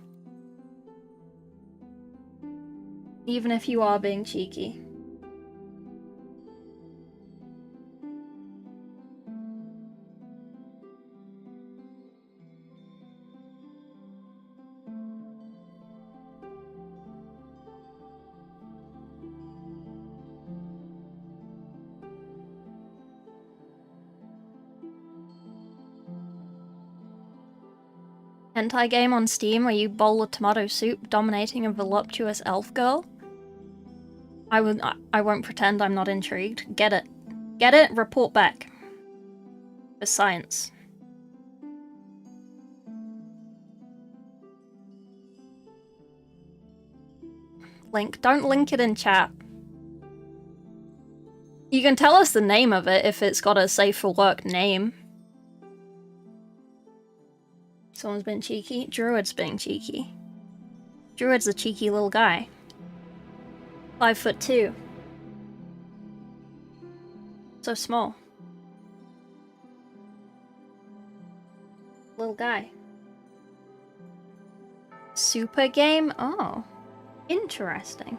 Even if you are being cheeky. Hentai game on Steam where you bowl of tomato soup dominating a voluptuous elf girl? I won't pretend I'm not intrigued. Get it. Get it? Report back. For science. Link. Don't link it in chat. You can tell us the name of it if it's got a safe for work name. Someone's been cheeky. Druid's being cheeky. Druid's a cheeky little guy. 5'2". So small. Little guy. Super game? Oh. Interesting.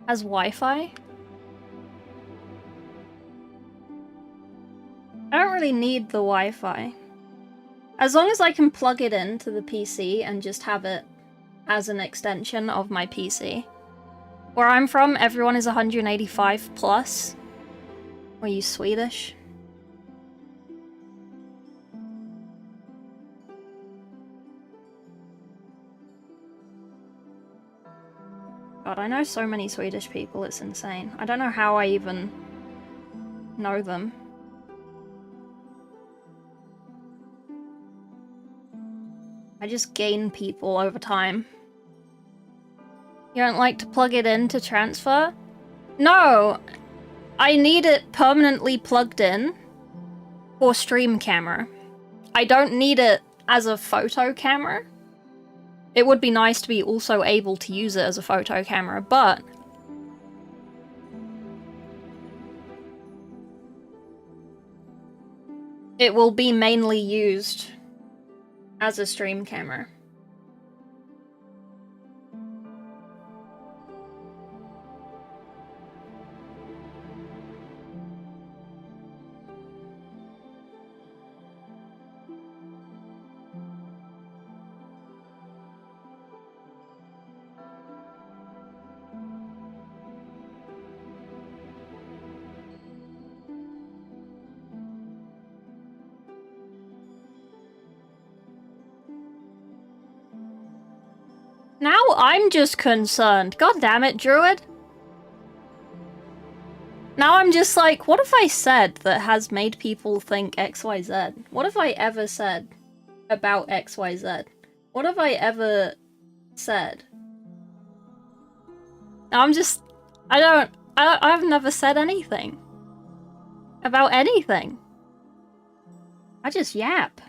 Has Wi-Fi? I don't really need the Wi-Fi. As long as I can plug it into the PC and just have it as an extension of my PC. Where I'm from, everyone is 185 plus. Are you Swedish? God, I know so many Swedish people, it's insane. I don't know how I even know them. I just gain people over time. You don't like to plug it in to transfer? No! I need it permanently plugged in for stream camera. I don't need it as a photo camera. It would be nice to be also able to use it as a photo camera, but it will be mainly used as a stream camera. I'm just concerned. God damn it, Druid. Now I'm just like, what have I said that has made people think XYZ? What have I ever said about XYZ? What have I ever said? I'm just... I've never said anything. About anything. I just yap.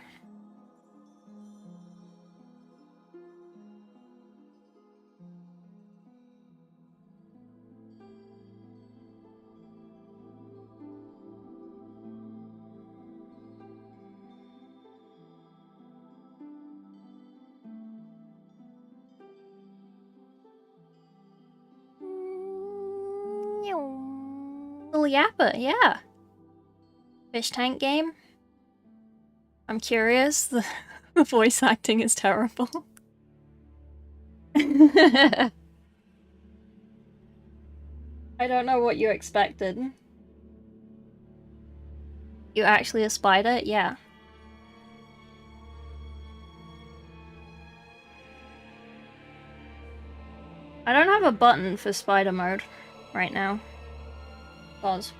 Little yapper, yeah. Fish tank game. I'm curious. The voice acting is terrible. I don't know what you expected. You actually a spider? Yeah. I don't have a button for spider mode right now. Pause.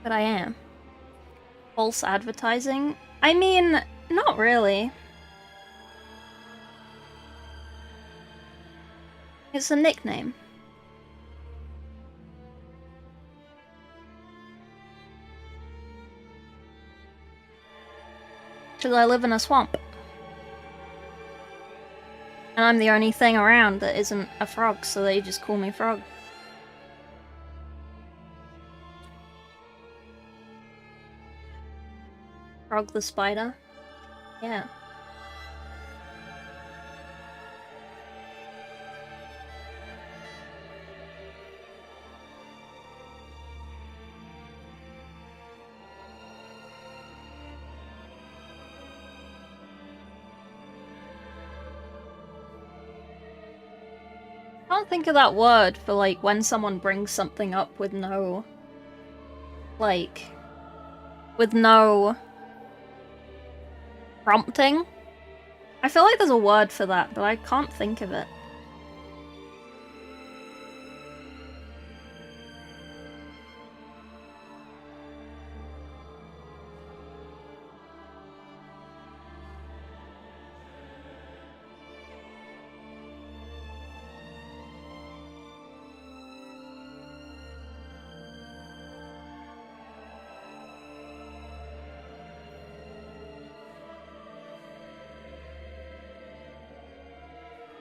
But I am. False advertising? I mean, not really. It's a nickname. Because I live in a swamp. And I'm the only thing around that isn't a frog, so they just call me Frog. Frog the spider? Yeah. I can't think of that word for, like, when someone brings something up with no... like... with no... prompting? I feel like there's a word for that, but I can't think of it.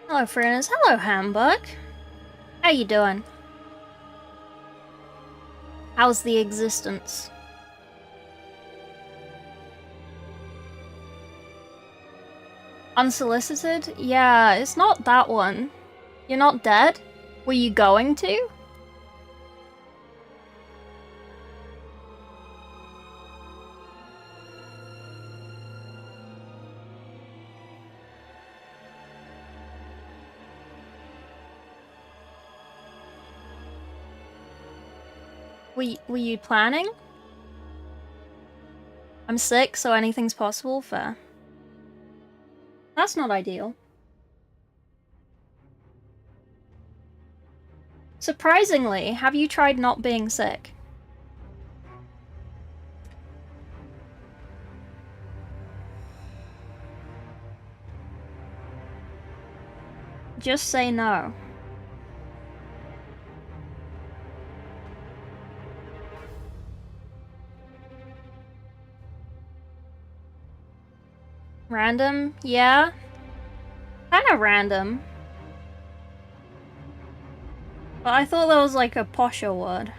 Hello, friends. Hello, Hamburg. How you doing? How's the existence? Unsolicited? Yeah, it's not that one. You're not dead? Were you going to? Were you planning? I'm sick, so anything's possible. Fair. That's not ideal. Surprisingly, have you tried not being sick? Just say no. Random? Yeah. Kinda random. But I thought that was like a posher word.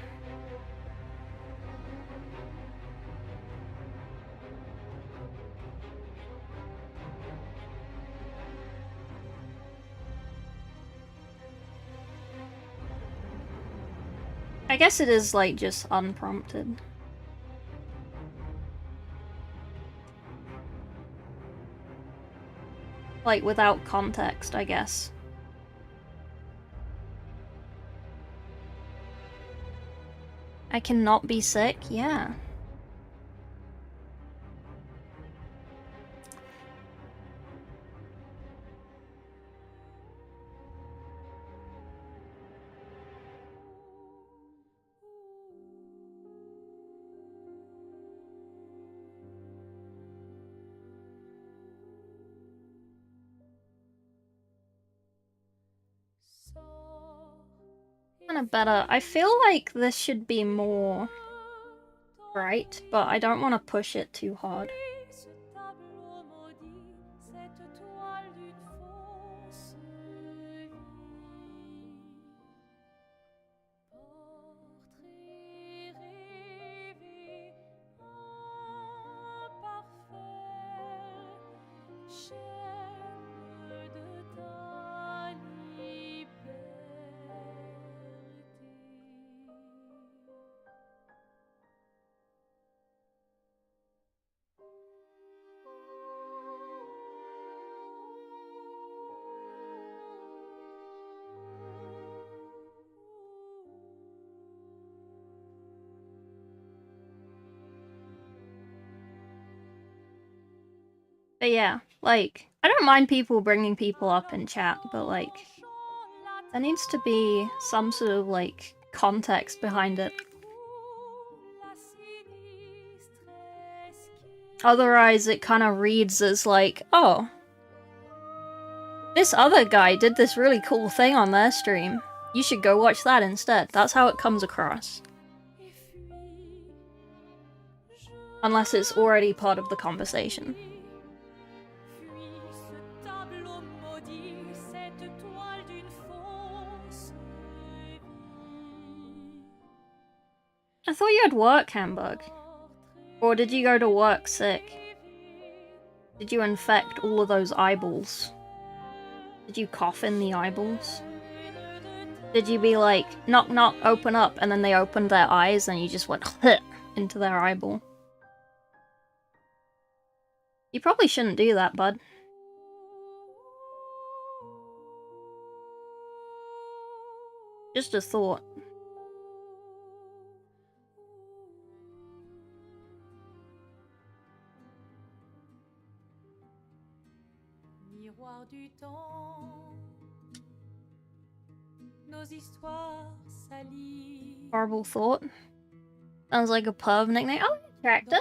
I guess it is like just unprompted. Like without context, I guess. I cannot be sick? Yeah. kind of better. I feel like this should be more bright, but I don't want to push it too hard. But yeah, like, I don't mind people bringing people up in chat, but like, there needs to be some sort of like context behind it. Otherwise, it kind of reads as like, oh, this other guy did this really cool thing on their stream. You should go watch that instead. That's how it comes across. Unless it's already part of the conversation. I thought you had work, Hamburg. Or did you go to work sick? Did you infect all of those eyeballs? Did you cough in the eyeballs? Did you be like, knock knock, open up, and then they opened their eyes and you just went into their eyeball? You probably shouldn't do that, bud. Just a thought. Du temps, nos histoires s'allient. Horrible thought. Sounds like a perv nickname. Oh, character.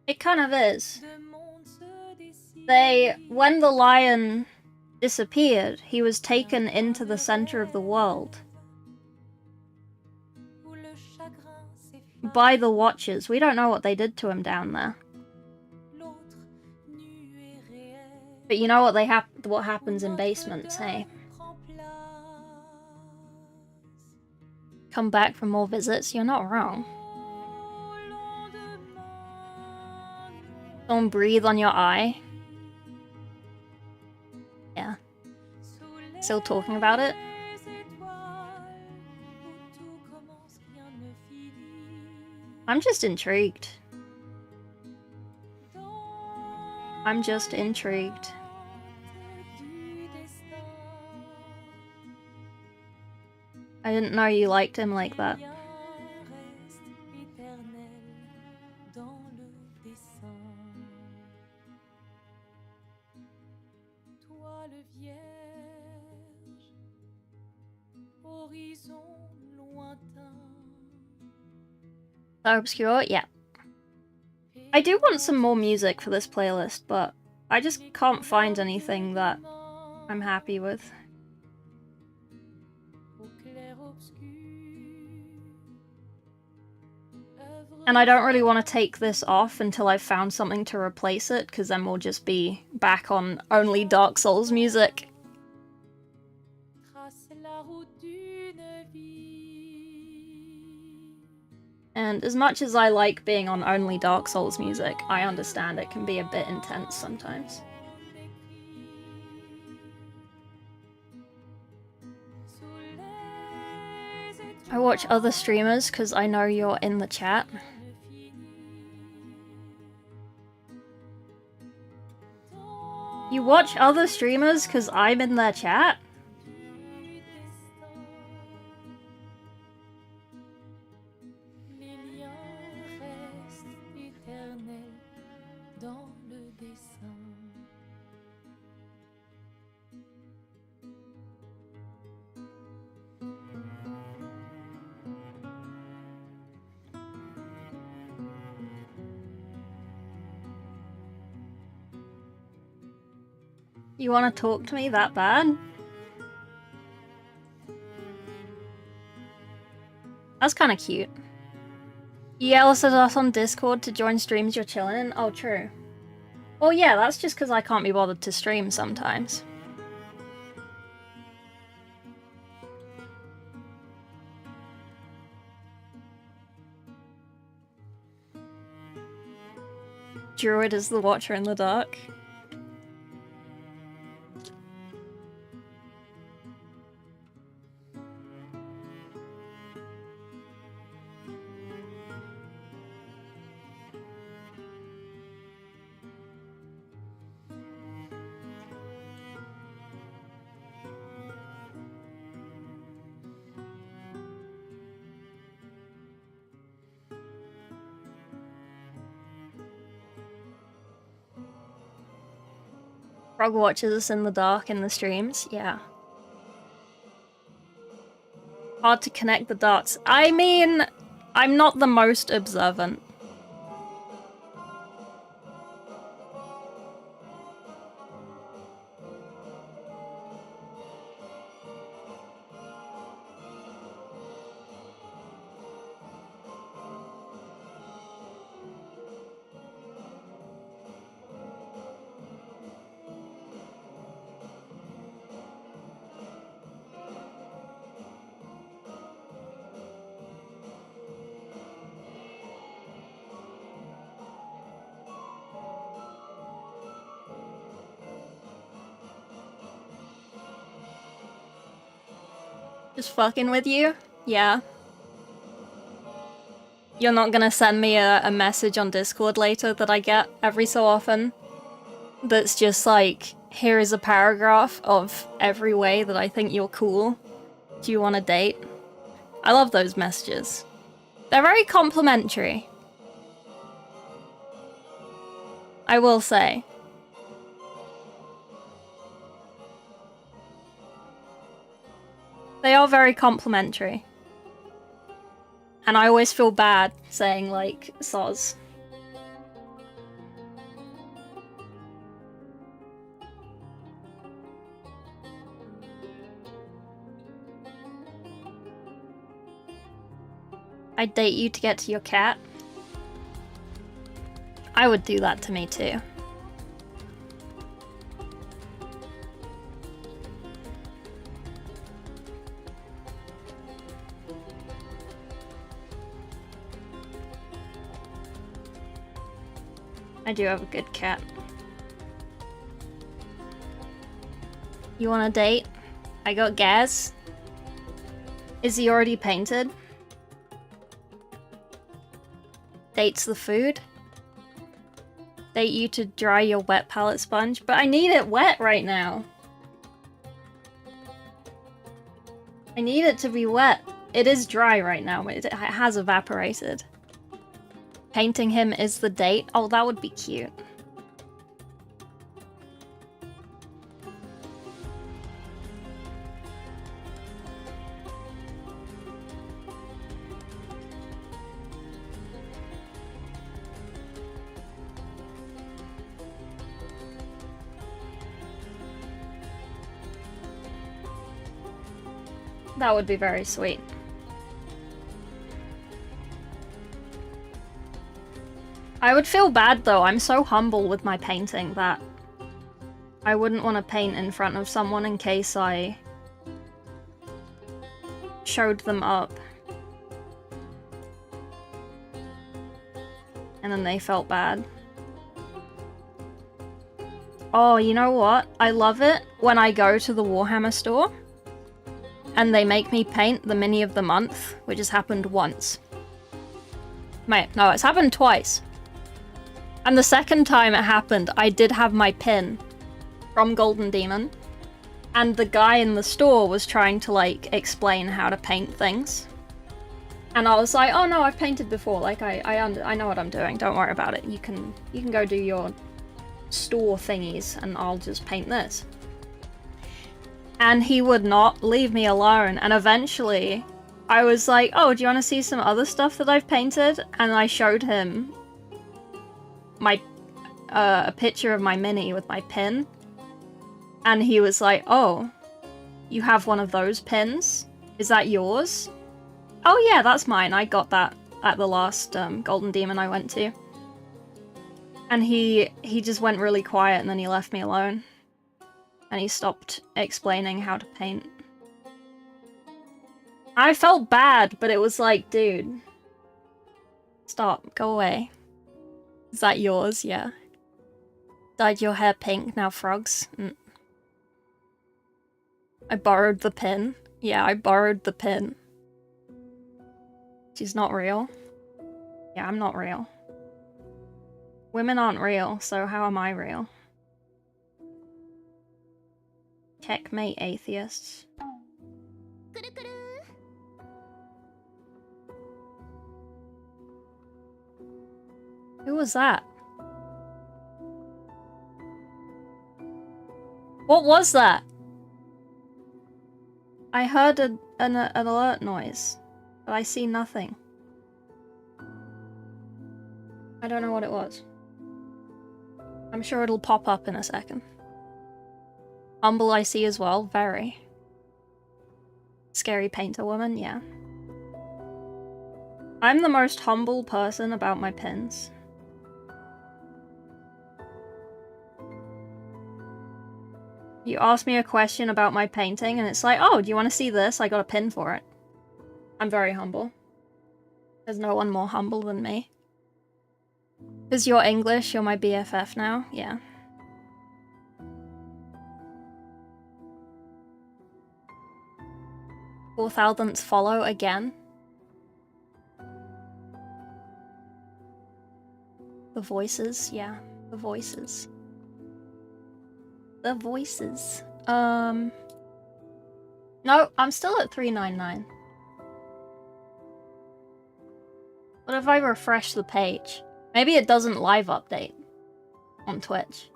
It kind of is. When the lion disappeared, he was taken into the center of the world by the Watchers. We don't know what they did to him down there. But you know what happens in basements, hey? Come back for more visits? You're not wrong. Don't breathe on your eye. Yeah. Still talking about it? I'm just intrigued. I'm just intrigued. I didn't know you liked him like that. So obscure? Yeah. I do want some more music for this playlist, but I just can't find anything that I'm happy with. And I don't really want to take this off until I've found something to replace it, because then we'll just be back on only Dark Souls music. And as much as I like being on only Dark Souls music, I understand it can be a bit intense sometimes. I watch other streamers because I know you're in the chat. You watch other streamers because I'm in their chat? You want to talk to me that bad? That's kind of cute. You yell at us on Discord to join streams you're chilling in? Oh, true. Well, yeah, that's just because I can't be bothered to stream sometimes. Druid is the watcher in the dark. Frog watches us in the dark in the streams, yeah. Hard to connect the dots. I mean, I'm not the most observant. Just fucking with you? Yeah. You're not gonna send me a message on Discord later that I get every so often that's just like, here is a paragraph of every way that I think you're cool. Do you want a date? I love those messages. They're very complimentary. I will say. They are very complimentary. And I always feel bad saying, like, soz. I'd date you to get to your cat. I would do that to me too. I do have a good cat. You want a date? I got Gaz. Is he already painted? Date's the food? Date you to dry your wet palette sponge? But I need it wet right now. I need it to be wet. It is dry right now, but it has evaporated. Painting him is the date? Oh, that would be cute. That would be very sweet. I would feel bad though, I'm so humble with my painting that I wouldn't want to paint in front of someone in case I showed them up. And then they felt bad. Oh, you know what? I love it when I go to the Warhammer store and they make me paint the mini of the month, which has happened once. Mate, no, it's happened twice. And the second time it happened, I did have my pin from Golden Demon, and the guy in the store was trying to, like, explain how to paint things. And I was like, oh no, I've painted before, like, I know what I'm doing, don't worry about it. You can go do your store thingies, and I'll just paint this. And he would not leave me alone, and eventually I was like, oh, do you want to see some other stuff that I've painted? And I showed him my a picture of my mini with my pin, and he was like, oh, you have one of those pins? Is that yours? Oh yeah, that's mine. I got that at the last Golden Demon I went to. And he just went really quiet and then he left me alone. And he stopped explaining how to paint. I felt bad, but it was like, dude. Stop, go away. Is that yours? Yeah. Dyed your hair pink, now frogs. I borrowed the pin. Yeah, I borrowed the pin. She's not real. Yeah, I'm not real. Women aren't real, so how am I real? Checkmate atheists. Who was that? What was that? I heard an alert noise, but I see nothing. I don't know what it was. I'm sure it'll pop up in a second. Humble I see as well, very. Scary painter woman, yeah. I'm the most humble person about my pins. You ask me a question about my painting and it's like, oh, do you want to see this? I got a pin for it. I'm very humble. There's no one more humble than me. Because you're English, you're my BFF now? Yeah. $4,000th follow again. The voices, yeah. The voices. The voices. No, I'm still at 399. What if I refresh the page? Maybe it doesn't live update on Twitch.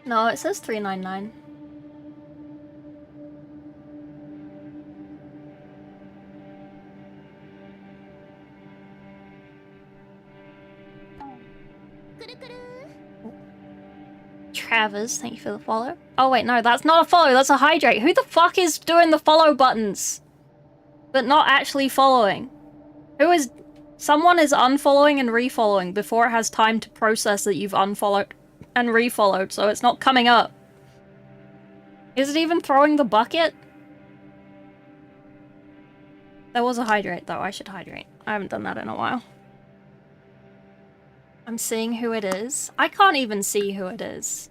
No, it says 399. Travers, thank you for the follow. Oh wait, no, that's not a follow, that's a hydrate. Who the fuck is doing the follow buttons? But not actually following? Who is... Someone is unfollowing and refollowing before it has time to process that you've unfollowed and refollowed, so it's not coming up. Is it even throwing the bucket? There was a hydrate though, I should hydrate. I haven't done that in a while. I'm seeing who it is. I can't even see who it is.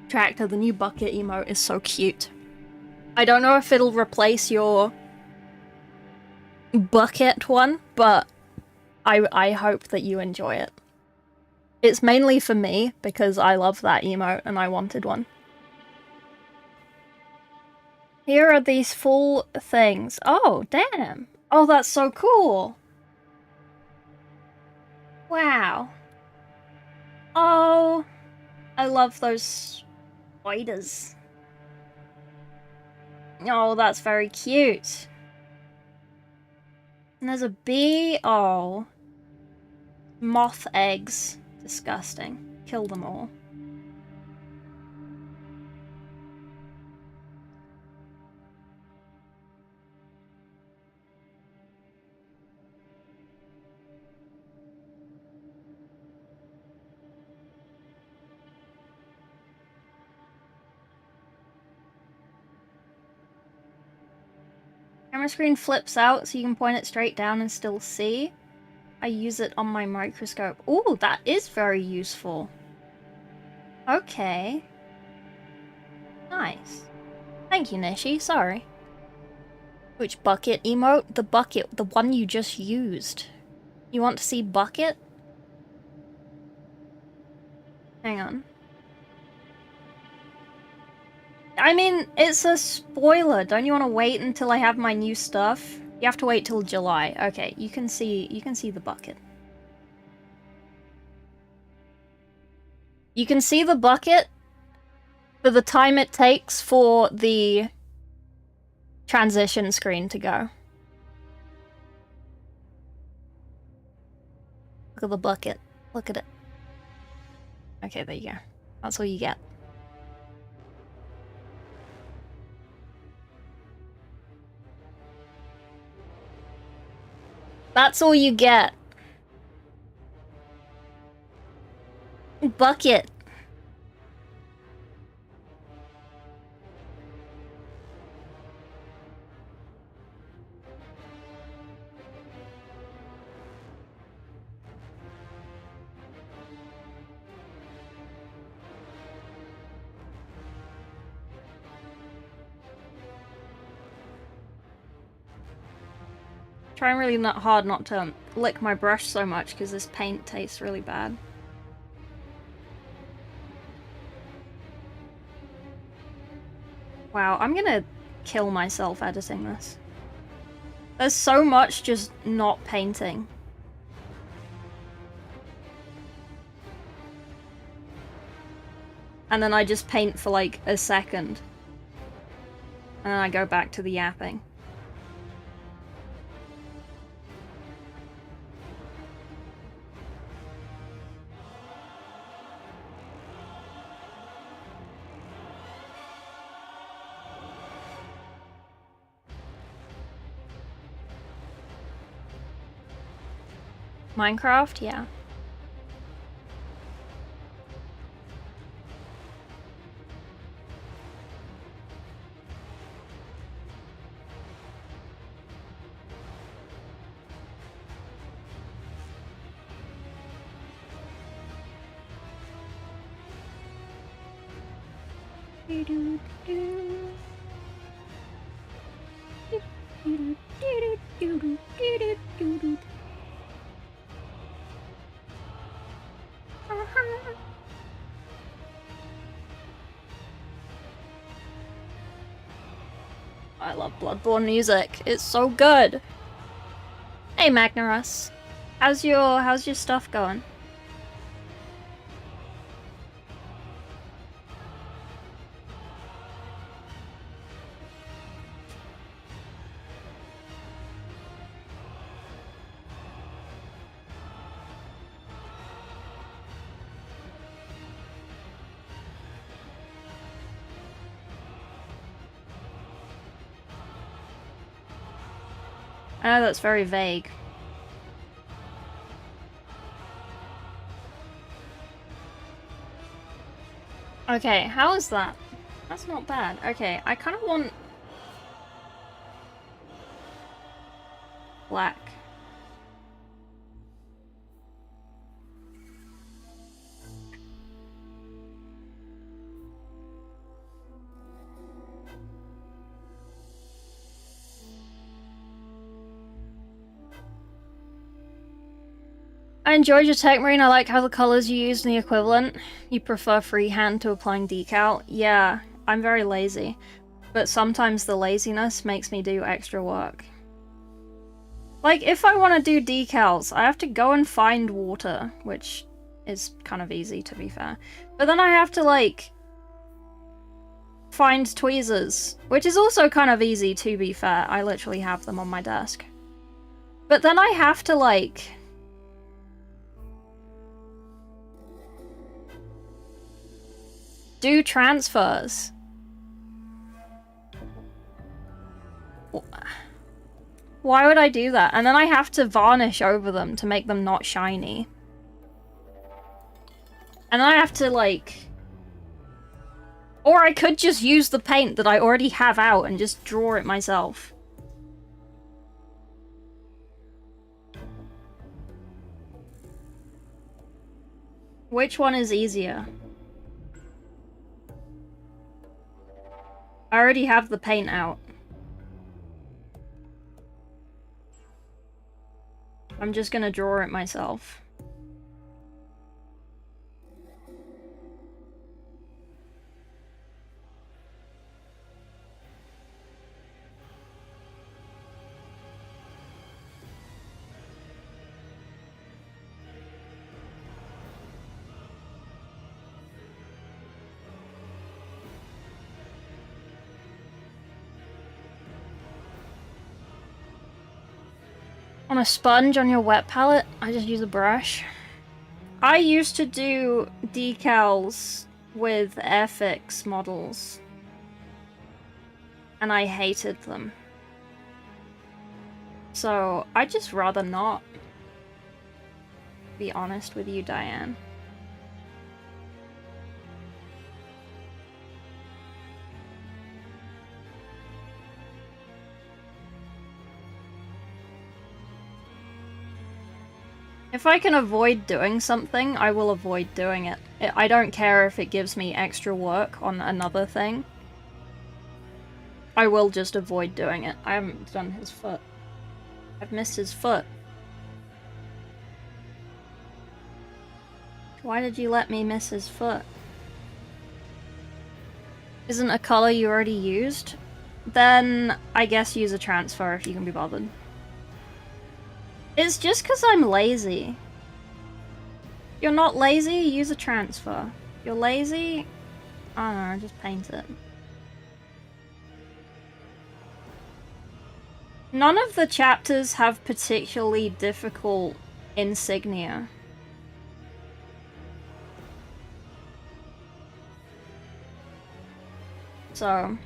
Tractor, the new bucket emote is so cute. I don't know if it'll replace your bucket one, but I hope that you enjoy it. It's mainly for me, because I love that emote and I wanted one. Here are these full things. Oh, damn. Oh, that's so cool. Wow. Oh, I love those spiders. Oh, that's very cute. And there's a bee. Oh. Moth eggs. Disgusting. Kill them all. Camera screen flips out so you can point it straight down and still see. I use it on my microscope. Ooh, that is very useful. Okay. Nice. Thank you, Nishi. Sorry. Which bucket emote? The bucket. The one you just used. You want to see bucket? Hang on. I mean, it's a spoiler. Don't you want to wait until I have my new stuff? You have to wait till July. Okay, you can see the bucket. You can see the bucket for the time it takes for the transition screen to go. Look at the bucket. Look at it. Okay, there you go. That's all you get. That's all you get. Bucket. Trying really hard not to lick my brush so much because this paint tastes really bad. Wow, I'm gonna kill myself editing this. There's so much just not painting. And then I just paint for like a second. And then I go back to the yapping. Minecraft? Yeah. I love Bloodborne music. It's so good. Hey Magnarus. How's your stuff going? I know that's very vague. Okay, how is that? That's not bad. Okay, I kind of want black. I enjoyed your tech, Marine. I like how the colors you use in the equivalent. You prefer freehand to applying decal. Yeah, I'm very lazy. But sometimes the laziness makes me do extra work. Like, if I want to do decals, I have to go and find water, which is kind of easy, to be fair. But then I have to, like, find tweezers, which is also kind of easy, to be fair. I literally have them on my desk. But then I have to, like, do transfers. Why would I do that? And then I have to varnish over them to make them not shiny. And then I have to, like... Or I could just use the paint that I already have out and just draw it myself. Which one is easier? I already have the paint out. I'm just gonna draw it myself. On a sponge on your wet palette, I just use a brush. I used to do decals with Airfix models, and I hated them. So I'd just rather not be honest with you, Diane. If I can avoid doing something, I will avoid doing it. I don't care if it gives me extra work on another thing. I will just avoid doing it. I haven't done his foot. I've missed his foot. Why did you let me miss his foot? Isn't a color you already used? Then I guess use a transfer if you can be bothered. It's just because I'm lazy. You're not lazy, use a transfer. You're lazy, I don't know, just paint it. None of the chapters have particularly difficult insignia. So...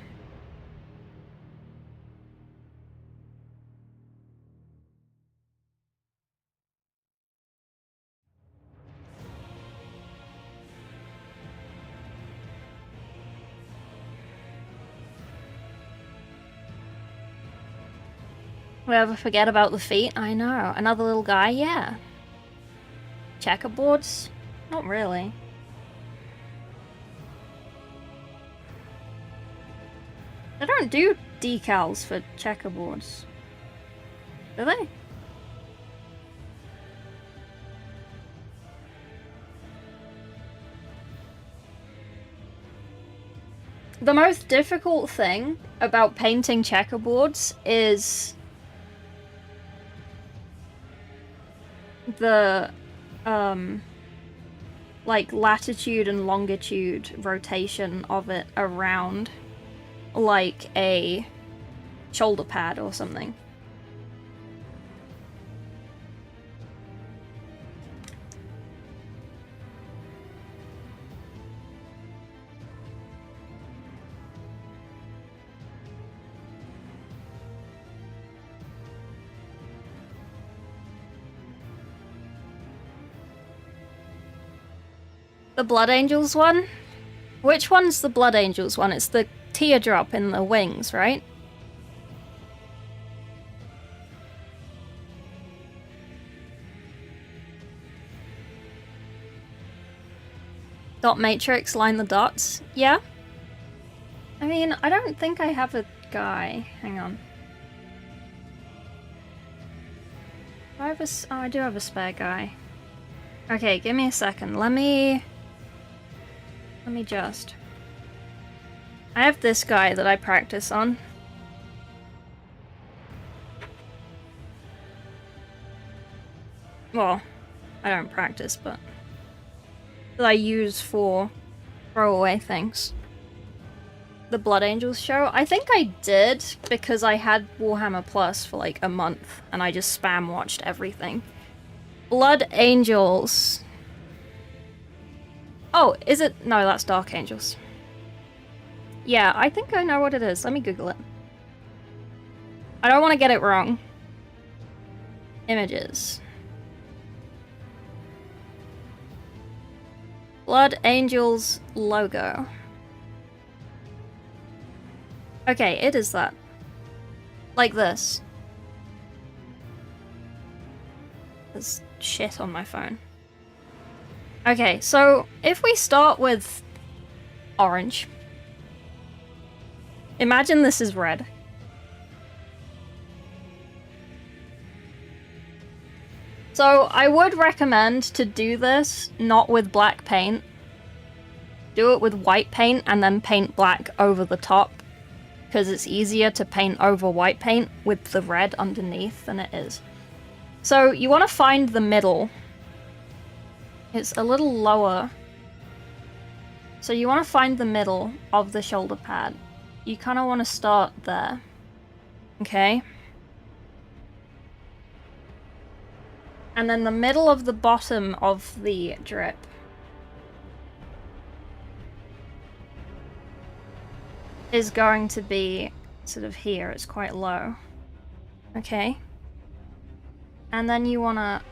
we ever forget about the feet? I know. Another little guy? Yeah. Checkerboards? Not really. They don't do decals for checkerboards. Do they? The most difficult thing about painting checkerboards is the like latitude and longitude rotation of it around like a shoulder pad or something. The Blood Angels one? Which one's the Blood Angels one? It's the teardrop in the wings, right? Dot matrix, line the dots. Yeah? I mean, I don't think I have a guy. Hang on. Do I have a... oh, I do have a spare guy. Okay, give me a second. Let me just... I have this guy that I practice on. Well, I don't practice, but... that I use for throwaway things. The Blood Angels show? I think I did, because I had Warhammer Plus for like a month, and I just spam watched everything. Blood Angels... oh, is it? No, that's Dark Angels. Yeah, I think I know what it is. Let me Google it. I don't want to get it wrong. Images. Blood Angels logo. Okay, it is that. Like this. There's shit on my phone. Okay, so if we start with orange. Imagine this is red. So I would recommend to do this not with black paint. Do it with white paint and then paint black over the top. Because it's easier to paint over white paint with the red underneath than it is. So you want to find the middle. It's a little lower. So you want to find the middle of the shoulder pad. You kind of want to start there. Okay? And then the middle of the bottom of the drip is going to be sort of here. It's quite low. Okay. And then you want to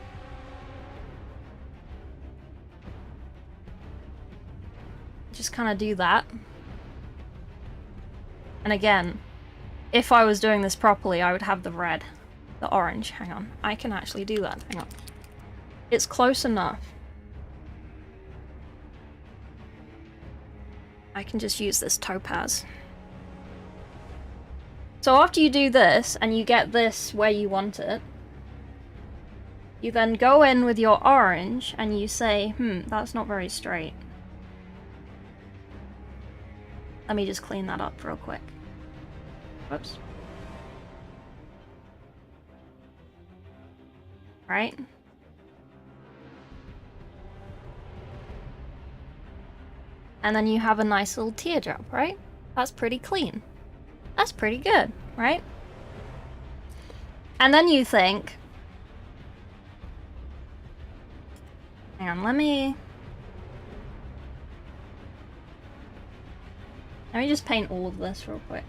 just kind of do that. And again, if I was doing this properly, I would have the red, the orange. Hang on. I can actually do that. Hang on. It's close enough. I can just use this topaz. So after you do this, and you get this where you want it, you then go in with your orange, and you say, that's not very straight. Let me just clean that up real quick. Whoops. Right? And then you have a nice little teardrop, right? That's pretty clean. That's pretty good, right? And then you think... Hang on, let me just paint all of this real quick.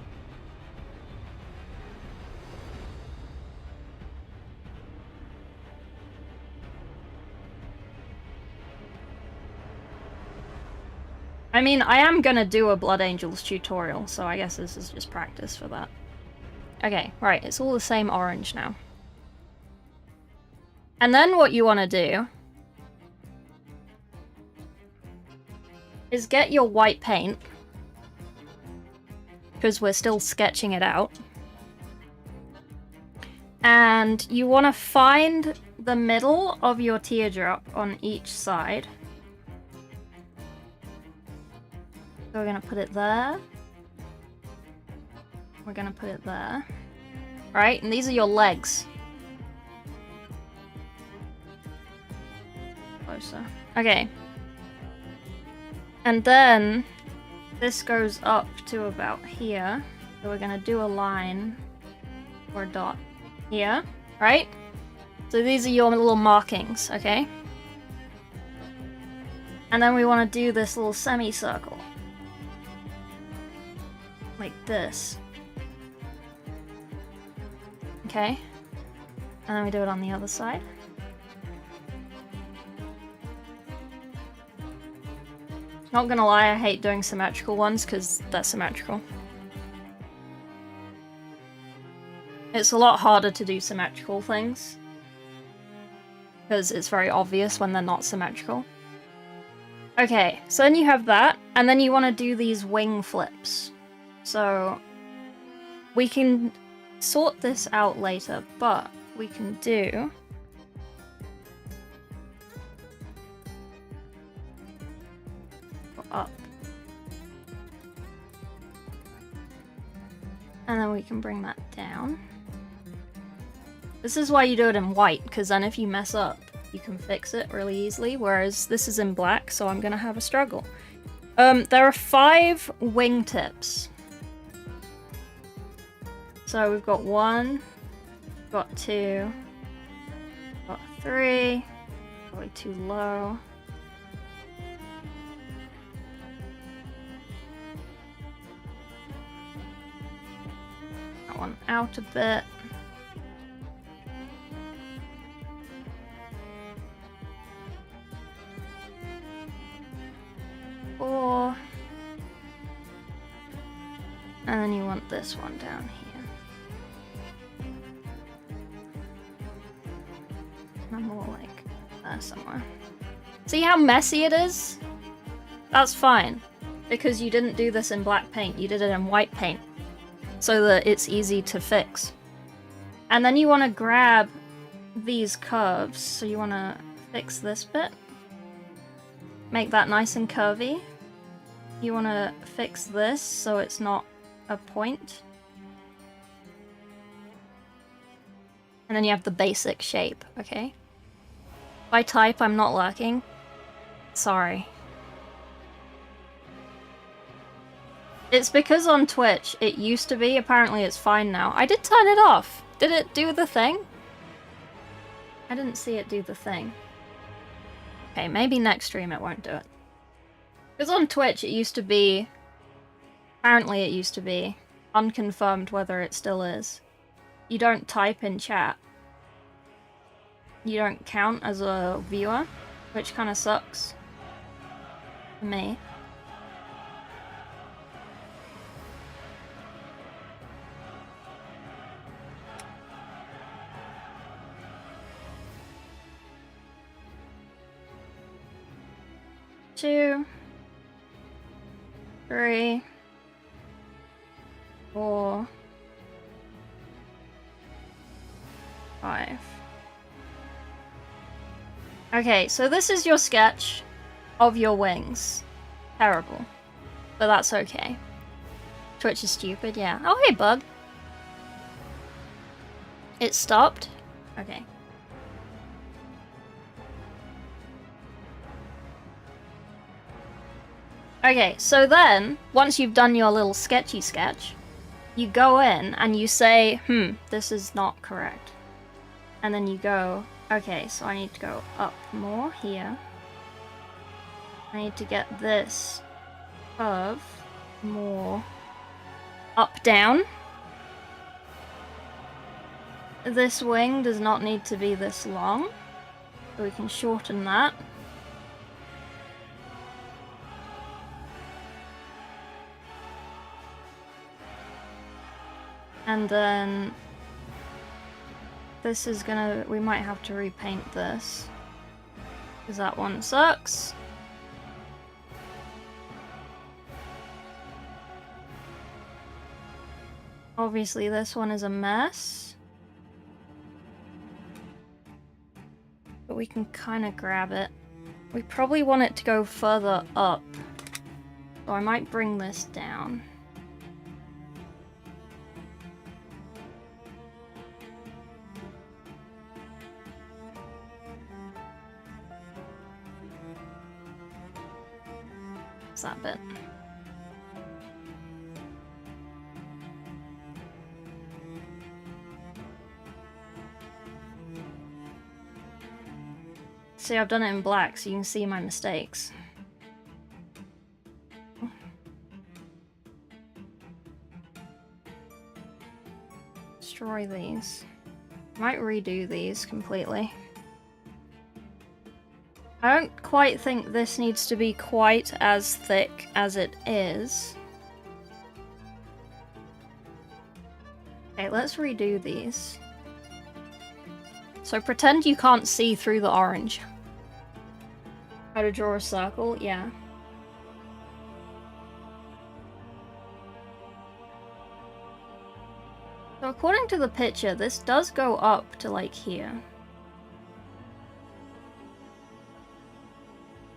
I mean, I am gonna do a Blood Angels tutorial, so I guess this is just practice for that. Okay, right, it's all the same orange now. And then what you want to do is get your white paint, because we're still sketching it out. And you want to find the middle of your teardrop on each side. So we're going to put it there. We're going to put it there. Right, and these are your legs. Closer. Okay. And then this goes up to about here. So we're going to do a line or a dot here, right? So these are your little markings, okay? And then we want to do this little semicircle. Like this. Okay. And then we do it on the other side. Not gonna lie, I hate doing symmetrical ones because they're symmetrical. It's a lot harder to do symmetrical things because it's very obvious when they're not symmetrical. Okay, so then you have that, and then you want to do these wing flips. So we can sort this out later, but we can do... up. And then we can bring that down. This is why you do it in white, because then if you mess up, you can fix it really easily, whereas this is in black, so I'm gonna have a struggle. There are 5 wingtips. So we've got 1, got 2, got 3, probably too low. That one out a bit. Four. And then you want this one down here. And more like there somewhere. See how messy it is? That's fine. Because you didn't do this in black paint, you did it in white paint. So that it's easy to fix. And then you want to grab these curves. So you want to fix this bit. Make that nice and curvy. You want to fix this so it's not a point. And then you have the basic shape, okay? If I type, I'm not lurking. Sorry. It's because on Twitch, it used to be, apparently it's fine now. I did turn it off. Did it do the thing? I didn't see it do the thing. Okay, maybe next stream it won't do it. Because on Twitch it used to be... Apparently it used to be unconfirmed whether it still is. You don't type in chat. You don't count as a viewer, which kind of sucks. For me. Two, 3, 4, 5. Okay, so this is your sketch of your wings. Terrible. But that's okay. Twitch is stupid, yeah. Oh, hey, bug. It stopped? Okay. Okay, so then, once you've done your little sketchy sketch, you go in and you say, this is not correct. And then you go, okay, so I need to go up more here. I need to get this curve more up, down. This wing does not need to be this long, so we can shorten that. And then this is gonna, we might have to repaint this, because that one sucks. Obviously this one is a mess, but we can kind of grab it. We probably want it to go further up, so I might bring this down. That bit. See, I've done it in black so you can see my mistakes. Destroy these. Might redo these completely. I don't quite think this needs to be quite as thick as it is. Okay, let's redo these. So pretend you can't see through the orange. How to draw a circle? Yeah. So according to the picture, this does go up to like here.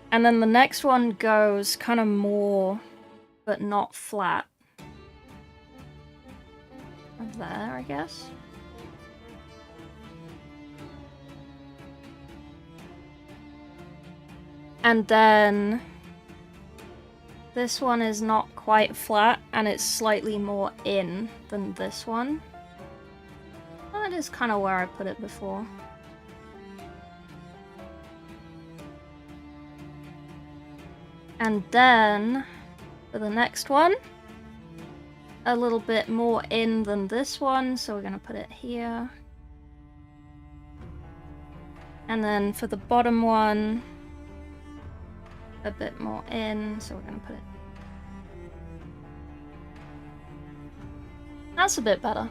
And then the next one goes kind of more, but not flat. There, I guess. And then this one is not quite flat, and it's slightly more in than this one. That is kind of where I put it before. And then, for the next one, a little bit more in than this one, so we're going to put it here. And then for the bottom one, a bit more in, so we're going to put it... That's a bit better.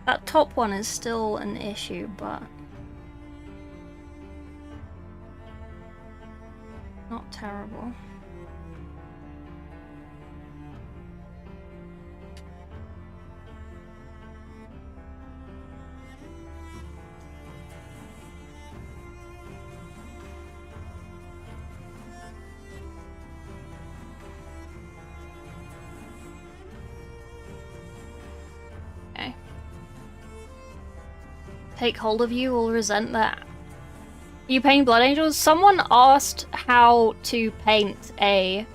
That top one is still an issue, but... not terrible. Okay. Take hold of you will resent that. You paint Blood Angels? Someone asked how to paint a...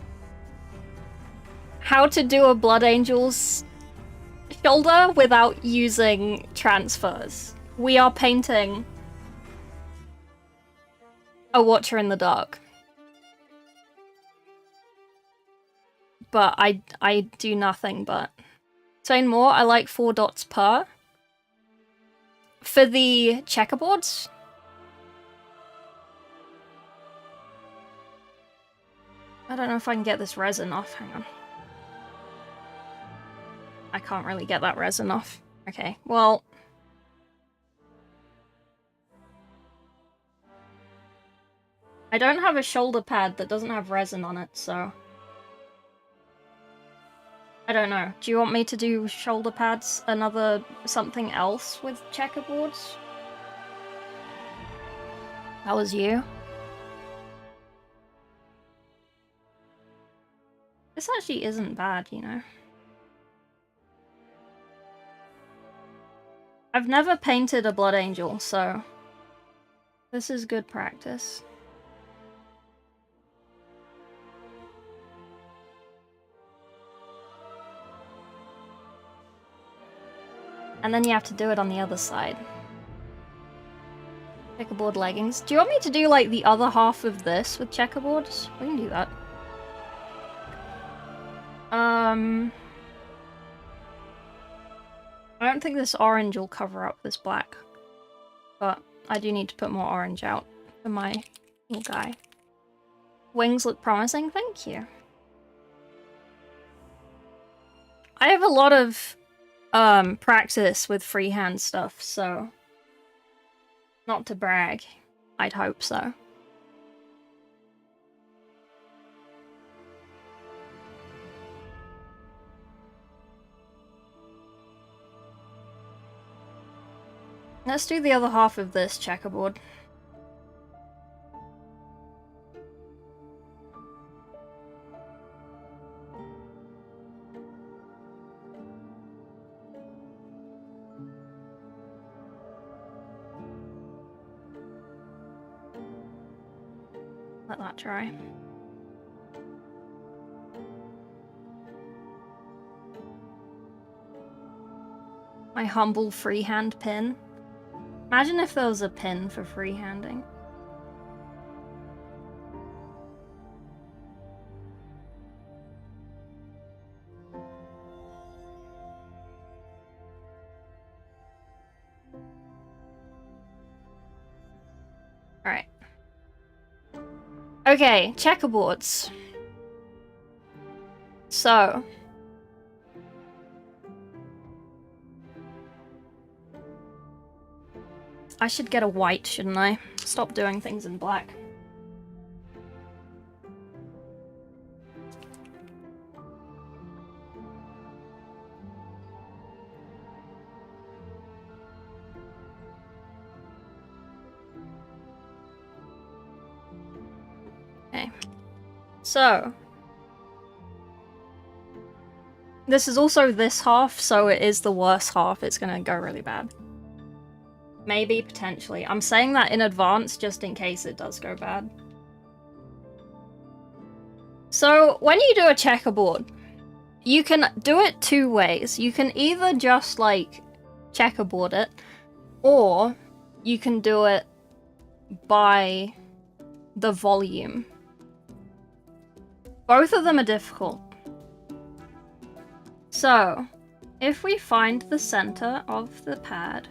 how to do a Blood Angels shoulder without using transfers. We are painting a Watcher in the Dark. But I do nothing but... Saying more, I like 4 dots per. For the checkerboards... I don't know if I can get this resin off. Hang on. I can't really get that resin off. Okay, well... I don't have a shoulder pad that doesn't have resin on it, so... I don't know. Do you want me to do shoulder pads, another something else with checkerboards? That was you? This actually isn't bad, you know. I've never painted a Blood Angel, so this is good practice. And then you have to do it on the other side. Checkerboard leggings. Do you want me to do like the other half of this with checkerboards? We can do that. I don't think this orange will cover up this black. But I do need to put more orange out for my little guy. Wings look promising, thank you. I have a lot of practice with freehand stuff, so not to brag, I'd hope so. Let's do the other half of this checkerboard. Let that dry. My humble freehand pin. Imagine if there was a pin for freehanding. Alright. Okay, checkerboards. So... I should get a white, shouldn't I? Stop doing things in black. Okay. So... this is also this half, so it is the worst half. It's gonna go really bad. Maybe, potentially. I'm saying that in advance just in case it does go bad. So, when you do a checkerboard, you can do it 2 ways. You can either just, like, checkerboard it, or you can do it by the volume. Both of them are difficult. So, if we find the center of the pad...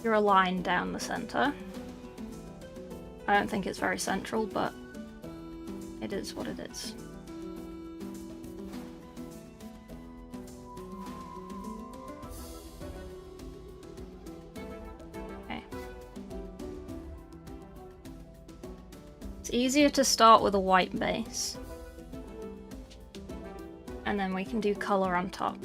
You're a line down the center. I don't think it's very central, but it is what it is. Okay. It's easier to start with a white base. And then we can do color on top.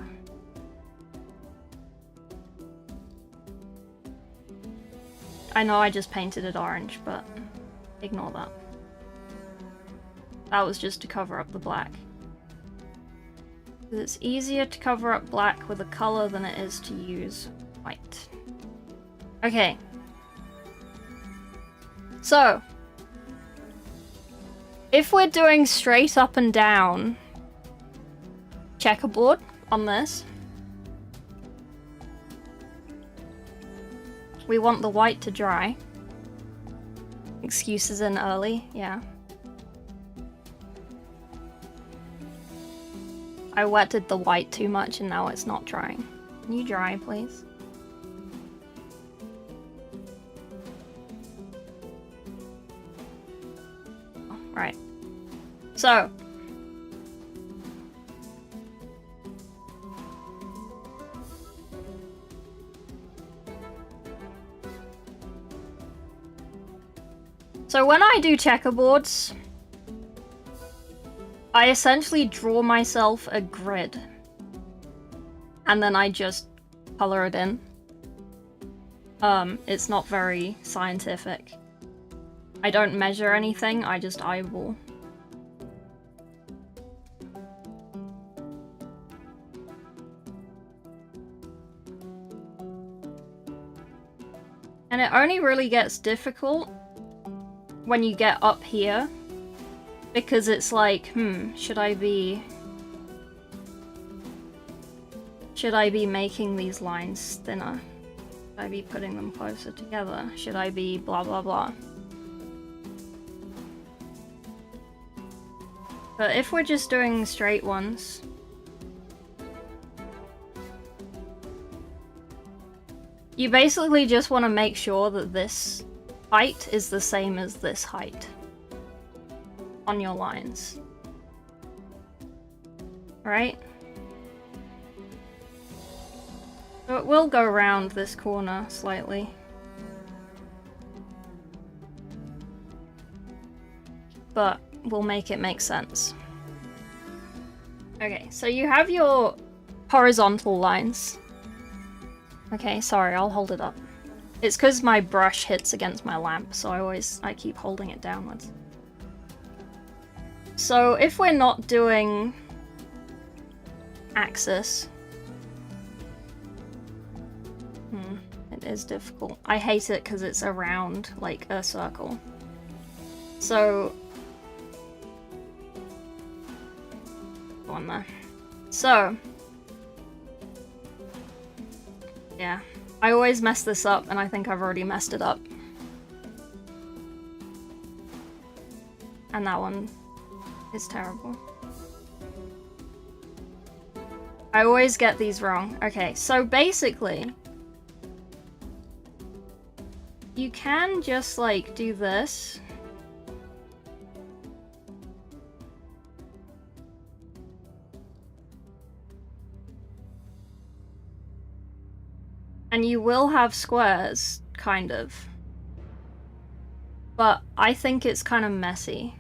I know I just painted it orange, but ignore that. That was just to cover up the black. It's easier to cover up black with a color than it is to use white. Okay. So, if we're doing straight up and down checkerboard on this, we want the white to dry. Excuses in early, yeah. I wetted the white too much and now it's not drying. Can you dry, please? Right. So. So when I do checkerboards, I essentially draw myself a grid. And then I just color it in. It's not very scientific. I don't measure anything, I just eyeball. And it only really gets difficult when you get up here, because it's like, should I be making these lines thinner? Should I be putting them closer together? Should I be blah blah blah? But if we're just doing straight ones, you basically just want to make sure that this height is the same as this height on your lines. Right? So it will go around this corner slightly. But we'll make it make sense. Okay, so you have your horizontal lines. Okay, sorry, I'll hold it up. It's because my brush hits against my lamp, so I keep holding it downwards. So if we're not doing axis, it is difficult. I hate it because it's around like a circle. So go on there. So yeah. I always mess this up, and I think I've already messed it up. And that one is terrible. I always get these wrong. Okay, so basically, you can just, like, do this. And you will have squares, kind of. But I think it's kind of messy.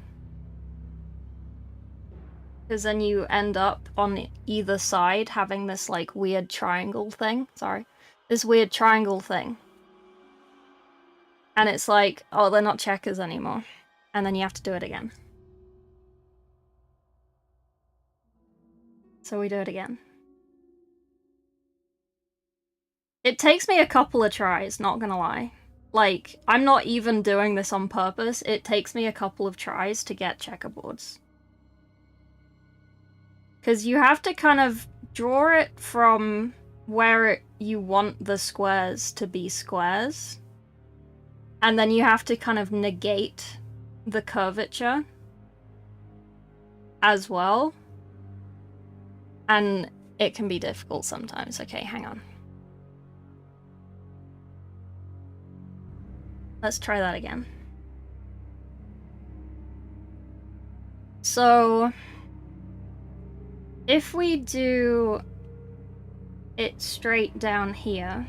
Because then you end up on either side having this, like, weird triangle thing. Sorry. This weird triangle thing. And it's like, oh, they're not checkers anymore. And then you have to do it again. So we do it again. It takes me a couple of tries, not gonna lie. Like, I'm not even doing this on purpose. It takes me a couple of tries to get checkerboards. Because you have to kind of draw it from where you want the squares to be squares. And then you have to kind of negate the curvature as well. And it can be difficult sometimes. Okay, hang on. Let's try that again. So, if we do it straight down here,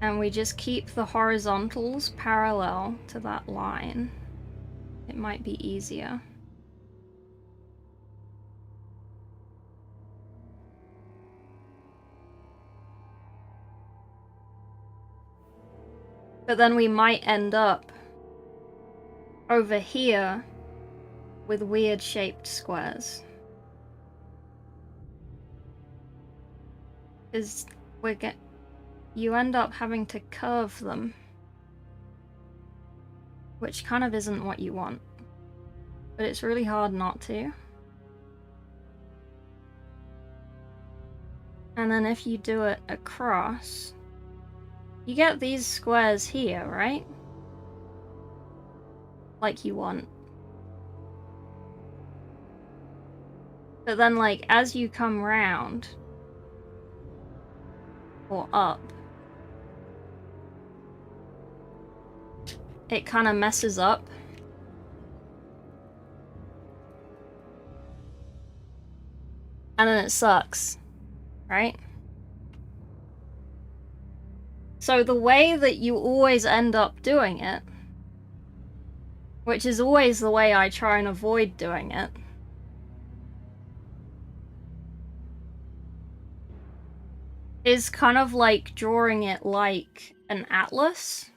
and we just keep the horizontals parallel to that line, it might be easier. But then we might end up over here with weird shaped squares. Because you end up having to curve them which kind of isn't what you want. But it's really hard not to. And then if you do it across, you get these squares here, right? Like you want. But then, like, as you come round, or up, it kind of messes up. And then it sucks, right? So the way that you always end up doing it, which is always the way I try and avoid doing it, is kind of like drawing it like an atlas.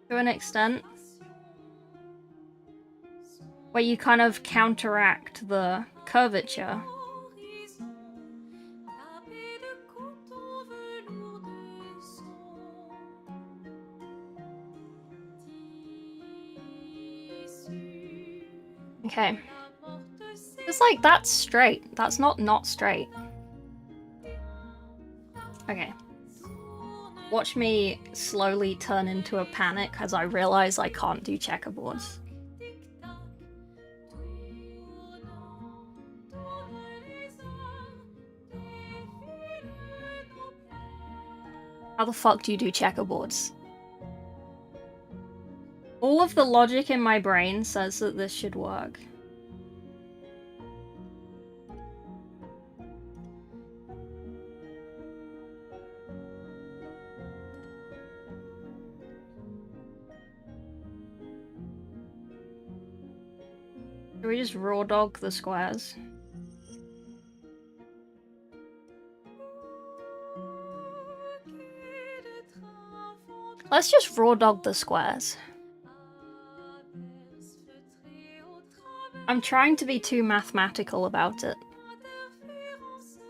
To an extent. Where you kind of counteract the curvature. Okay. It's like, that's straight. That's not straight. Okay. Watch me slowly turn into a panic as I realize I can't do checkerboards. How the fuck do you do checkerboards? All of the logic in my brain says that this should work. Do we just raw dog the squares? Let's just raw dog the squares. I'm trying to be too mathematical about it.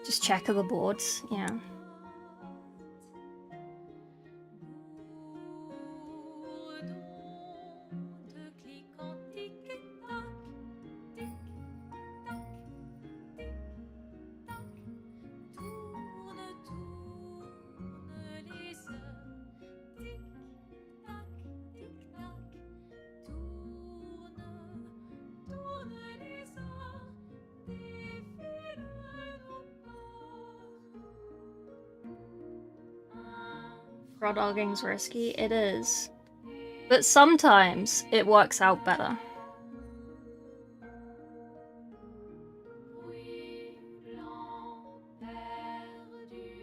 Just checker the boards, yeah. Raw dogging's risky, it is. But sometimes it works out better.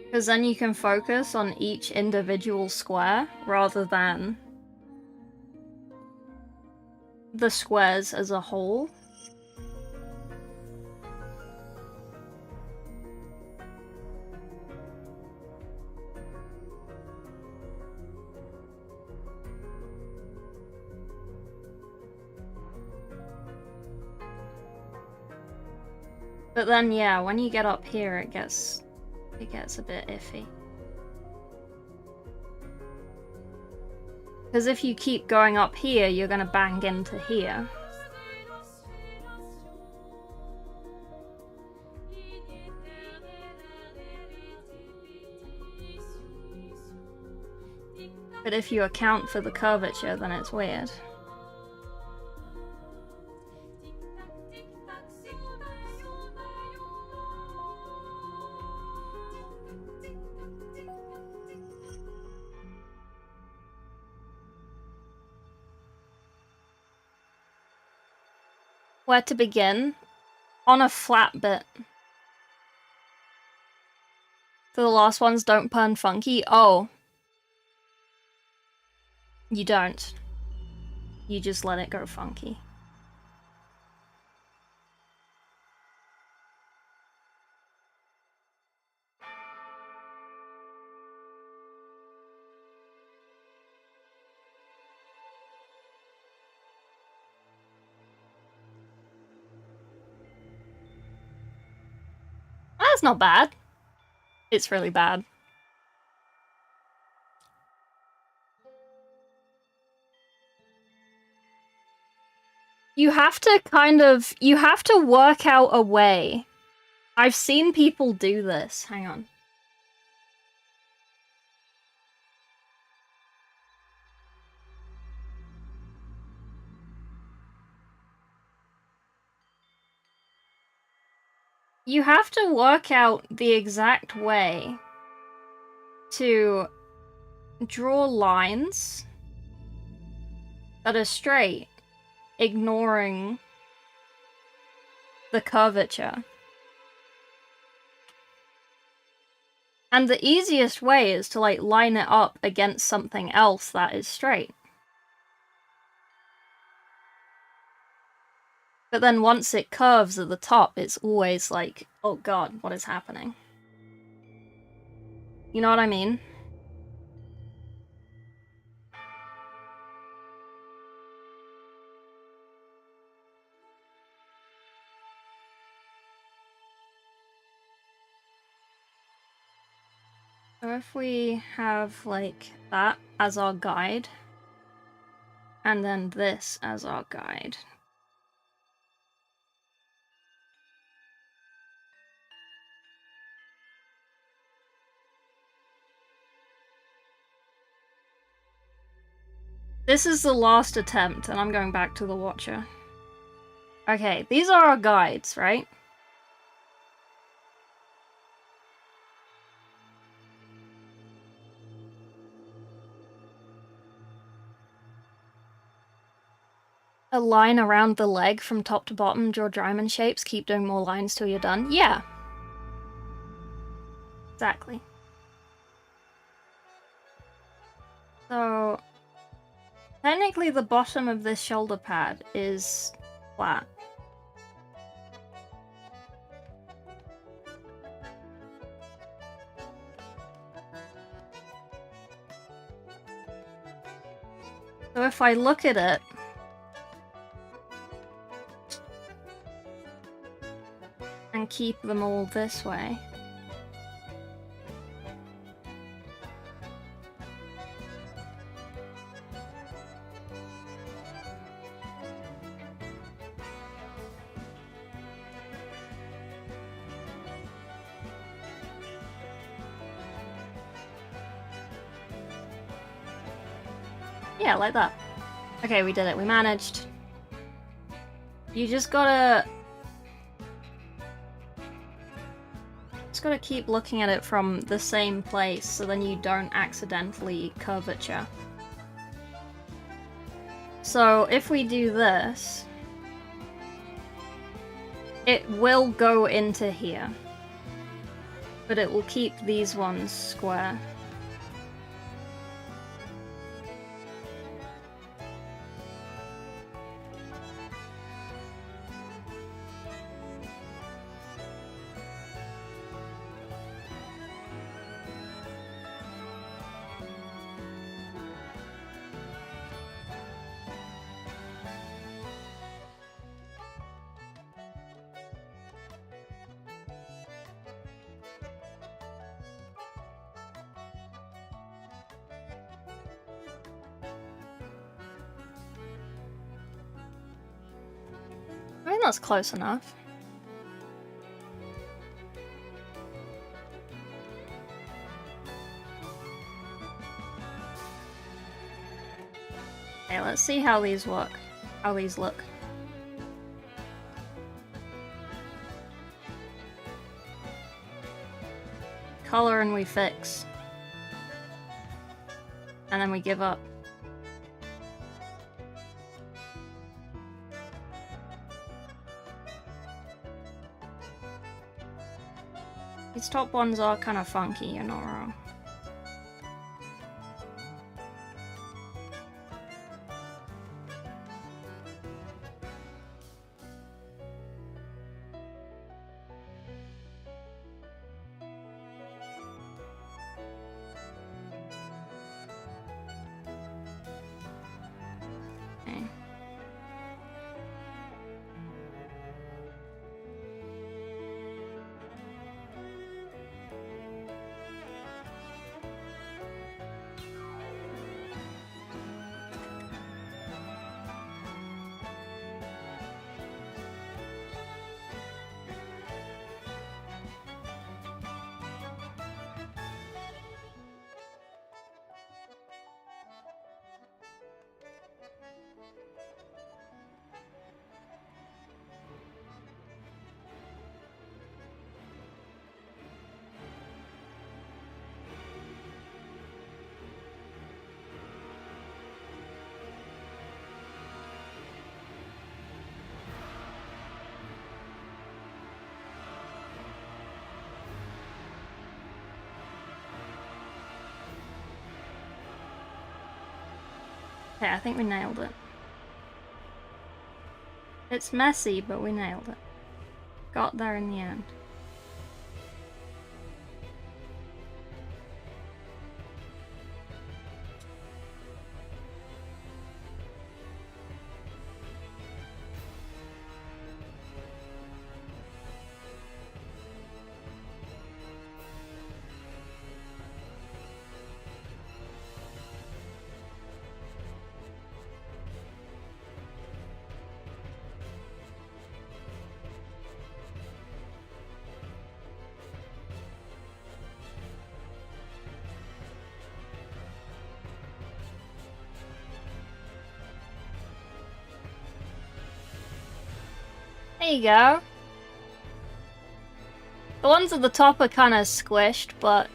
Because then you can focus on each individual square rather than the squares as a whole. But then, yeah, when you get up here, it gets a bit iffy. Because if you keep going up here, you're gonna bang into here. But if you account for the curvature, then it's weird. Where to begin? On a flat bit. So the last ones don't turn funky? Oh. You don't. You just let it go funky. That's not bad. It's really bad. You have to you have to work out a way. I've seen people do this. Hang on. You have to work out the exact way to draw lines that are straight, ignoring the curvature. And the easiest way is to, like, line it up against something else that is straight. But then once it curves at the top, it's always like, oh god, what is happening? You know what I mean? So if we have, like, that as our guide, and then this as our guide. This is the last attempt, and I'm going back to the Watcher. Okay, these are our guides, right? A line around the leg from top to bottom, draw diamond shapes, keep doing more lines till you're done. Yeah. Exactly. So, technically the bottom of this shoulder pad is flat. So if I look at it, and keep them all this way. Yeah, like that. Okay, we did it. We managed. You just gotta keep looking at it from the same place so then you don't accidentally curvature. So if we do this, it will go into here, but it will keep these ones square. I think that's close enough. Okay, let's see how these work. How these look. Color and we fix. And then we give up. These top ones are kind of funky, you're not wrong. Okay. Okay, I think we nailed it. It's messy, but we nailed it. Got there in the end. There you go. The ones at the top are kind of squished, but...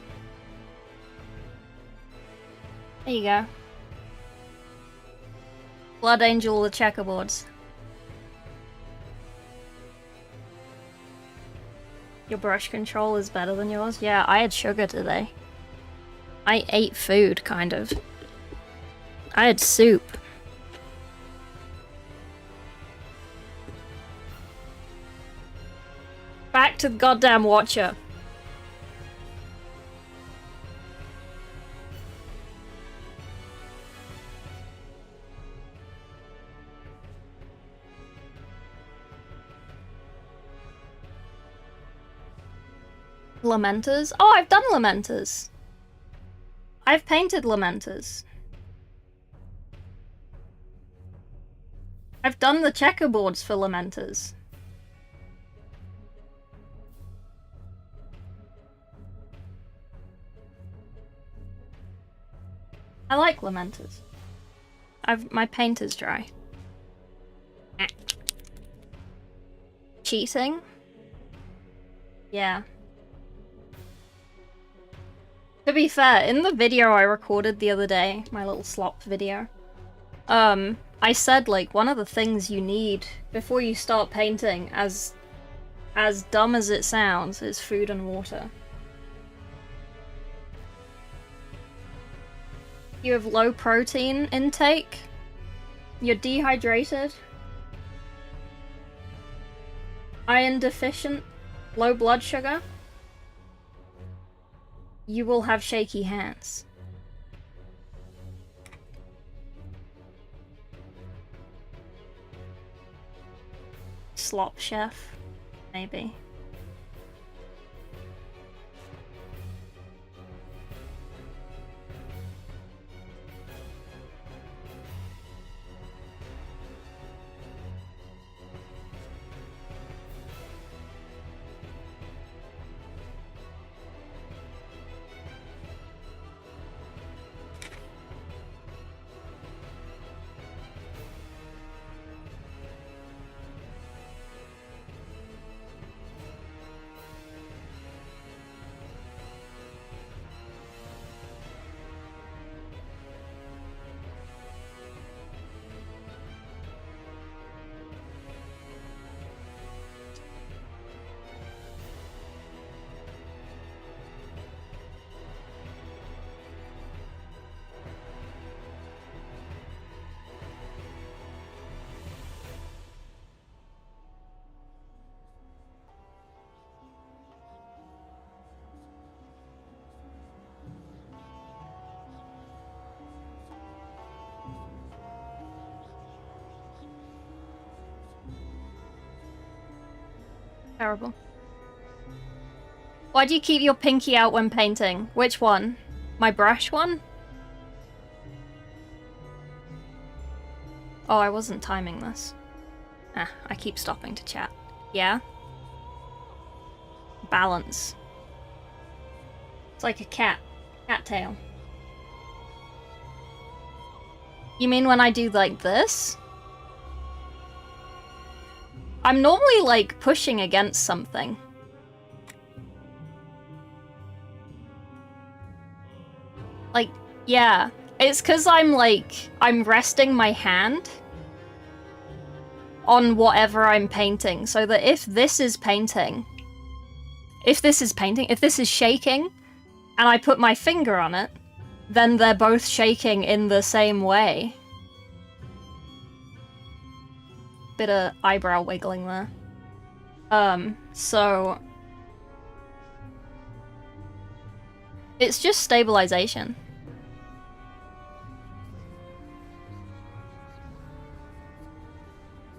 There you go. Blood Angel with checkerboards. Your brush control is better than yours? Yeah, I had sugar today. I ate food, kind of. I had soup. Back to the goddamn Watcher. Lamenters? Oh, I've done Lamenters. I've painted Lamenters. I've done the checkerboards for Lamenters. I like Lamenters. My paint is dry. Cheating? Yeah. To be fair, in the video I recorded the other day, my little slop video, I said, like, one of the things you need before you start painting, as dumb as it sounds, is food and water. You have low protein intake, you're dehydrated, iron deficient, low blood sugar, you will have shaky hands. Slop chef, maybe. Terrible. Why do you keep your pinky out when painting? Which one? My brush one? Oh, I wasn't timing this. Ah, I keep stopping to chat. Yeah? Balance. It's like a cat. Cat tail. You mean when I do like this? I'm normally, like, pushing against something. Like, yeah. It's because I'm, like, I'm resting my hand on whatever I'm painting, so that if this is shaking, and I put my finger on it, then they're both shaking in the same way. bit of eyebrow wiggling there. So it's just stabilization.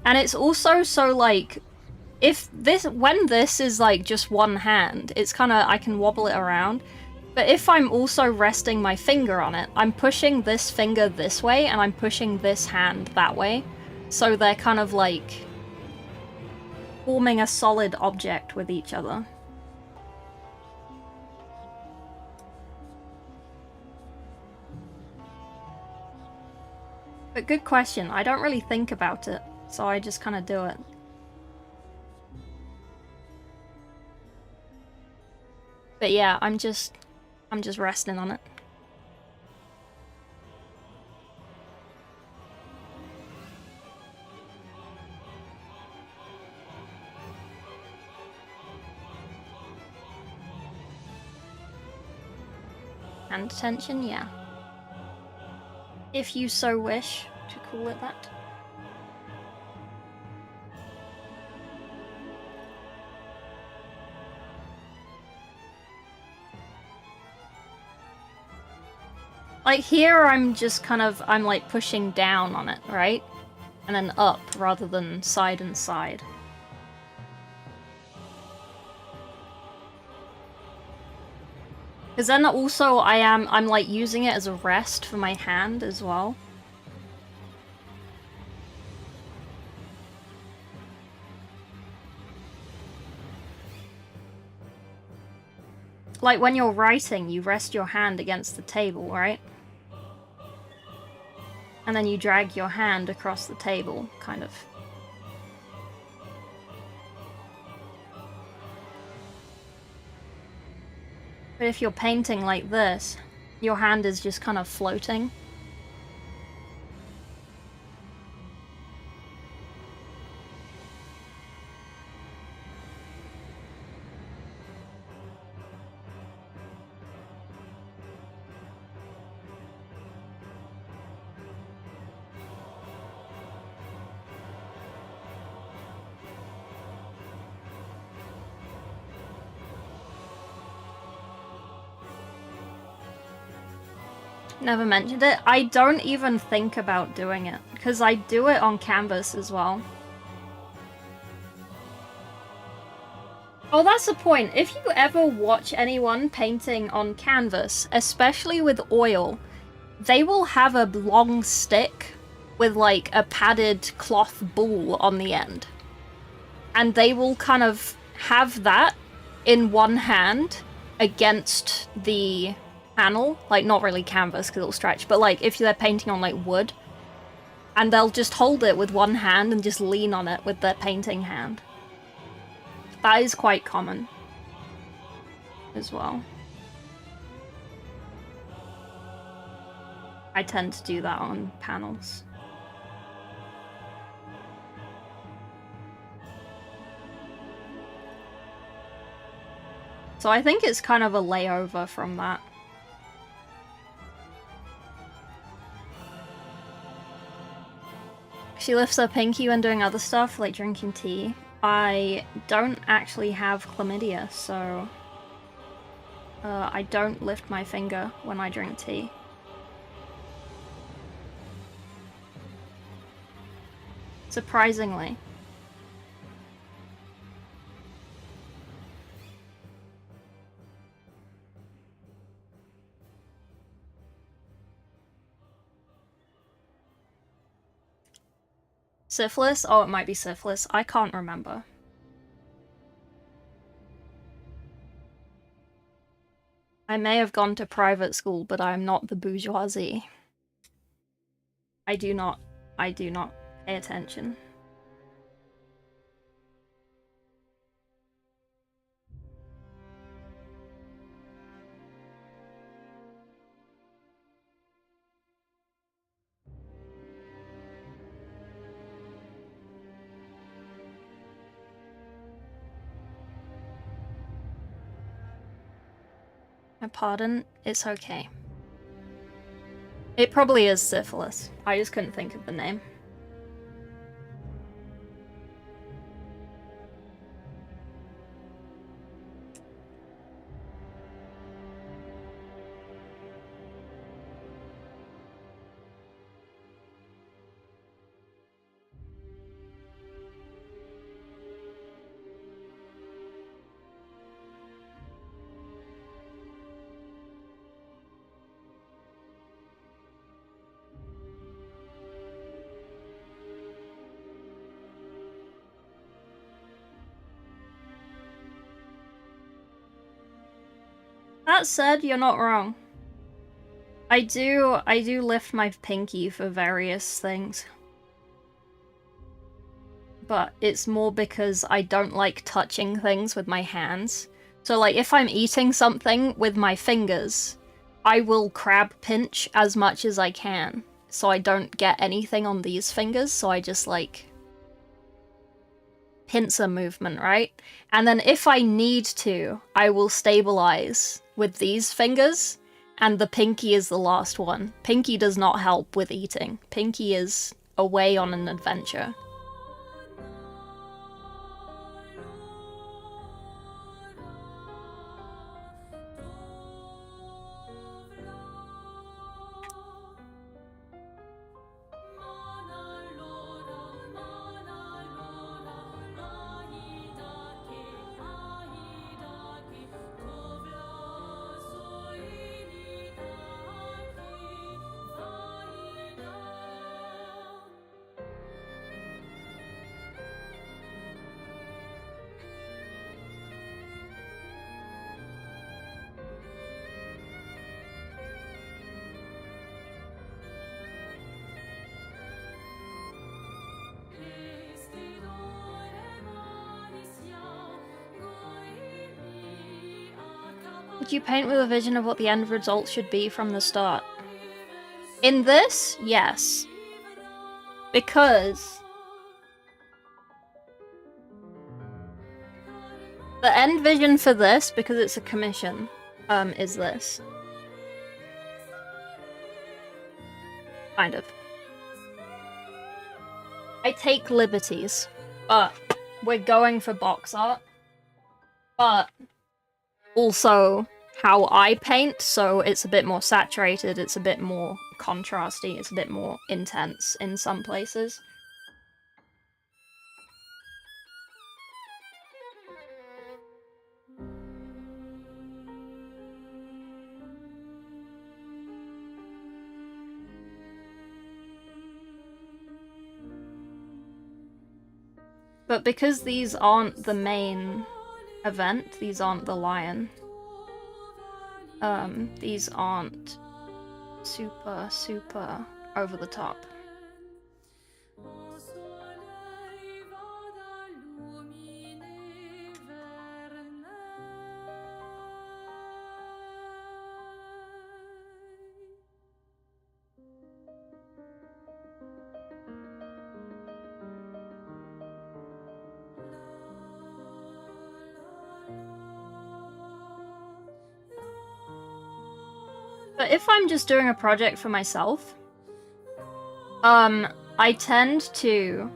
And it's also so like, when this is like just one hand, it's kind of, I can wobble it around. But if I'm also resting my finger on it, I'm pushing this finger this way and I'm pushing this hand that way. So they're kind of like forming a solid object with each other. But good question. I don't really think about it, so I just kind of do it. But yeah, I'm just resting on it. Hand tension, yeah. If you so wish to call it that. Like here, I'm just kind of, I'm like pushing down on it, right? And then up rather than side and side. Because then also I'm like using it as a rest for my hand as well. Like when you're writing, you rest your hand against the table, right? And then you drag your hand across the table, kind of. But if you're painting like this, your hand is just kind of floating. Never mentioned it. I don't even think about doing it, because I do it on canvas as well. Oh, that's the point. If you ever watch anyone painting on canvas, especially with oil, they will have a long stick with like a padded cloth ball on the end. And they will kind of have that in one hand against the panel, like not really canvas because it'll stretch, but like if they're painting on like wood, and they'll just hold it with one hand and just lean on it with their painting hand. That is quite common as well. I tend to do that on panels. So I think it's kind of a layover from that. She lifts her pinky when doing other stuff, like drinking tea. I don't actually have chlamydia, so I don't lift my finger when I drink tea. Surprisingly. Syphilis? Oh, it might be syphilis. I can't remember. I may have gone to private school, but I am not the bourgeoisie. I do not pay attention. My pardon, it's okay. It probably is syphilis. I just couldn't think of the name. That said, you're not wrong. I do lift my pinky for various things. But it's more because I don't like touching things with my hands. So like if I'm eating something with my fingers, I will crab pinch as much as I can so I don't get anything on these fingers, so I just like pincer movement, right? And then if I need to, I will stabilize with these fingers, and the pinky is the last one. Pinky does not help with eating. Pinky is away on an adventure. Would you paint with a vision of what the end result should be from the start? In this, yes. Because the end vision for this, because it's a commission, is this. Kind of. I take liberties, but we're going for box art. But also how I paint, so it's a bit more saturated, it's a bit more contrasty, it's a bit more intense in some places. But because these aren't the main event, these aren't the lion, these aren't super over the top. But if I'm just doing a project for myself, I tend to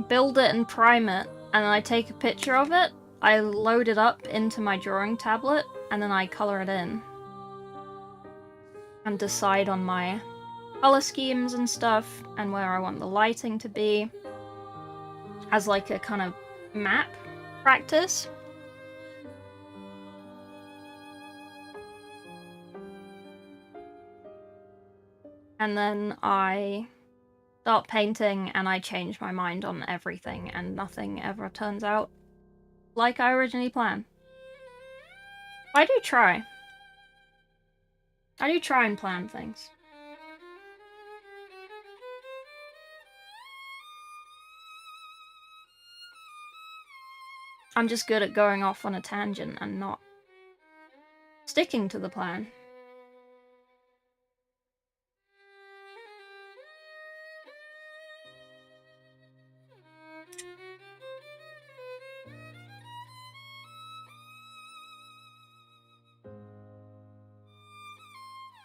build it and prime it, and then I take a picture of it, I load it up into my drawing tablet, and then I color it in. And decide on my color schemes and stuff, and where I want the lighting to be, as like a kind of map practice. And then I start painting and I change my mind on everything and nothing ever turns out like I originally planned. I do try. I do try and plan things. I'm just good at going off on a tangent and not sticking to the plan.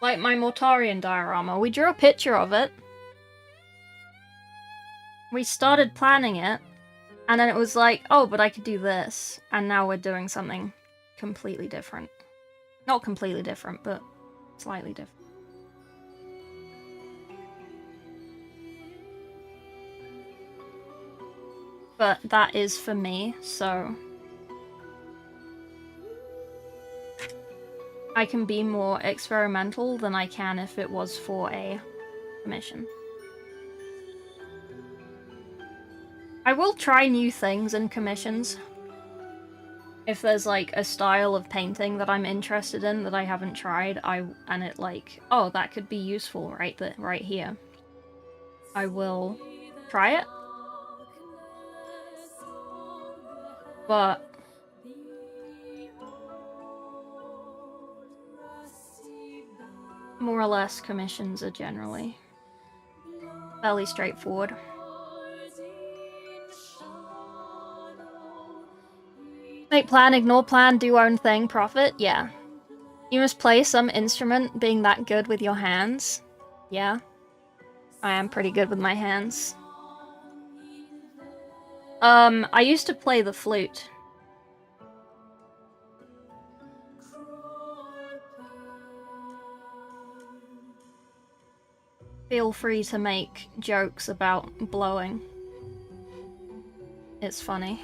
Like my Mortarion diorama, we drew a picture of it. We started planning it, and then it was like, oh, but I could do this. And now we're doing something completely different. Not completely different, but slightly different. But that is for me, so I can be more experimental than I can if it was for a commission. I will try new things in commissions. if there's like a style of painting that I'm interested in that I haven't tried, and it like, oh, that could be useful right here, I will try it. But more or less commissions are generally fairly straightforward. Make plan, ignore plan, do own thing, profit? Yeah. You must play some instrument being that good with your hands. Yeah. I am pretty good with my hands. I used to play the flute. Feel free to make jokes about blowing. It's funny.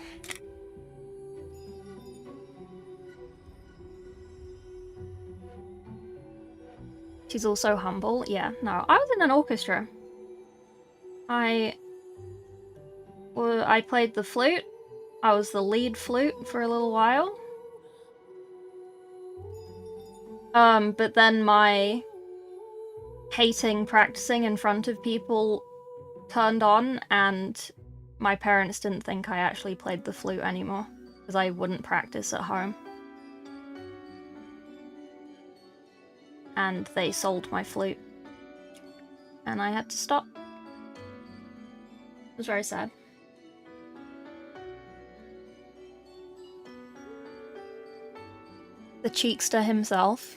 She's also humble. Yeah, no. I was in an orchestra. I played the flute. I was the lead flute for a little while. But then my hating practicing in front of people turned on, and my parents didn't think I actually played the flute anymore, because I wouldn't practice at home. And they sold my flute. And I had to stop. It was very sad. The cheekster himself.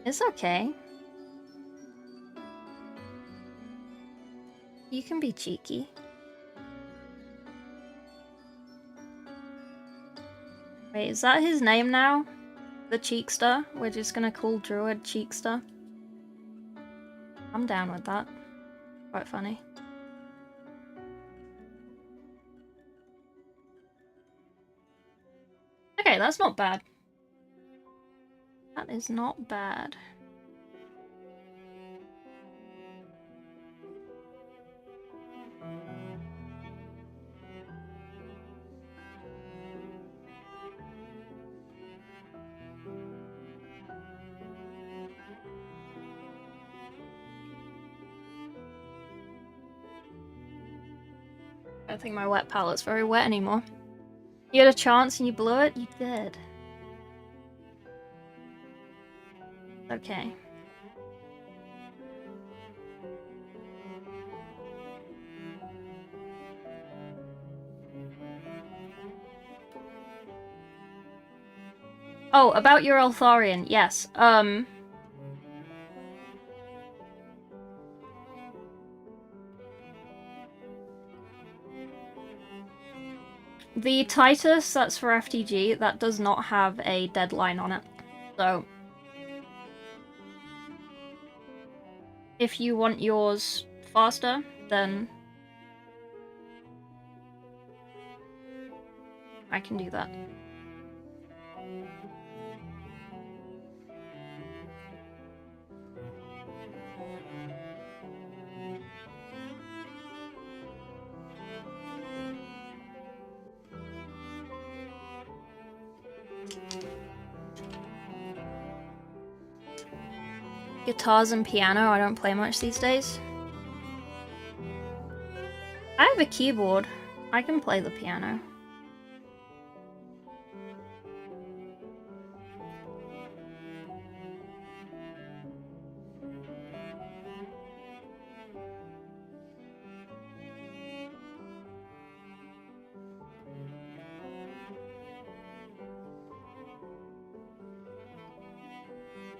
It's okay. You can be cheeky. Wait, is that his name now? The Cheekster? We're just gonna call Druid Cheekster. I'm down with that. Quite funny. Okay, that's not bad. That is not bad. I don't think my wet palette's very wet anymore. You had a chance and you blew it? You did. Okay. Oh, about your Eltharion, yes. The Titus, that's for FTG, that does not have a deadline on it. So, if you want yours faster, then I can do that. Guitars and piano, I don't play much these days. I have a keyboard. I can play the piano.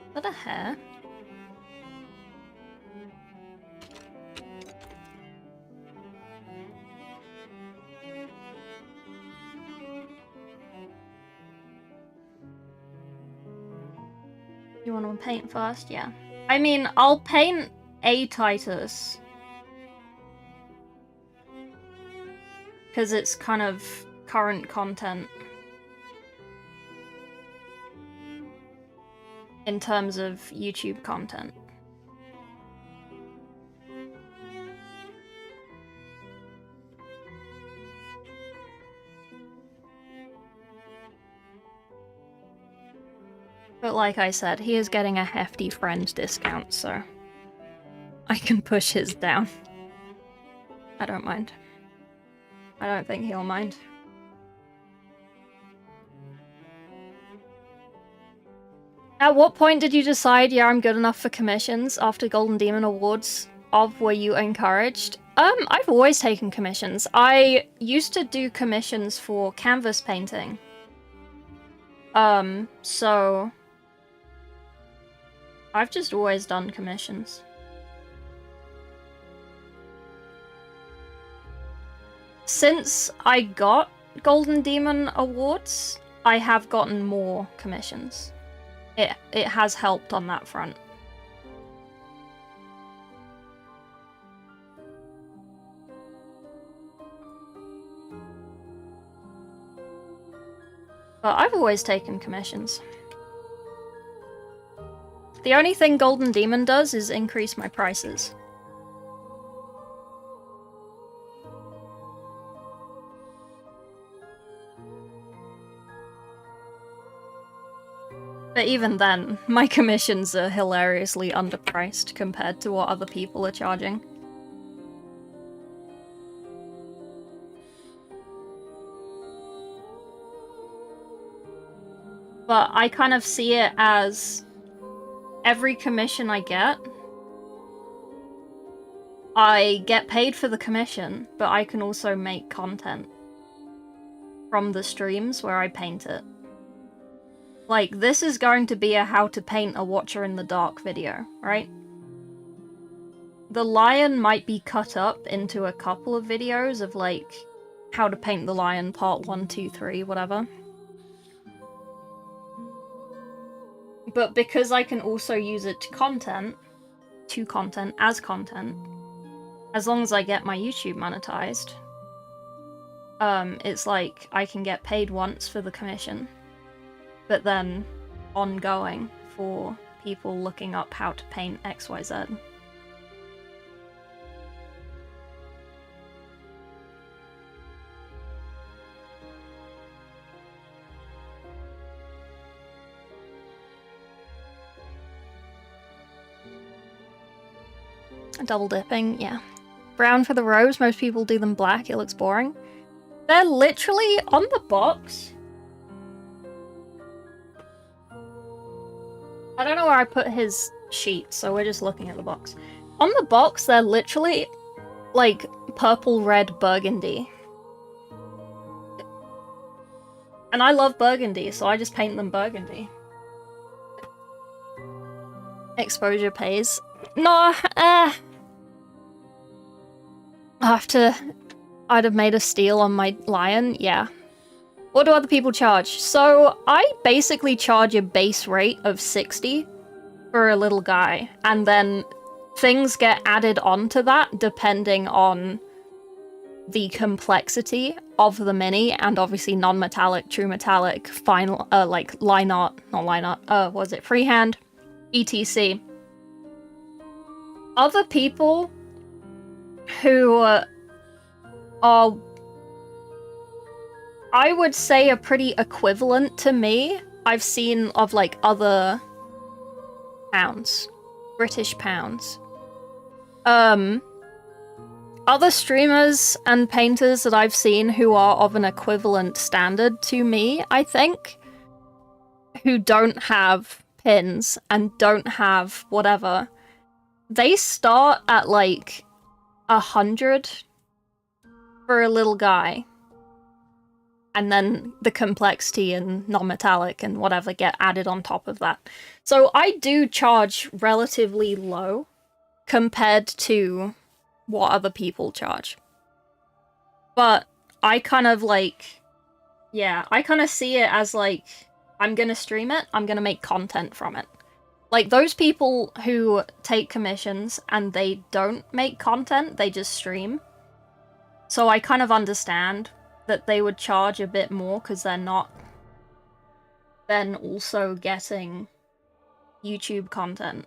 Is that a hair? You want to paint first? Yeah. I mean, I'll paint a Titus. Because it's kind of current content. In terms of YouTube content. But like I said, he is getting a hefty friend discount, so I can push his down. I don't mind. I don't think he'll mind. At what point did you decide, yeah, I'm good enough for commissions after Golden Demon Awards? Were you encouraged? I've always taken commissions. I used to do commissions for canvas painting. So I've just always done commissions. Since I got Golden Demon Awards, I have gotten more commissions. It has helped on that front. But I've always taken commissions. The only thing Golden Demon does is increase my prices. But even then, my commissions are hilariously underpriced compared to what other people are charging. But I kind of see it as every commission I get paid for the commission, but I can also make content from the streams where I paint it. Like, this is going to be a how to paint a Watcher in the Dark video, right? The lion might be cut up into a couple of videos of, like, how to paint the lion part 1, 2, 3, whatever. But because I can also use it as content, as long as I get my YouTube monetized, it's like I can get paid once for the commission, but then ongoing for people looking up how to paint XYZ. Double dipping, yeah. Brown for the robes, most people do them black, it looks boring. They're literally on the box. I don't know where I put his sheet, so we're just looking at the box. On the box, they're literally, like, purple, red, burgundy. And I love burgundy, so I just paint them burgundy. Exposure pays. No, I'd have made a steal on my lion, yeah. What do other people charge? So, I basically charge a base rate of 60 for a little guy, and then things get added onto that depending on the complexity of the mini, and obviously non-metallic, true metallic, final, like line art, not line art, what was it, freehand, etc. Other people who are, I would say, are pretty equivalent to me, I've seen of, like, other pounds. British pounds. Other streamers and painters that I've seen who are of an equivalent standard to me, I think, who don't have pins and don't have whatever, they start at, like, 100 for a little guy. And then the complexity and non-metallic and whatever get added on top of that. So I do charge relatively low compared to what other people charge. But I kind of, like, yeah, I kind of see it as, like, I'm gonna stream it, I'm gonna make content from it. Like, those people who take commissions and they don't make content, they just stream. So I kind of understand that they would charge a bit more because they're not then also getting YouTube content.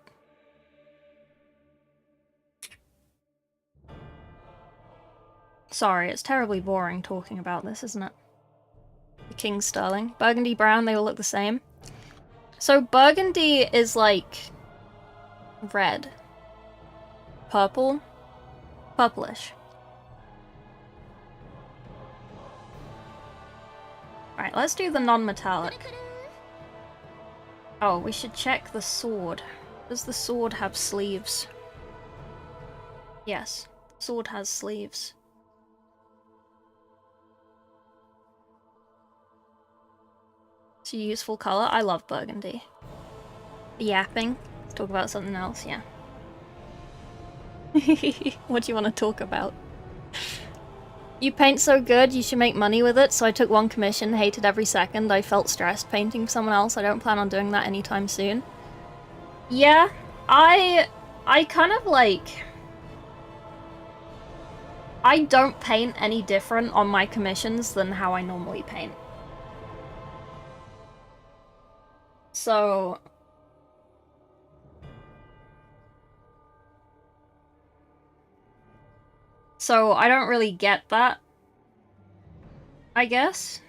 Sorry, it's terribly boring talking about this, isn't it? The King Sterling. Burgundy brown, they all look the same. So burgundy is like red. Purple. Purplish. Right, let's do the non-metallic. Oh, we should check the sword. Does the sword have sleeves? Yes, the sword has sleeves. It's a useful color. I love burgundy. Yapping. Let's talk about something else, yeah. What do you want to talk about? You paint so good, you should make money with it, so I took one commission, hated every second. I felt stressed painting for someone else. I don't plan on doing that anytime soon. Yeah, I kind of like... I don't paint any different on my commissions than how I normally paint. So... So I don't really get that, I guess.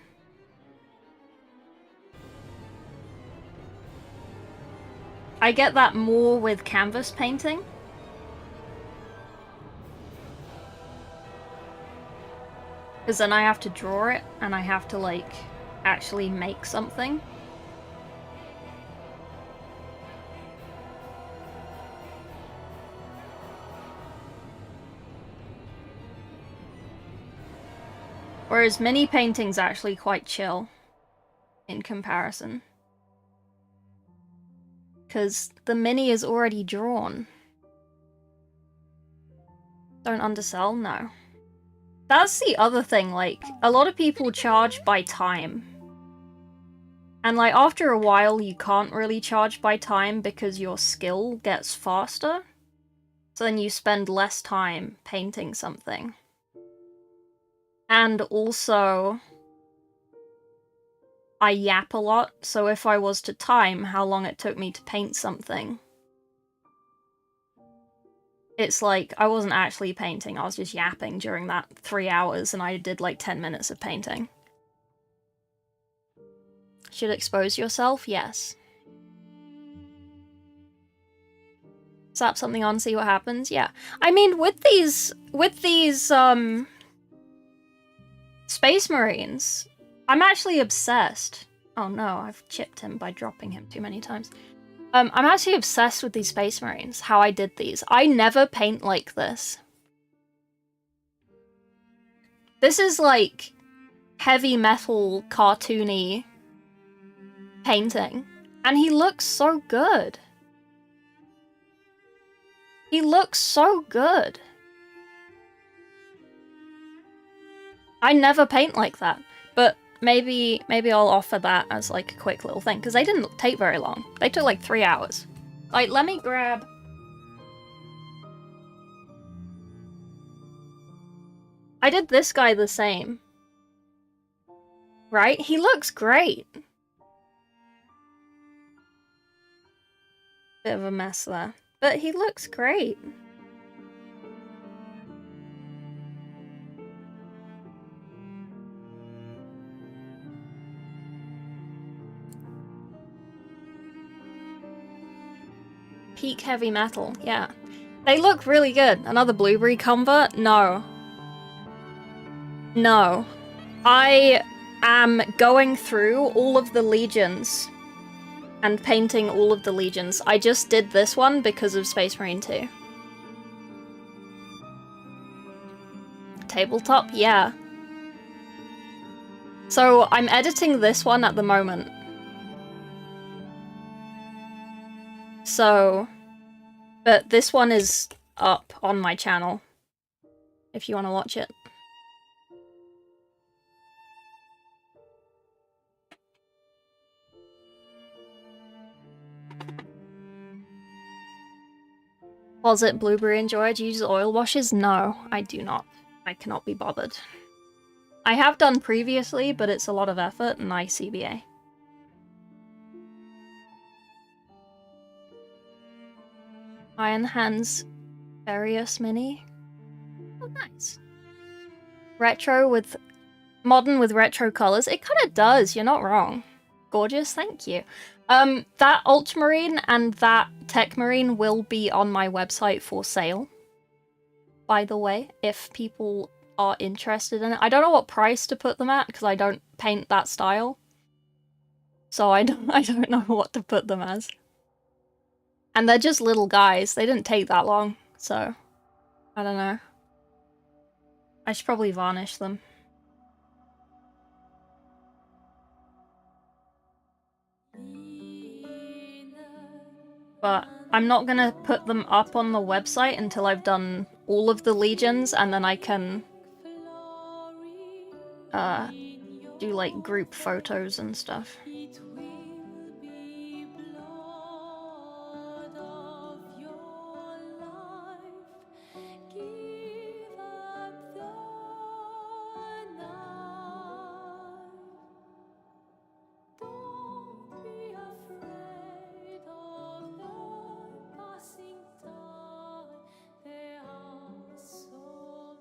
I get that more with canvas painting. Because then I have to draw it, and I have to, like, actually make something. Whereas mini painting's actually quite chill in comparison. Because the mini is already drawn. Don't undersell? No. That's the other thing, like, a lot of people charge by time. And, like, after a while you can't really charge by time because your skill gets faster. So then you spend less time painting something. And also, I yap a lot, so if I was to time how long it took me to paint something, it's like I wasn't actually painting, I was just yapping during that 3 hours, and I did like 10 minutes of painting. Should expose yourself? Yes. Slap something on, see what happens? Yeah. I mean, with these, Space Marines, I'm actually obsessed. Oh no, I've chipped him by dropping him too many times. I'm actually obsessed with these Space Marines, how I did these. I never paint like this. This is like heavy metal, cartoony painting. And he looks so good. He looks so good. I never paint like that, but maybe I'll offer that as like a quick little thing, because they didn't take very long. They took like 3 hours. Like, let me grab... I did this guy the same. Right? He looks great. Bit of a mess there. But he looks great. Peak heavy metal, yeah. They look really good. Another blueberry convert? No. No. I am going through all of the legions and painting all of the legions. I just did this one because of Space Marine 2. Tabletop? Yeah. So I'm editing this one at the moment. So, but this one is up on my channel, if you want to watch it. Was it Blueberry Enjoyer? Do you use oil washes? No, I do not. I cannot be bothered. I have done previously, but it's a lot of effort, and I CBA. Iron Hands Various Mini. Oh, nice. Retro with... Modern with retro colors. It kind of does, you're not wrong. Gorgeous, thank you. That Ultramarine and that Techmarine will be on my website for sale. By the way, if people are interested in it. I don't know what price to put them at because I don't paint that style. So I don't know what to put them as. And they're just little guys. They didn't take that long, so I don't know. I should probably varnish them. But I'm not gonna put them up on the website until I've done all of the legions, and then I can do like group photos and stuff.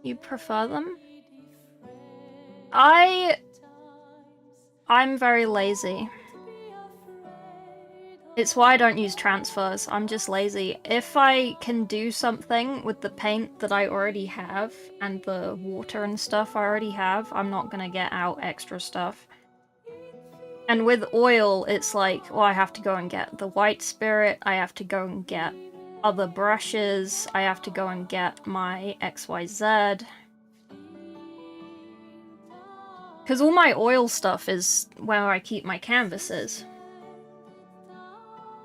You prefer them? I'm very lazy. It's why I don't use transfers. I'm just lazy. If I can do something with the paint that I already have and the water and stuff I already have, I'm not gonna get out extra stuff. And with oil, it's like, well, I have to go and get the white spirit, I have to go and get other brushes, I have to go and get my XYZ. Because all my oil stuff is where I keep my canvases.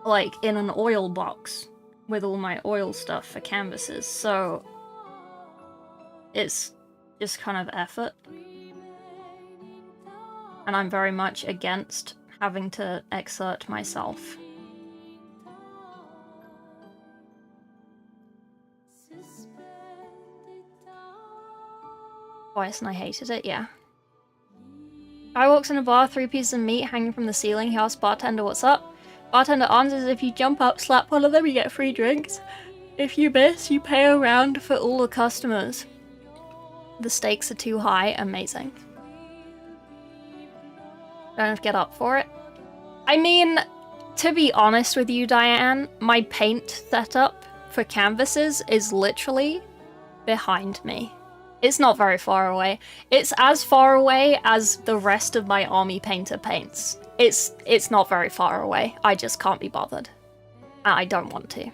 Like, in an oil box with all my oil stuff for canvases, so it's just kind of effort. And I'm very much against having to exert myself. Twice and I hated it, yeah. Guy walks in a bar, 3 pieces of meat hanging from the ceiling. He asks bartender what's up. Bartender answers, if you jump up, slap one of them, you get free drinks. If you miss, you pay a round for all the customers. The stakes are too high. Amazing. Don't have to get up for it. I mean, to be honest with you, Diane, my paint setup for canvases is literally behind me. It's not very far away. It's as far away as the rest of my army painter paints. It's not very far away. I just can't be bothered. I don't want to.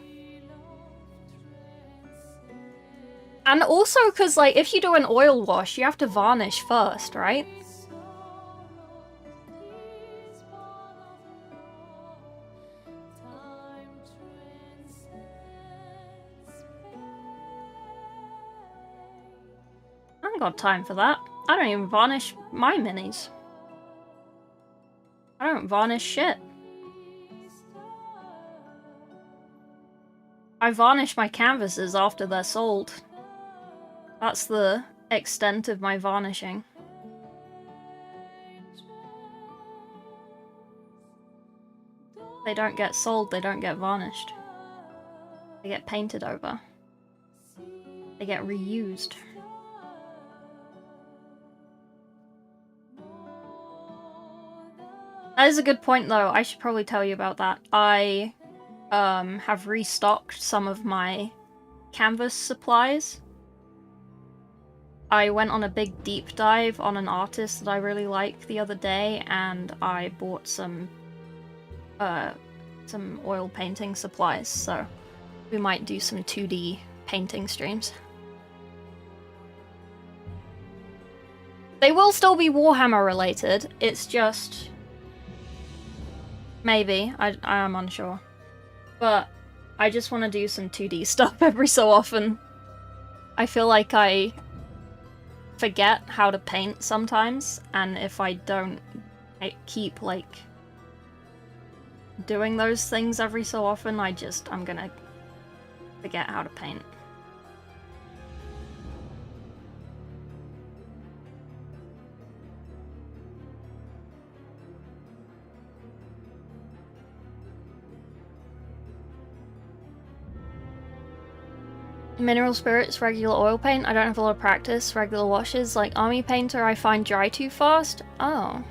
And also because, like, if you do an oil wash, you have to varnish first, right? I haven't got time for that. I don't even varnish my minis. I don't varnish shit. I varnish my canvases after they're sold. That's the extent of my varnishing. They don't get sold, they don't get varnished. They get painted over. They get reused. That is a good point, though. I should probably tell you about that. I have restocked some of my canvas supplies. I went on a big deep dive on an artist that I really like the other day, and I bought some oil painting supplies, so we might do some 2D painting streams. They will still be Warhammer related, it's just... maybe, I am unsure. But I just want to do some 2D stuff every so often. I feel like I forget how to paint sometimes, and if I don't keep, like, doing those things every so often, I'm gonna forget how to paint. Mineral spirits, regular oil paint. I don't have a lot of practice. Regular washes, like army painter, I find dry too fast. Oh.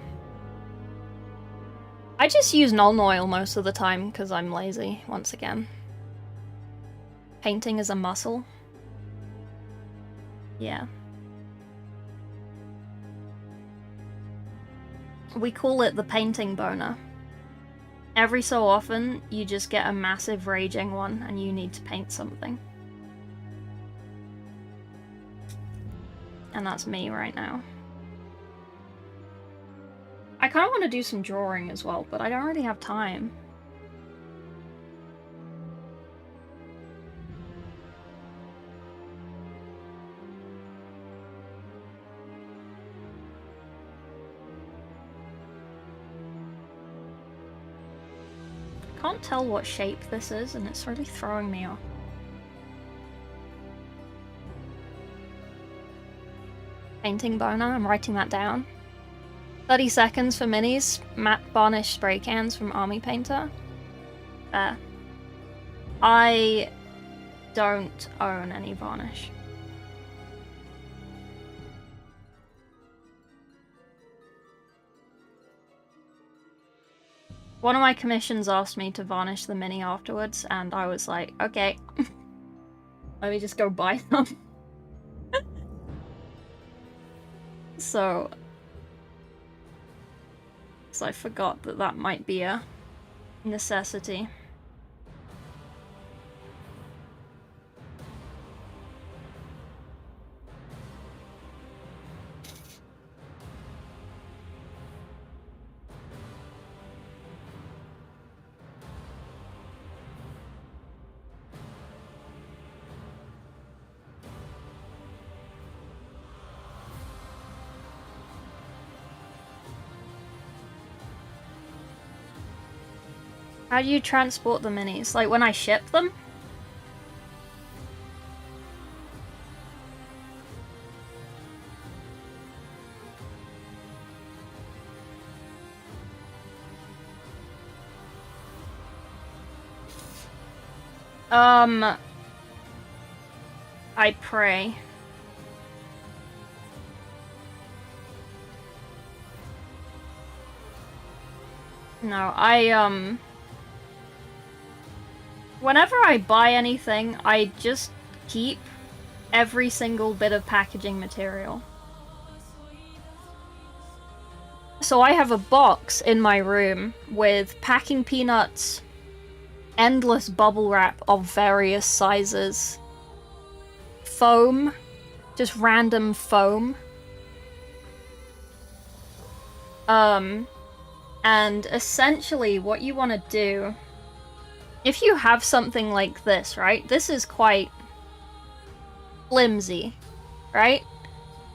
I just use Nuln Oil most of the time because I'm lazy, once again. Painting is a muscle. Yeah. We call it the painting boner. Every so often, you just get a massive raging one and you need to paint something. And that's me right now. I kind of want to do some drawing as well, but I don't really have time. Can't tell what shape this is, and it's really throwing me off. Painting boner, I'm writing that down. 30 seconds for minis, matte varnish spray cans from Army Painter. I don't own any varnish. One of my commissions asked me to varnish the mini afterwards, and I was like, okay. Let me just go buy them. So I forgot that that might be a necessity. How do you transport the minis? Like when I ship them? I pray. No, whenever I buy anything, I just keep every single bit of packaging material. So I have a box in my room with packing peanuts, endless bubble wrap of various sizes, foam, just random foam. And essentially what you want to do, if you have something like this, right? This is quite flimsy, right?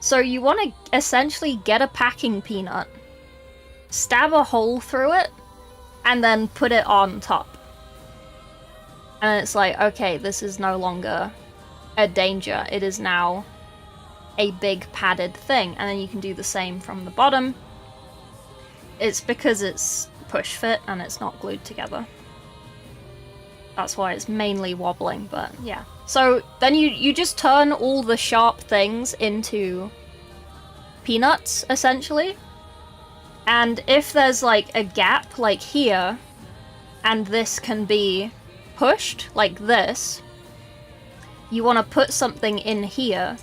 So you want to essentially get a packing peanut, stab a hole through it, and then put it on top. And it's like, okay, this is no longer a danger. It is now a big padded thing. And then you can do the same from the bottom. It's because it's push fit and it's not glued together. That's why it's mainly wobbling, but yeah. So then you just turn all the sharp things into peanuts, essentially. And if there's like a gap, like here, and this can be pushed, like this, you want to put something in here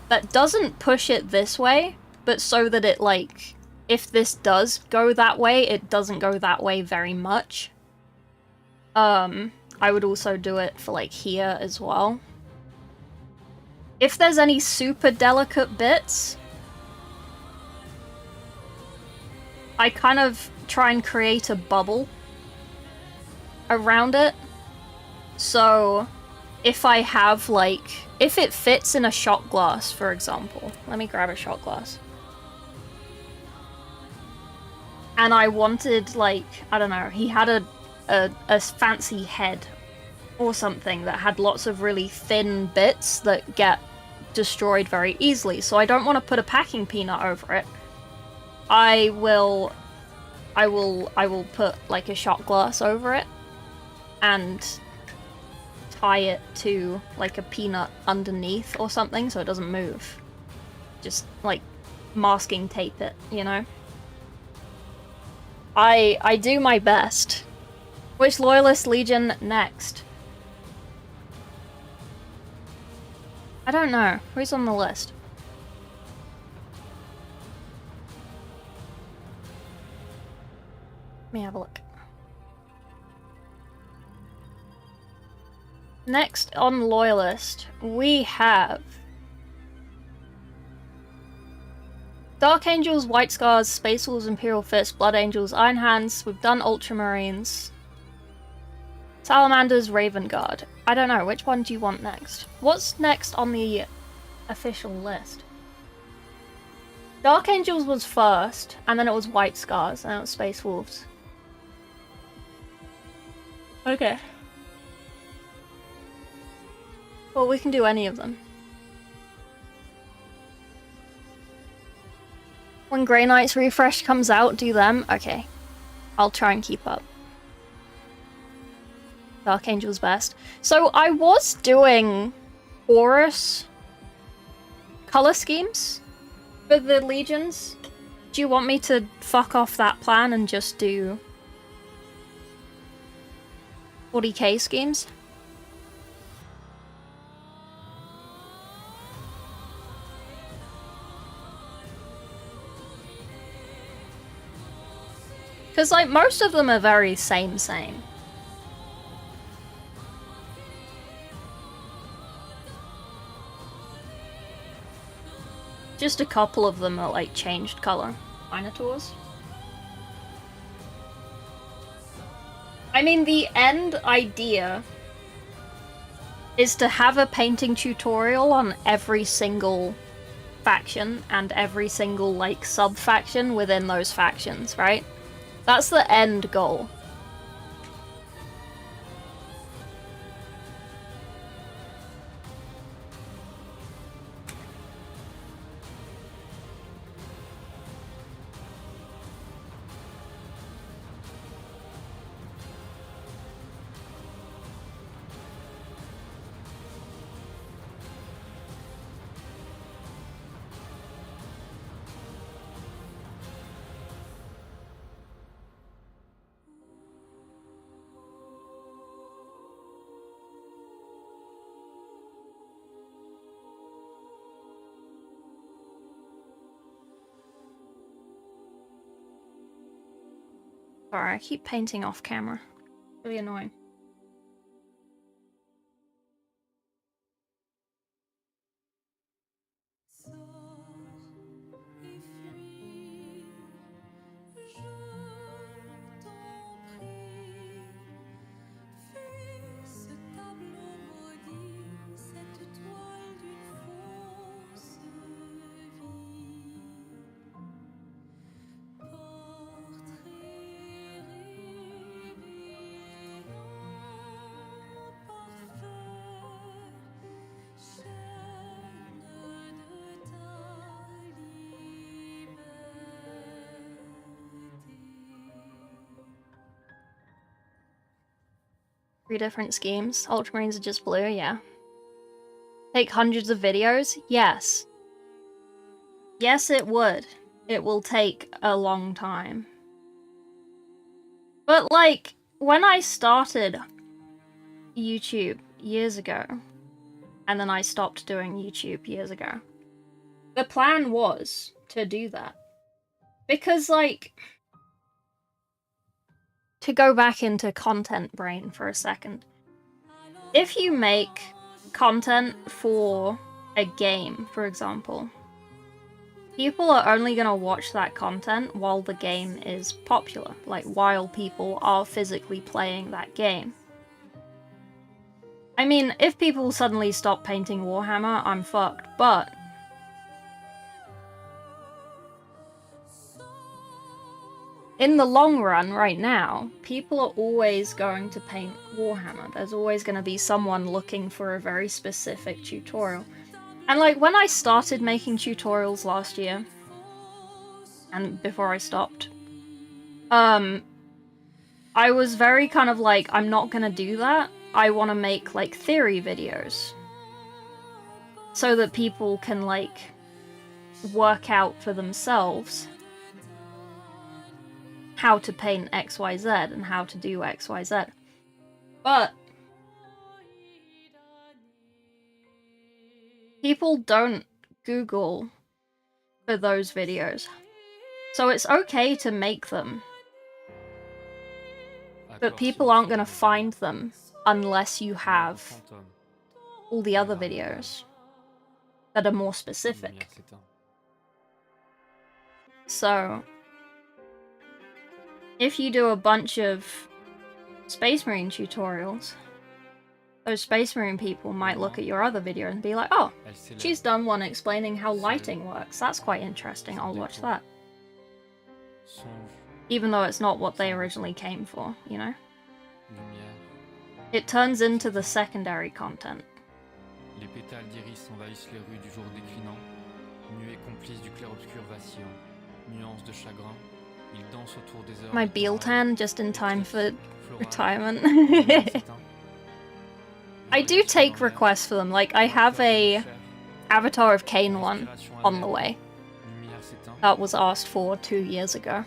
that doesn't push it this way, but so that it, like, if this does go that way, it doesn't go that way very much. I would also do it for, like, here as well. If there's any super delicate bits, I kind of try and create a bubble around it. So if I have, like, if it fits in a shot glass, for example, let me grab a shot glass. And I wanted, like, I don't know, he had a fancy head or something that had lots of really thin bits that get destroyed very easily. So I don't want to put a packing peanut over it. I will put like a shot glass over it and tie it to like a peanut underneath or something so it doesn't move. Just like masking tape it, you know? I do my best. Which Loyalist Legion next? I don't know. Who's on the list? Let me have a look. Next on Loyalist, we have Dark Angels, White Scars, Space Wolves, Imperial Fist, Blood Angels, Iron Hands. We've done Ultramarines. Salamanders, Raven Guard. I don't know, which one do you want next? What's next on the official list? Dark Angels was first, and then it was White Scars, and it was Space Wolves. Okay. Well, we can do any of them. When Grey Knight's refresh comes out, do them? Okay. I'll try and keep up. Dark Angel's best. So I was doing Horus color schemes for the legions. Do you want me to fuck off that plan and just do 40k schemes? Because, like, most of them are very same. Just a couple of them are, like, changed color. Minotaurs. I mean, the end idea is to have a painting tutorial on every single faction and every single, like, sub-faction within those factions, right? That's the end goal. Sorry, I keep painting off camera. Really annoying. Three different schemes. Ultramarines are just blue, yeah. Take hundreds of videos? Yes. Yes, it would. It will take a long time. But, like, when I started YouTube years ago, and then I stopped doing YouTube years ago, the plan was to do that. Because, like, to go back into content brain for a second, if you make content for a game, for example, people are only going to watch that content while the game is popular, like while people are physically playing that game. I mean, if people suddenly stop painting Warhammer, I'm fucked, but in the long run, right now, people are always going to paint Warhammer. There's always going to be someone looking for a very specific tutorial. And, like, when I started making tutorials last year, and before I stopped, I was very kind of like, I'm not going to do that. I want to make, like, theory videos. So that people can, like, work out for themselves how to paint XYZ and how to do XYZ. But people don't Google for those videos. So it's okay to make them, but people aren't gonna find them unless you have all the other videos that are more specific. So if you do a bunch of Space Marine tutorials, those Space Marine people might look at your other video and be like, oh, she's done one explaining how lighting works. That's quite interesting. I'll watch that. Even though it's not what they originally came for, you know? It turns into the secondary content. Les pétales d'iris envahissent les rues du jour déclinant, nuées complices du clair-obscur vacillant, nuances de chagrin, ils dansent autour des heures. My Bealtan just in time for retirement. I do take requests for them, like I have a Avatar of Cain one on the way. That was asked for 2 years ago.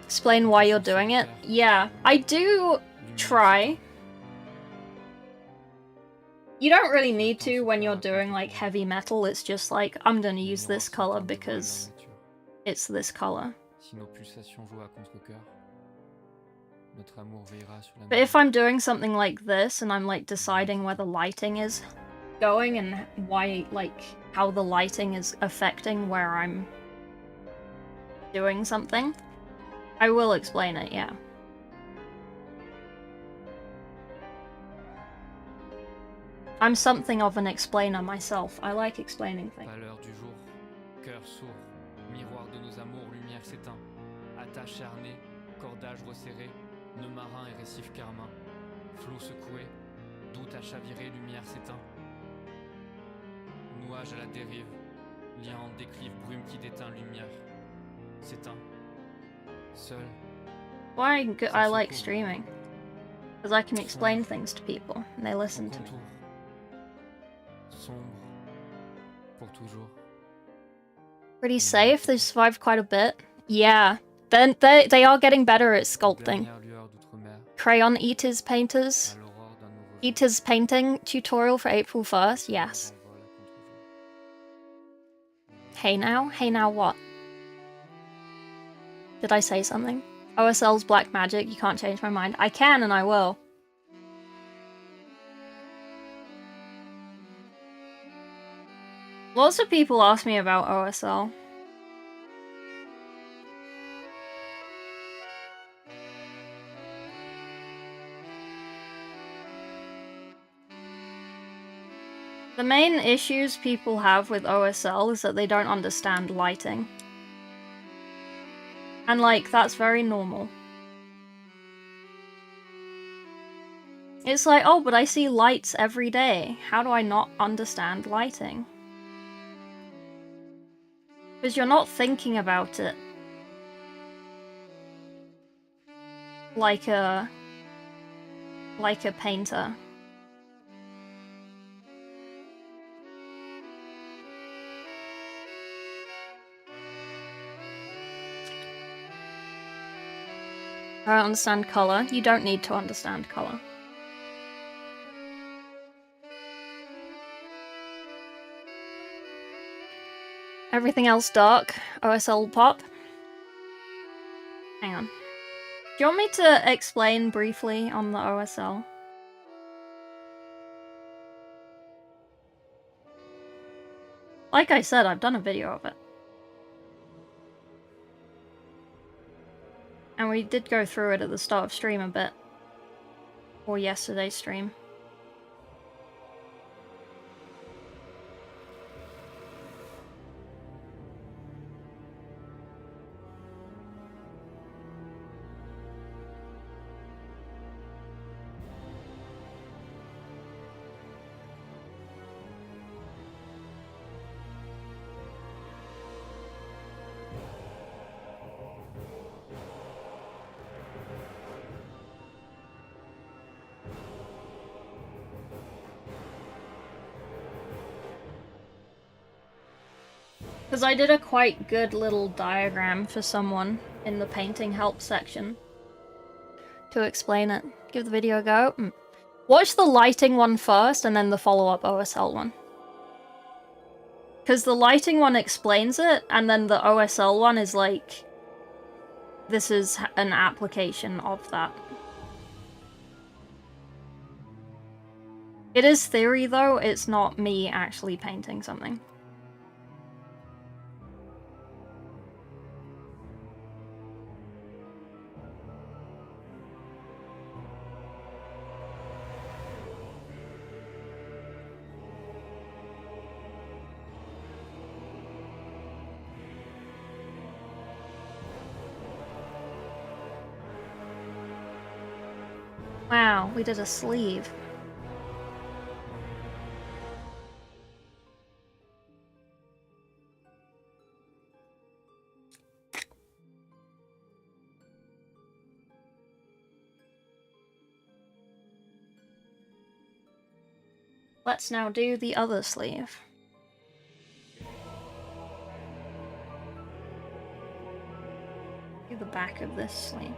Explain why you're doing it? Yeah, I do try. You don't really need to when you're doing like heavy metal, it's just like, I'm gonna use this color because it's this color. But if I'm doing something like this and I'm like deciding where the lighting is going and why, like, how the lighting is affecting where I'm doing something, I will explain it, yeah. I'm something of an explainer myself. I like explaining things. Pâleur du jour, cœur sourd, miroir de nos amours, lumière s'éteint. Attache harnais, cordage resserré, nœud marin et récif carmin. Flot secoué, doute à chavirer, lumière s'éteint. Nuage à la dérive, lien en déclive, brume qui déteint, lumière s'éteint. Seul. Why I like streaming. Because I can explain things to people and they listen to me. Sombre pour toujours. Pretty safe, they survived quite a bit. Yeah, then they are getting better at sculpting. Crayon Eaters Painters. Eaters Painting tutorial for April 1st, yes. Hey now? Hey now what? Did I say something? OSL's black magic, you can't change my mind. I can and I will. Lots of people ask me about OSL. The main issues people have with OSL is that they don't understand lighting. And like, that's very normal. It's like, oh, but I see lights every day. How do I not understand lighting? Because you're not thinking about it like a painter. I don't understand color. You don't need to understand color. Everything else dark. OSL pop. Hang on. Do you want me to explain briefly on the OSL? Like I said, I've done a video of it. And we did go through it at the start of stream a bit. Or yesterday's stream. Because I did a quite good little diagram for someone in the painting help section to explain it. Give the video a go. Watch the lighting one first and then the follow-up OSL one. Because the lighting one explains it, and then the OSL one is like, this is an application of that. It is theory though, it's not me actually painting something. Wow, we did a sleeve. Let's now do the other sleeve. Do the back of this sleeve.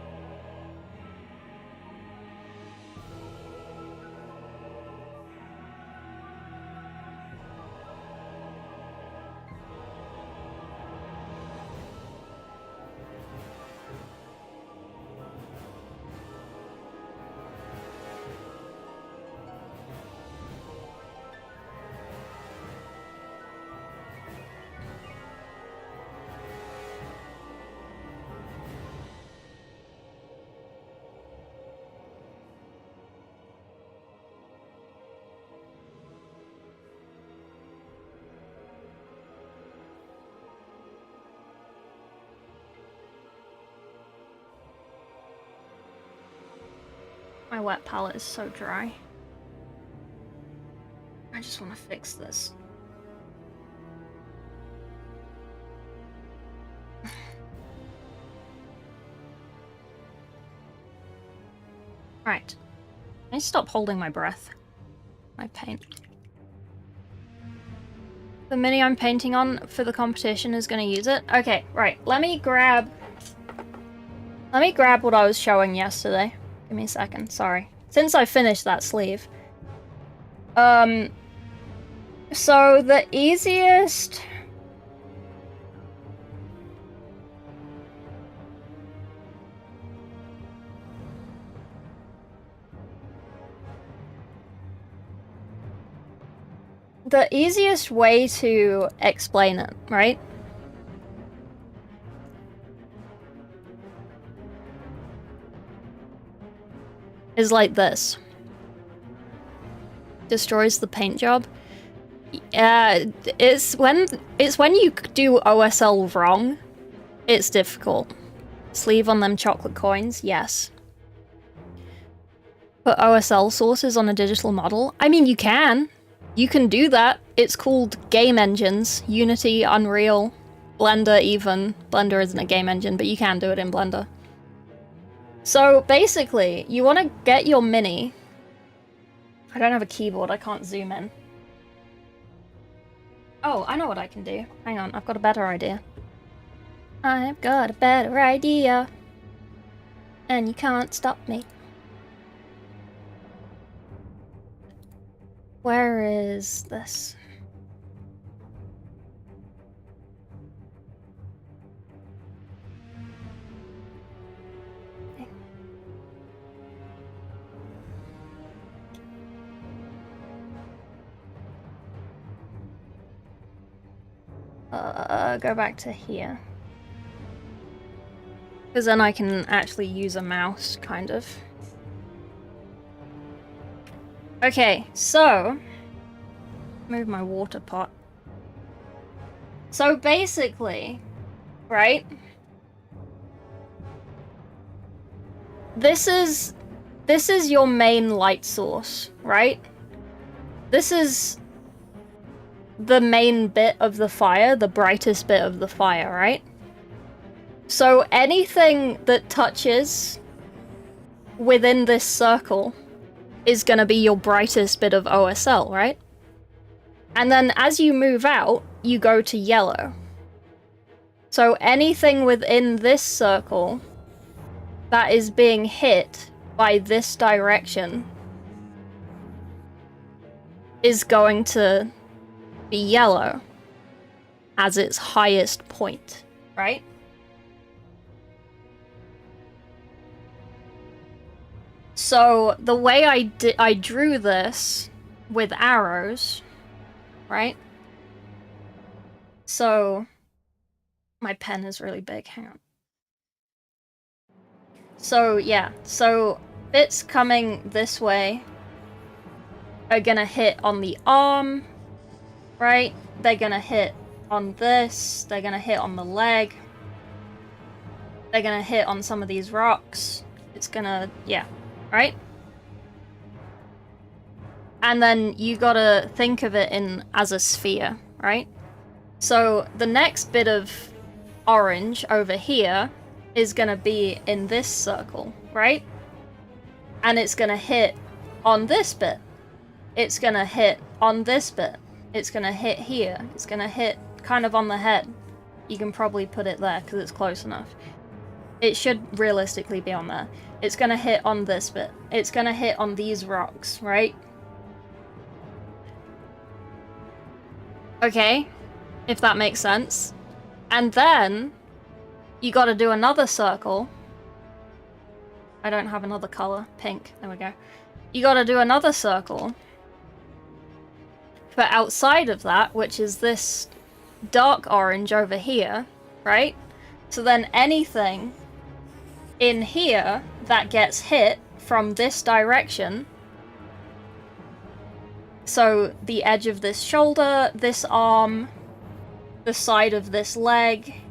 My wet palette is so dry. I just want to fix this. Right. I need to stop holding my breath. My paint. The mini I'm painting on for the competition is going to use it. Okay, right. Let me grab what I was showing yesterday. Give me a second, sorry. Since I finished that sleeve. So the easiest... The easiest way to explain it, right? Is like this. Destroys the paint job. It's when you do OSL wrong, it's difficult. Sleeve on them chocolate coins, yes. Put OSL sources on a digital model. I mean, you can do that. It's called game engines. Unity, Unreal, Blender even. Blender isn't a game engine, but you can do it in Blender. So basically, you want to get your mini. I don't have a keyboard, I can't zoom in. Oh, I know what I can do. Hang on, I've got a better idea. I've got a better idea. And you can't stop me. Where is this? Go back to here. Because then I can actually use a mouse, kind of. Okay, so... Move my water pot. So basically, right? This is your main light source, right? This is the main bit of the fire, the brightest bit of the fire, right? So anything that touches within this circle is gonna be your brightest bit of OSL, right? And then as you move out, you go to yellow. So anything within this circle that is being hit by this direction is going to be yellow as its highest point, right? So the way I drew this with arrows, right? So my pen is really big, hang on. So yeah, so bits coming this way are gonna hit on the arm, right? They're gonna hit on this, they're gonna hit on the leg, they're gonna hit on some of these rocks. It's gonna, yeah, right? And then you gotta think of it as a sphere, right? So the next bit of orange over here is gonna be in this circle, right? And it's gonna hit on this bit. It's gonna hit on this bit. It's gonna hit here. It's gonna hit kind of on the head. You can probably put it there because it's close enough. It should realistically be on there. It's gonna hit on this bit. It's gonna hit on these rocks, right? Okay, if that makes sense. And then you gotta do another circle. I don't have another color. Pink. There we go. You gotta do another circle for outside of that, which is this dark orange over here, right? So then anything in here that gets hit from this direction, so the edge of this shoulder, this arm, the side of this leg,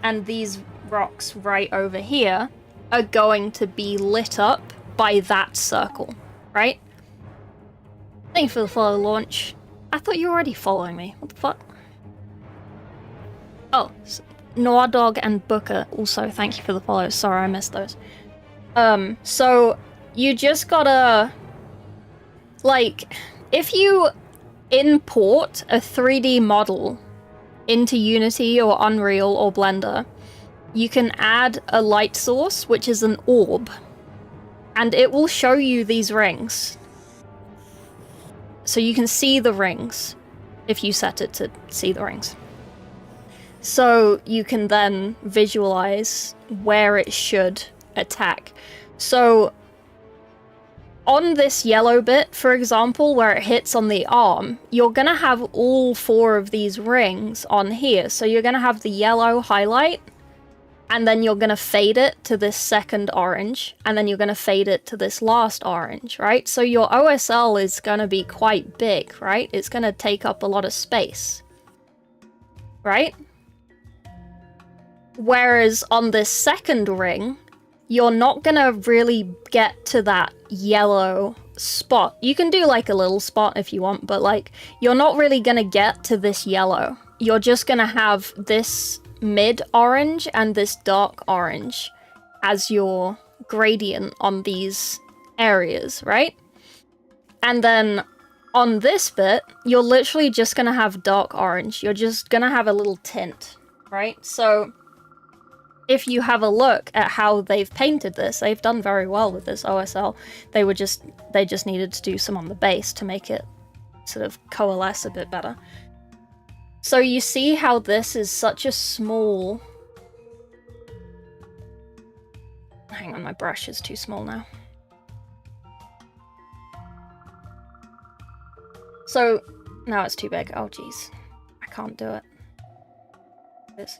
and these rocks right over here are going to be lit up by that circle, right? Thank you for the follow, Launch. I thought you were already following me. What the fuck? Oh, Noir Dog and Booker also, thank you for the follows. Sorry, I missed those. So you just gotta, like, if you import a 3D model into Unity or Unreal or Blender, you can add a light source, which is an orb, and it will show you these rings. So you can see the rings if you set it to see the rings. So you can then visualize where it should attack. So on this yellow bit, for example, where it hits on the arm, you're gonna have all 4 of these rings on here. So you're gonna have the yellow highlight, and then you're gonna fade it to this second orange, and then you're gonna fade it to this last orange, right? So your OSL is gonna be quite big, right? It's gonna take up a lot of space, right? Whereas on this second ring, you're not gonna really get to that yellow spot. You can do like a little spot if you want, but like, you're not really gonna get to this yellow. You're just gonna have this mid-orange and this dark orange as your gradient on these areas, right? And then on this bit, you're literally just gonna have dark orange. You're just gonna have a little tint, right? So if you have a look at how they've painted this, they've done very well with this OSL. They just needed to do some on the base to make it sort of coalesce a bit better. So you see how this is such a small... Hang on, my brush is too small now. So, now it's too big. Oh, jeez. I can't do it.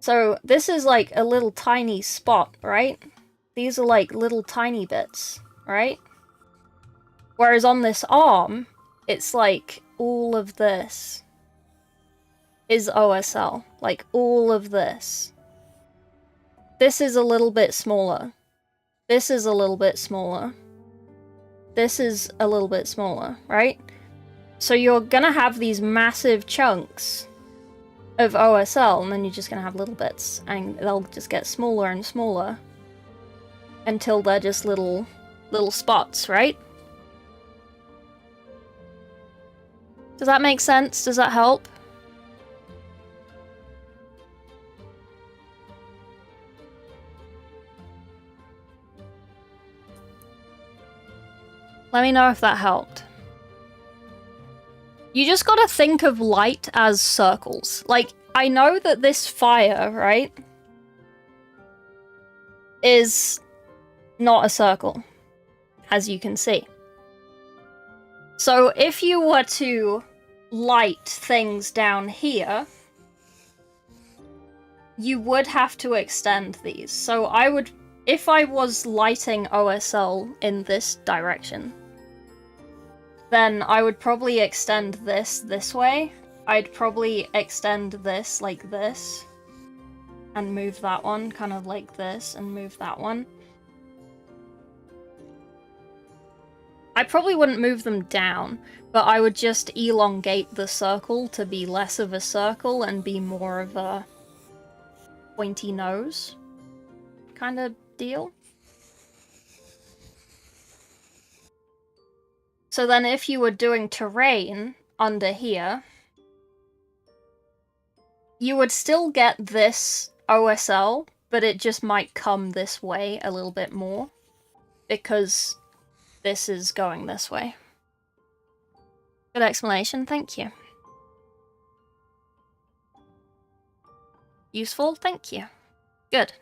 So, this is like a little tiny spot, right? These are like little tiny bits, right? Whereas on this arm, it's like all of this is OSL. Like all of this. This is a little bit smaller. This is a little bit smaller. This is a little bit smaller, right? So you're gonna have these massive chunks of OSL, and then you're just gonna have little bits, and they'll just get smaller and smaller until they're just little spots, right? Does that make sense? Does that help? Let me know if that helped. You just gotta think of light as circles. Like, I know that this fire, right, is not a circle, as you can see. So if you were to light things down here, you would have to extend these. So I would, if I was lighting OSL in this direction, then I would probably extend this way. I'd probably extend this like this, and move that one kind of like this, and move that one. I probably wouldn't move them down, but I would just elongate the circle to be less of a circle and be more of a pointy nose kind of deal. So then if you were doing terrain under here, you would still get this OSL, but it just might come this way a little bit more, because this is going this way. Good explanation, thank you. Useful, thank you. Good.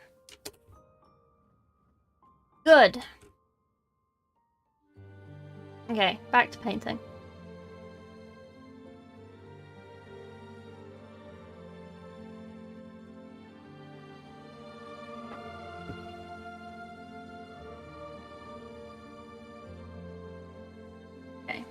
Good. Okay, back to painting. Okay.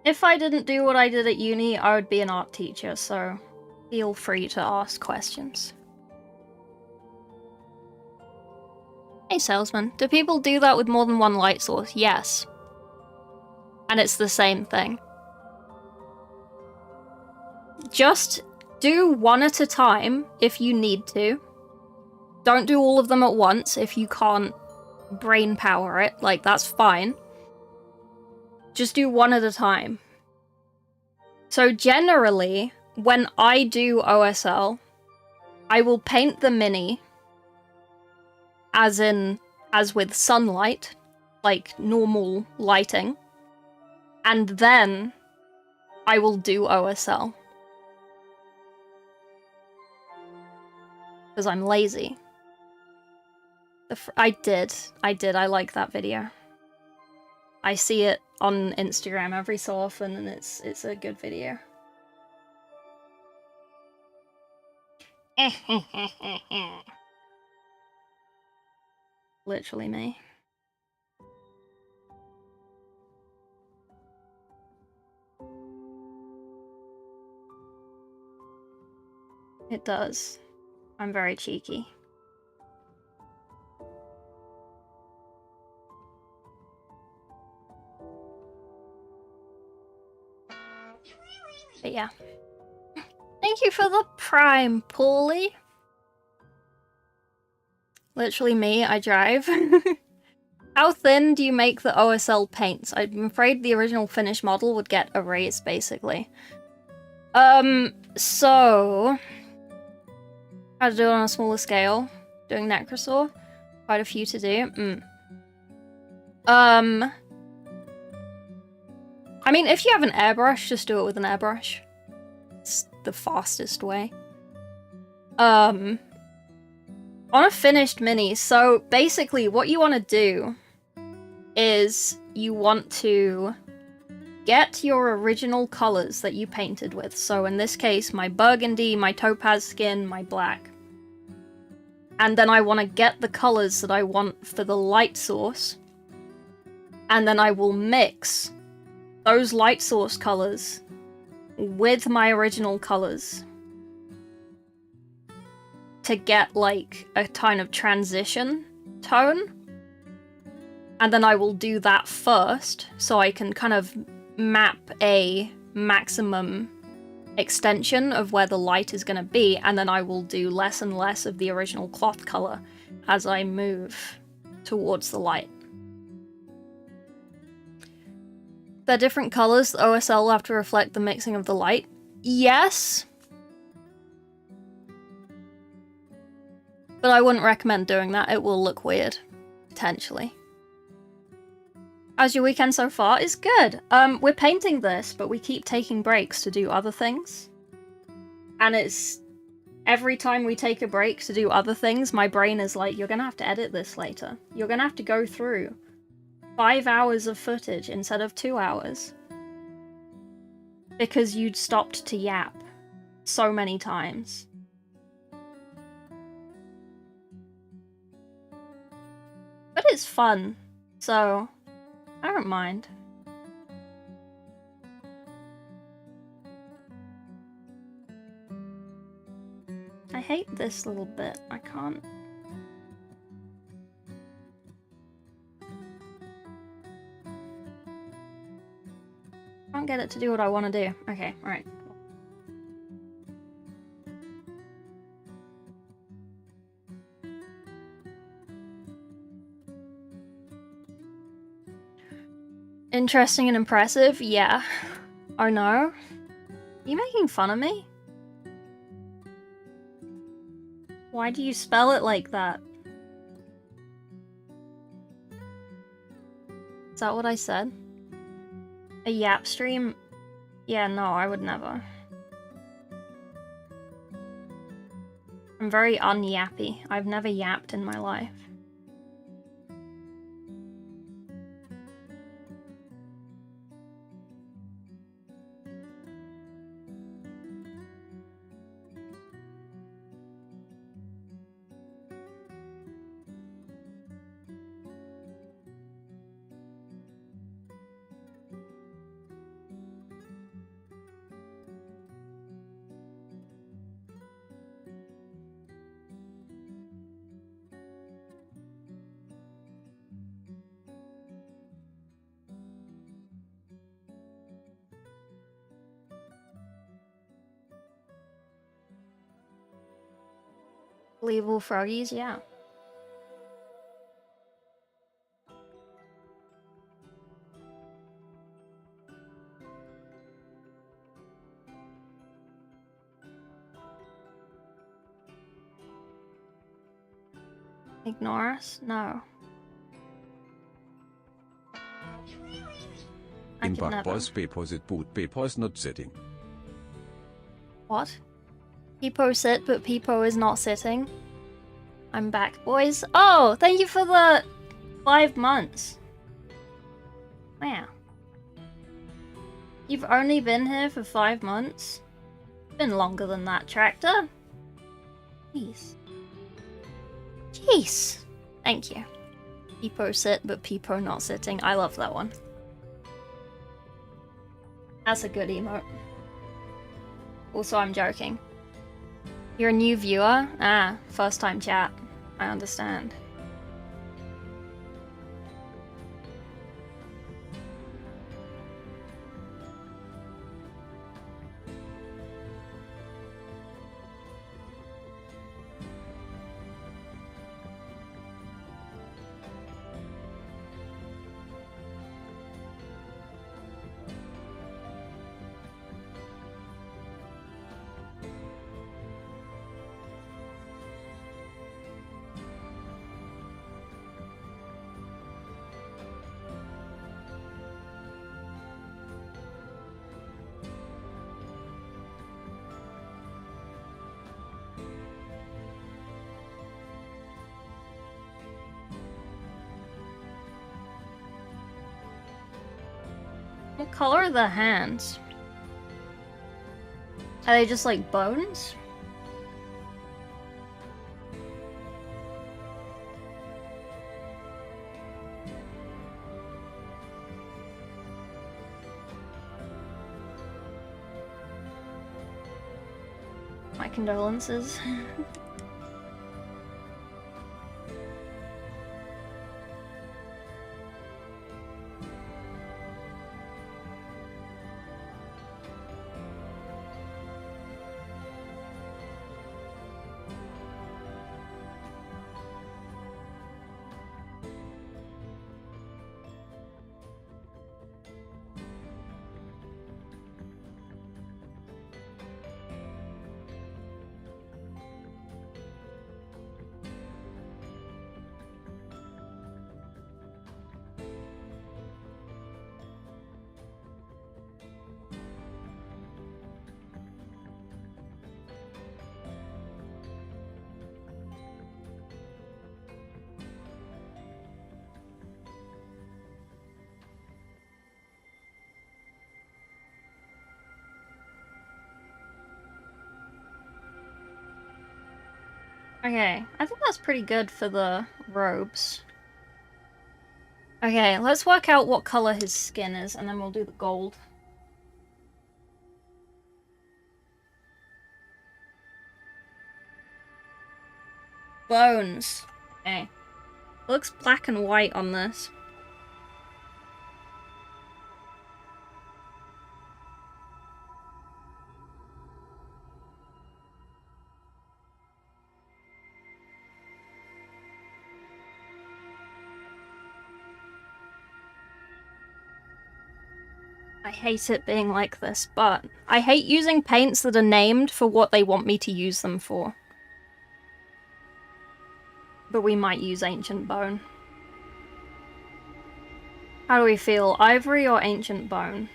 If I didn't do what I did at uni, I would be an art teacher, so feel free to ask questions. Hey salesman, do people do that with more than one light source? Yes. And it's the same thing. Just do one at a time if you need to. Don't do all of them at once if you can't brain power it, like that's fine. Just do one at a time. So generally, when I do OSL, I will paint the mini as with sunlight, like normal lighting, and then I will do OSL. Because I'm lazy. I did, I like that video. I see it on Instagram every so often, and it's a good video. Literally me. It does. I'm very cheeky. But yeah. Thank you for the Prime, Paulie. Literally me, I drive. How thin do you make the OSL paints? I'm afraid the original finished model would get erased, basically. So... how to do it on a smaller scale. Doing Necrosaur. Quite a few to do. I mean, if you have an airbrush, just do it with an airbrush. It's the fastest way. On a finished mini, so basically what you want to do is you want to get your original colors that you painted with. So in this case, my burgundy, my topaz skin, my black. And then I want to get the colors that I want for the light source. And then I will mix those light source colors with my original colors to get like a kind of transition tone. And then I will do that first so I can kind of map a maximum extension of where the light is going to be, and then I will do less and less of the original cloth color as I move towards the light. They're different colors. The OSL will have to reflect the mixing of the light. Yes. But I wouldn't recommend doing that. It will look weird. Potentially. How's your weekend so far? It's good. We're painting this, but we keep taking breaks to do other things. And it's... every time we take a break to do other things, my brain is like, you're gonna have to edit this later. You're gonna have to go through 5 hours of footage instead of 2 hours. Because you'd stopped to yap so many times. But it's fun, so I don't mind. I hate this little bit. I can't. Can't get it to do what I want to do. Okay, alright. Interesting and impressive? Yeah. Oh no. Are you making fun of me? Why do you spell it like that? Is that what I said? A yap stream? Yeah, no, I would never. I'm very unyappy. I've never yapped in my life. Believable froggies, yeah. Ignore us? No. I could Impact never. pause papers it boot papers not sitting. What? Peepo sit, but Peepo is not sitting. I'm back, boys. Oh, thank you for the 5 months. Wow. You've only been here for 5 months? Been longer than that, Tractor. Jeez. Jeez. Thank you. Peepo sit, but Peepo not sitting. I love that one. That's a good emote. Also, I'm joking. You're a new viewer? Ah, first time chat. I understand. What color are the hands? Are they just like bones? My condolences. Okay, I think that's pretty good for the robes. Okay, let's work out what color his skin is, and then we'll do the gold. Bones. Okay. Looks black and white on this. I hate it being like this, but I hate using paints that are named for what they want me to use them for. But we might use Ancient Bone. How do we feel? Ivory or Ancient Bone?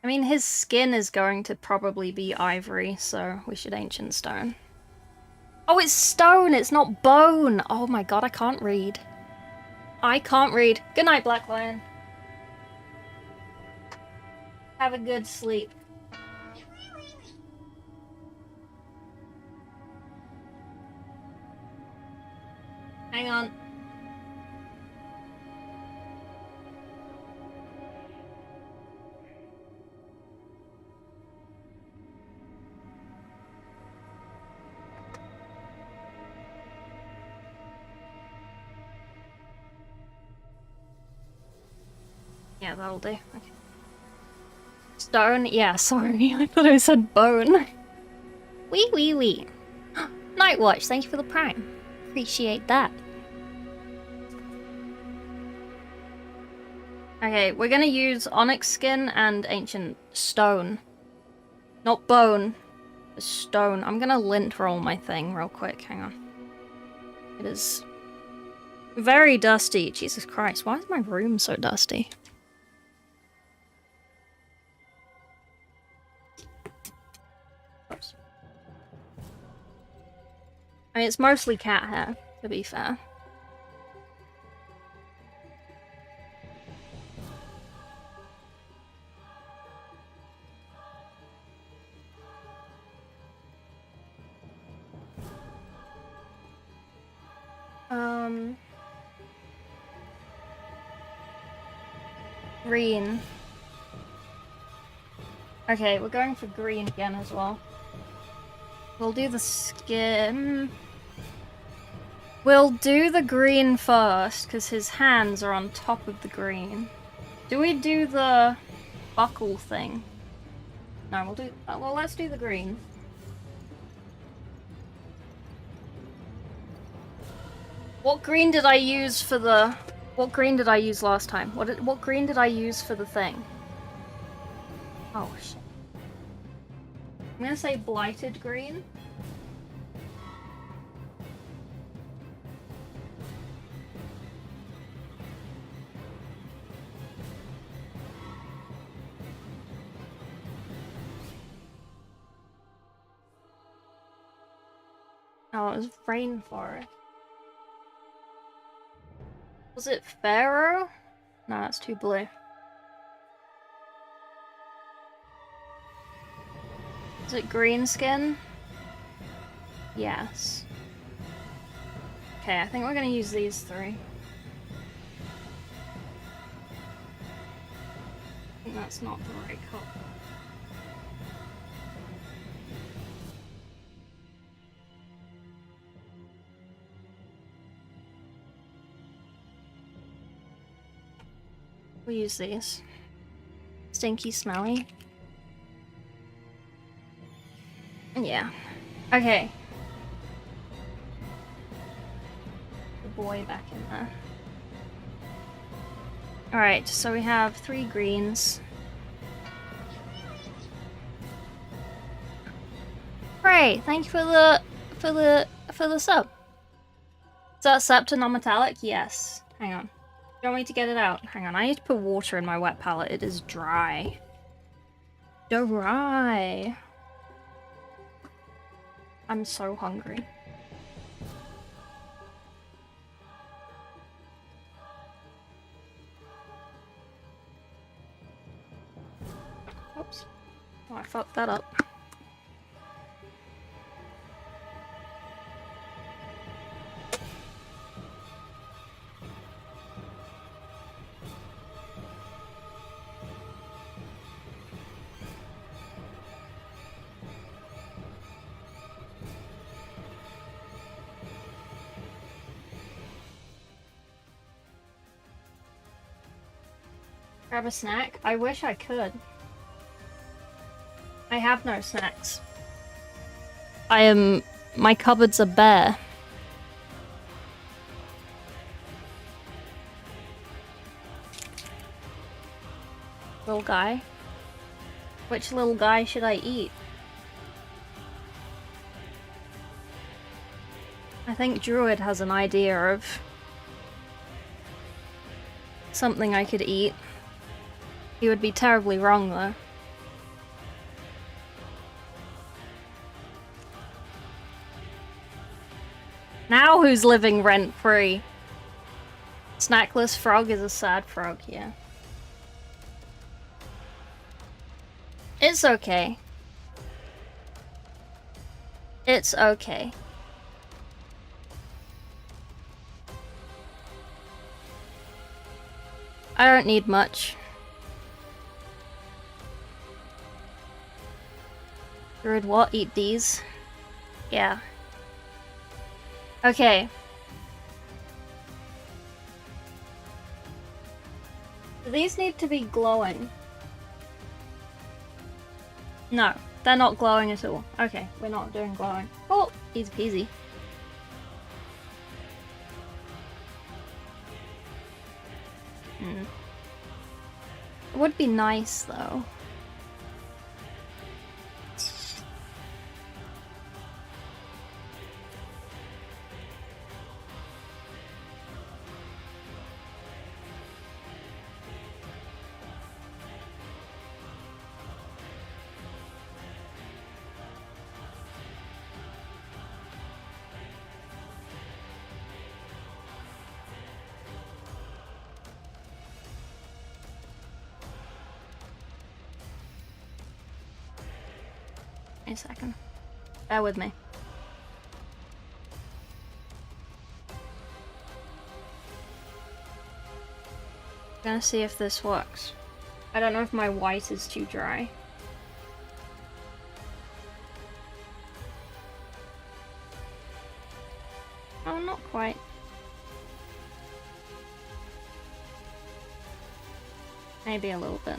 I mean, his skin is going to probably be ivory, so we should Ancient Stone. Oh, it's stone! It's not bone! Oh my god, I can't read. I can't read. Good night, Black Lion. Have a good sleep. Hang on. Yeah, that'll do. Okay. Stone? Yeah, sorry. I thought I said bone. Wee wee wee. Nightwatch, thank you for the prime. Appreciate that. Okay, we're gonna use Onyx Skin and Ancient Stone. Not bone. Stone. I'm gonna lint roll my thing real quick. Hang on. It is very dusty. Jesus Christ, why is my room so dusty? Oops. I mean, it's mostly cat hair, to be fair. Green. Okay, we're going for green again as well. We'll do the skin. We'll do the green first, because his hands are on top of the green. Do we do the buckle thing? No, we'll do... well, let's do the green. What green did I use for the... What green did I use last time? What green did I use for the thing? Oh, shit. I'm gonna say blighted green. Oh, it was rainforest. Was it Pharaoh? No, that's too blue. Is it green skin? Yes. Okay, I think we're gonna use these three. I think that's not the right color. We'll use these. Stinky, smelly. Yeah. Okay. The boy back in there. Alright, so we have 3 greens. Hooray! Thank you for the sub. Is that Scepter non-metallic? Yes. Hang on. Do you want me to get it out? Hang on, I need to put water in my wet palette. It is dry. Dry. I'm so hungry. Oh, I fucked that up. Grab a snack? I wish I could. I have no snacks. My cupboards are bare. Little guy? Which little guy should I eat? I think Druid has an idea of something I could eat. He would be terribly wrong though. Now who's living rent-free? Snackless frog is a sad frog, yeah. It's okay. It's okay. I don't need much. Druid, what? Eat these? Yeah. Okay. Do these need to be glowing? No, they're not glowing at all. Okay, we're not doing glowing. Oh, easy peasy. It would be nice though. A second. Bear with me. Gonna see if this works. I don't know if my white is too dry. Oh, not quite. Maybe a little bit.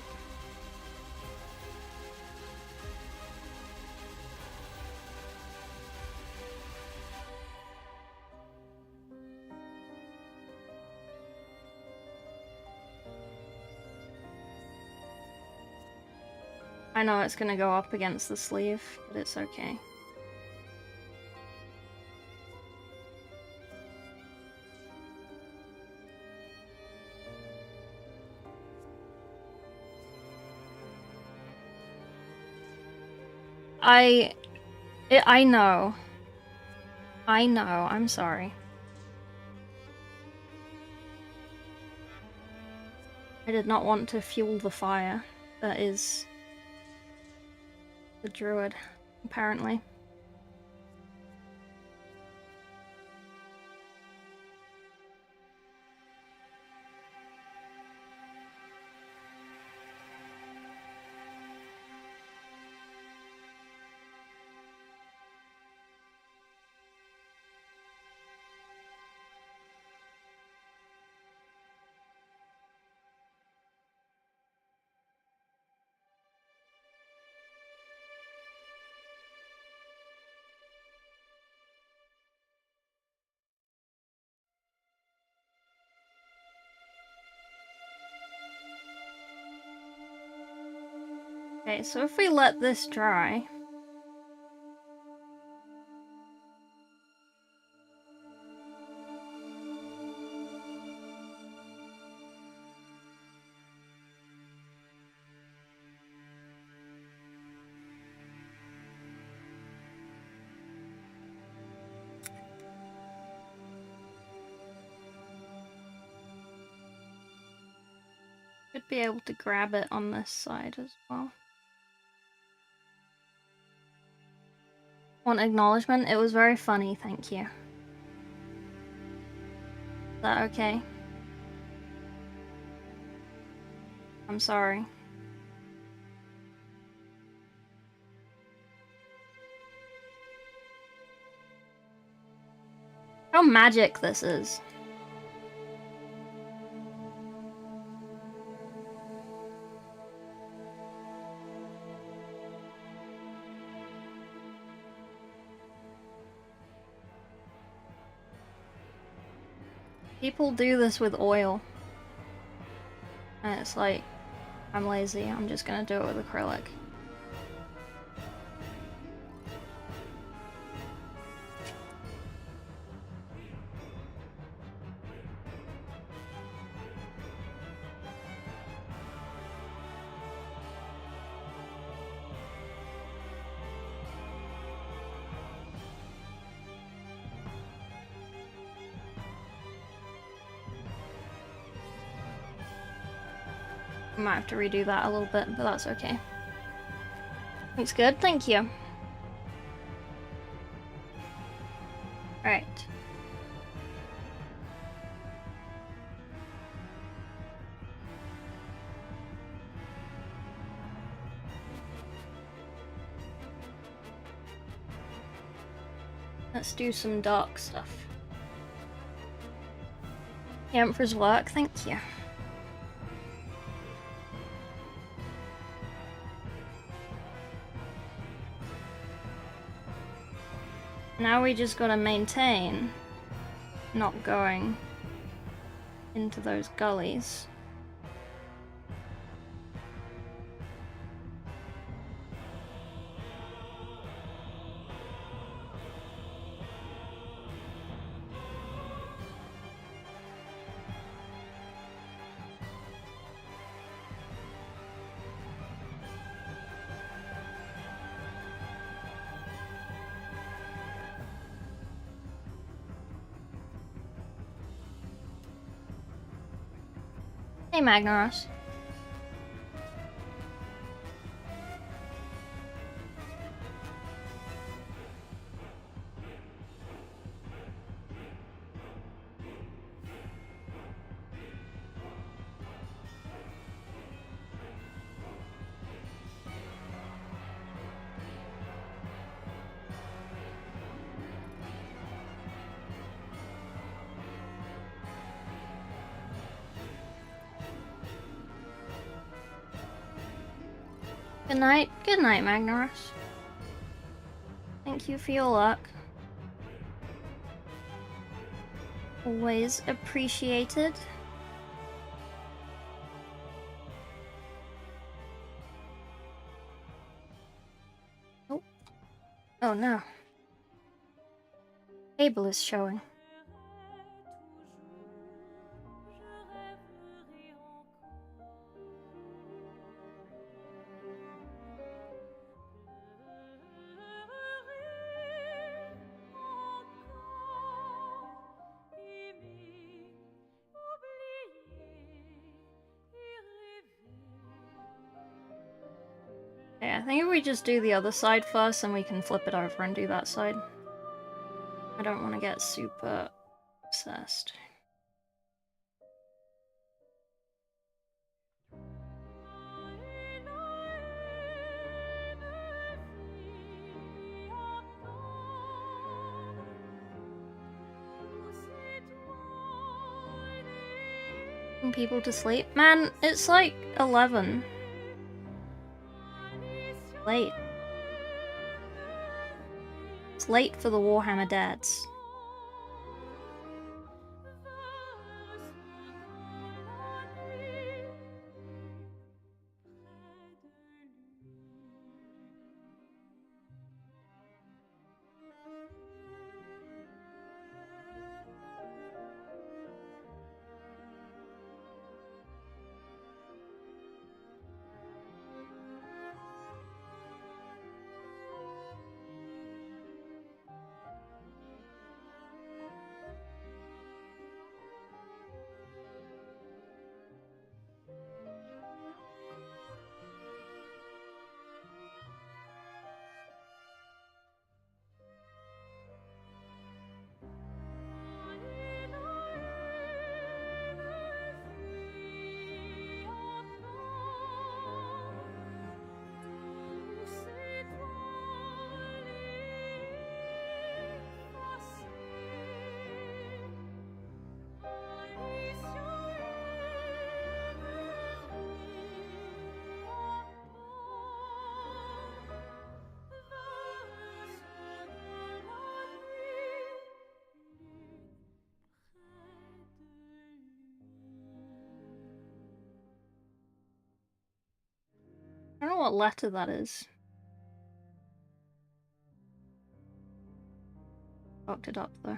I know it's gonna go up against the sleeve, but it's okay. I know. I know, I'm sorry. I did not want to fuel the fire that is the druid, apparently. Okay, so if we let this dry... Should be able to grab it on this side as well. Want acknowledgement? It was very funny, thank you. Is that okay? I'm sorry. How magic this is. People do this with oil. And it's like, I'm lazy, I'm just gonna do it with acrylic. I might have to redo that a little bit, but that's okay. Looks good, thank you. Alright. Let's do some dark stuff. The Emperor's work, thank you. Now we just gotta maintain not going into those gullies. Hey, Magnaros. Good night, Magnaros. Thank you for your luck. Always appreciated. Oh. Oh no. Cable is showing. Yeah, I think if we just do the other side first, then we can flip it over and do that side. I don't want to get super obsessed. Putting people to sleep? Man, it's like 11. Late. It's late for the Warhammer dads. what letter that is. Fucked it up though.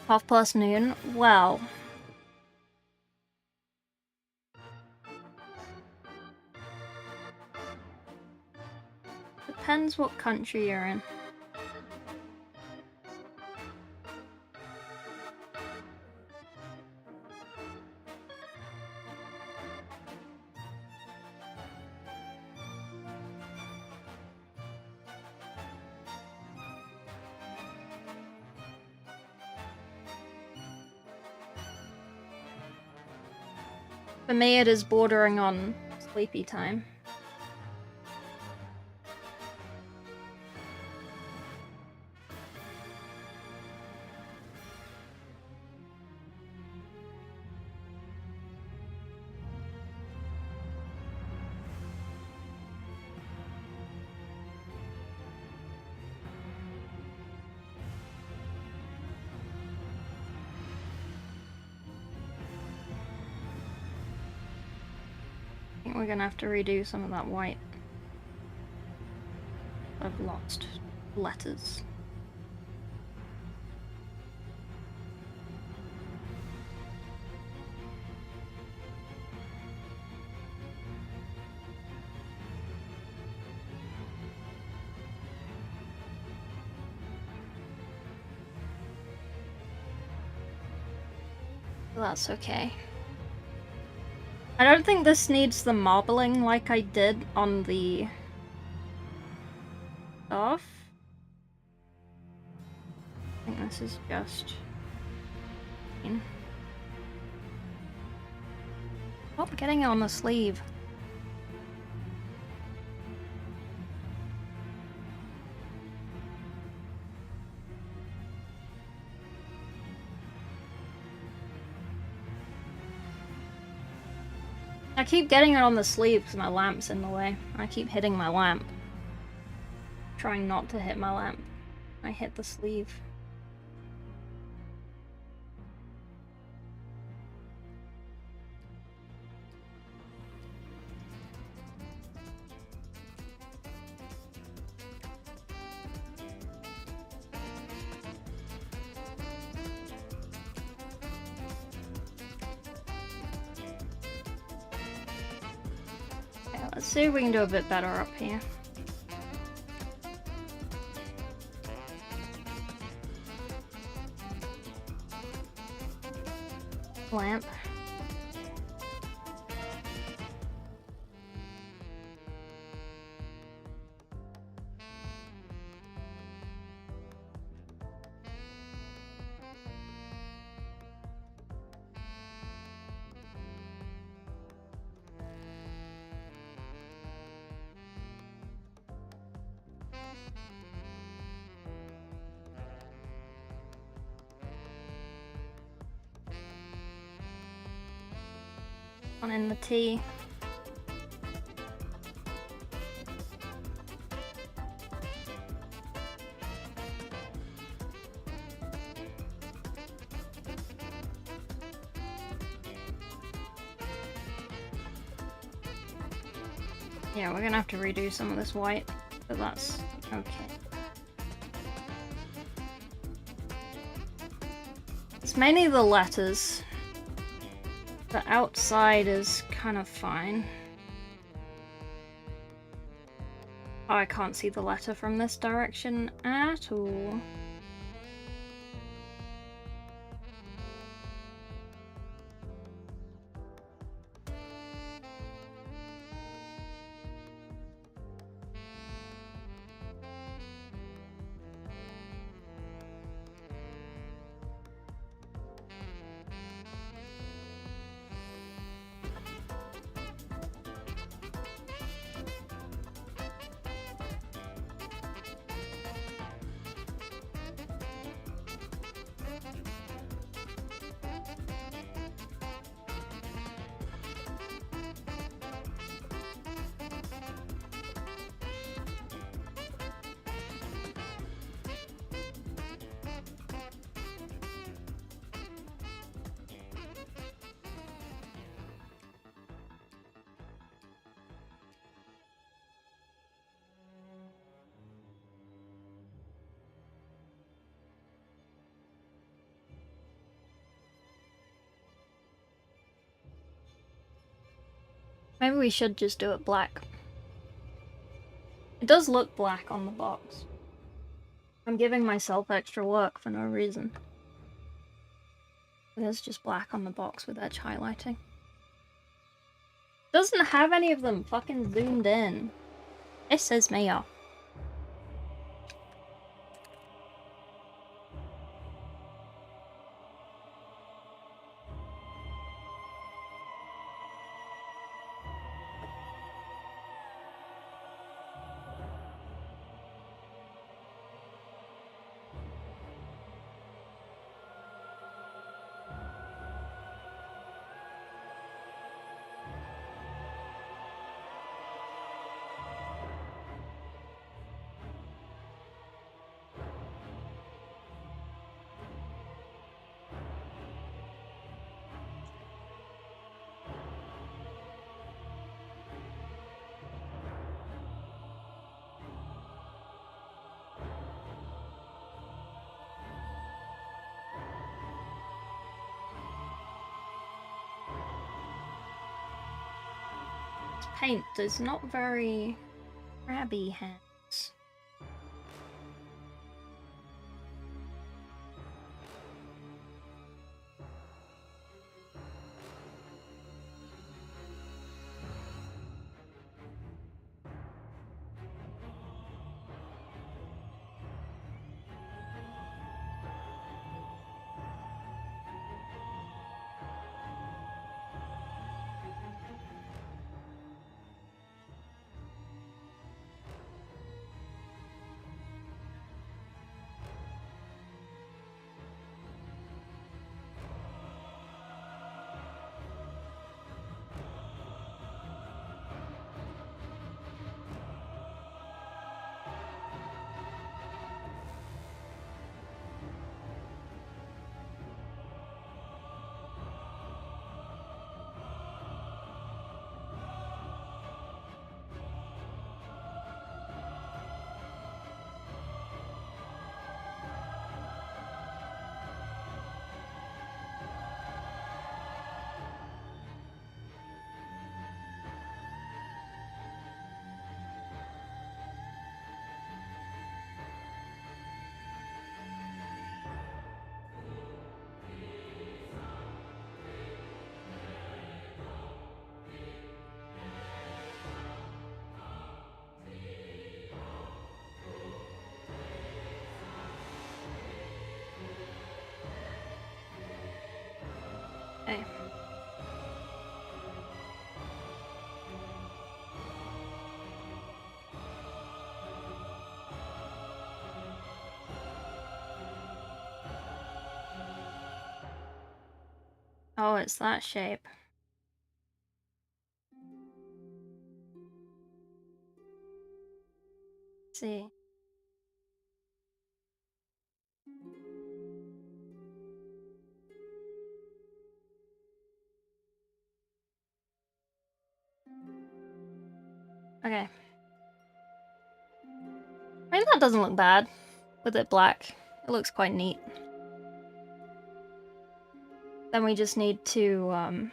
12:30. Well. Depends what country you're in. For me, it is bordering on sleepy time. I think we're gonna have to redo some of that white. I've lost letters. That's okay. I don't think this needs the marbling like I did on the stuff. I think this is just... Stop getting it on the sleeve. I keep getting it on the sleeve because my lamp's in the way. I keep hitting my lamp. Trying not to hit my lamp. I hit the sleeve. Let's see if we can do a bit better up here. Lamp. On in the T. Yeah, we're gonna have to redo some of this white, but that's okay. It's mainly the letters. The outside is kind of fine. Oh, I can't see the letter from this direction at all. Maybe we should just do it black. It does look black on the box. I'm giving myself extra work for no reason. There's just black on the box with edge highlighting. Doesn't have any of them fucking zoomed in. It says me off. Paint is not very crabby hands. Okay. Oh, it's that shape. Let's see. Okay. I mean, that doesn't look bad with it black. It looks quite neat. Then we just need to,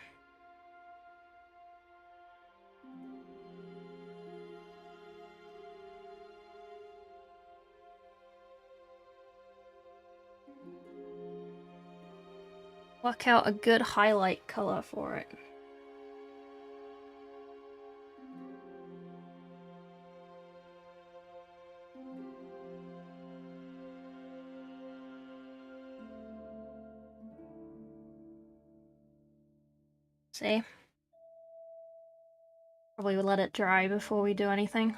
work out a good highlight color for it. See? Probably let it dry before we do anything.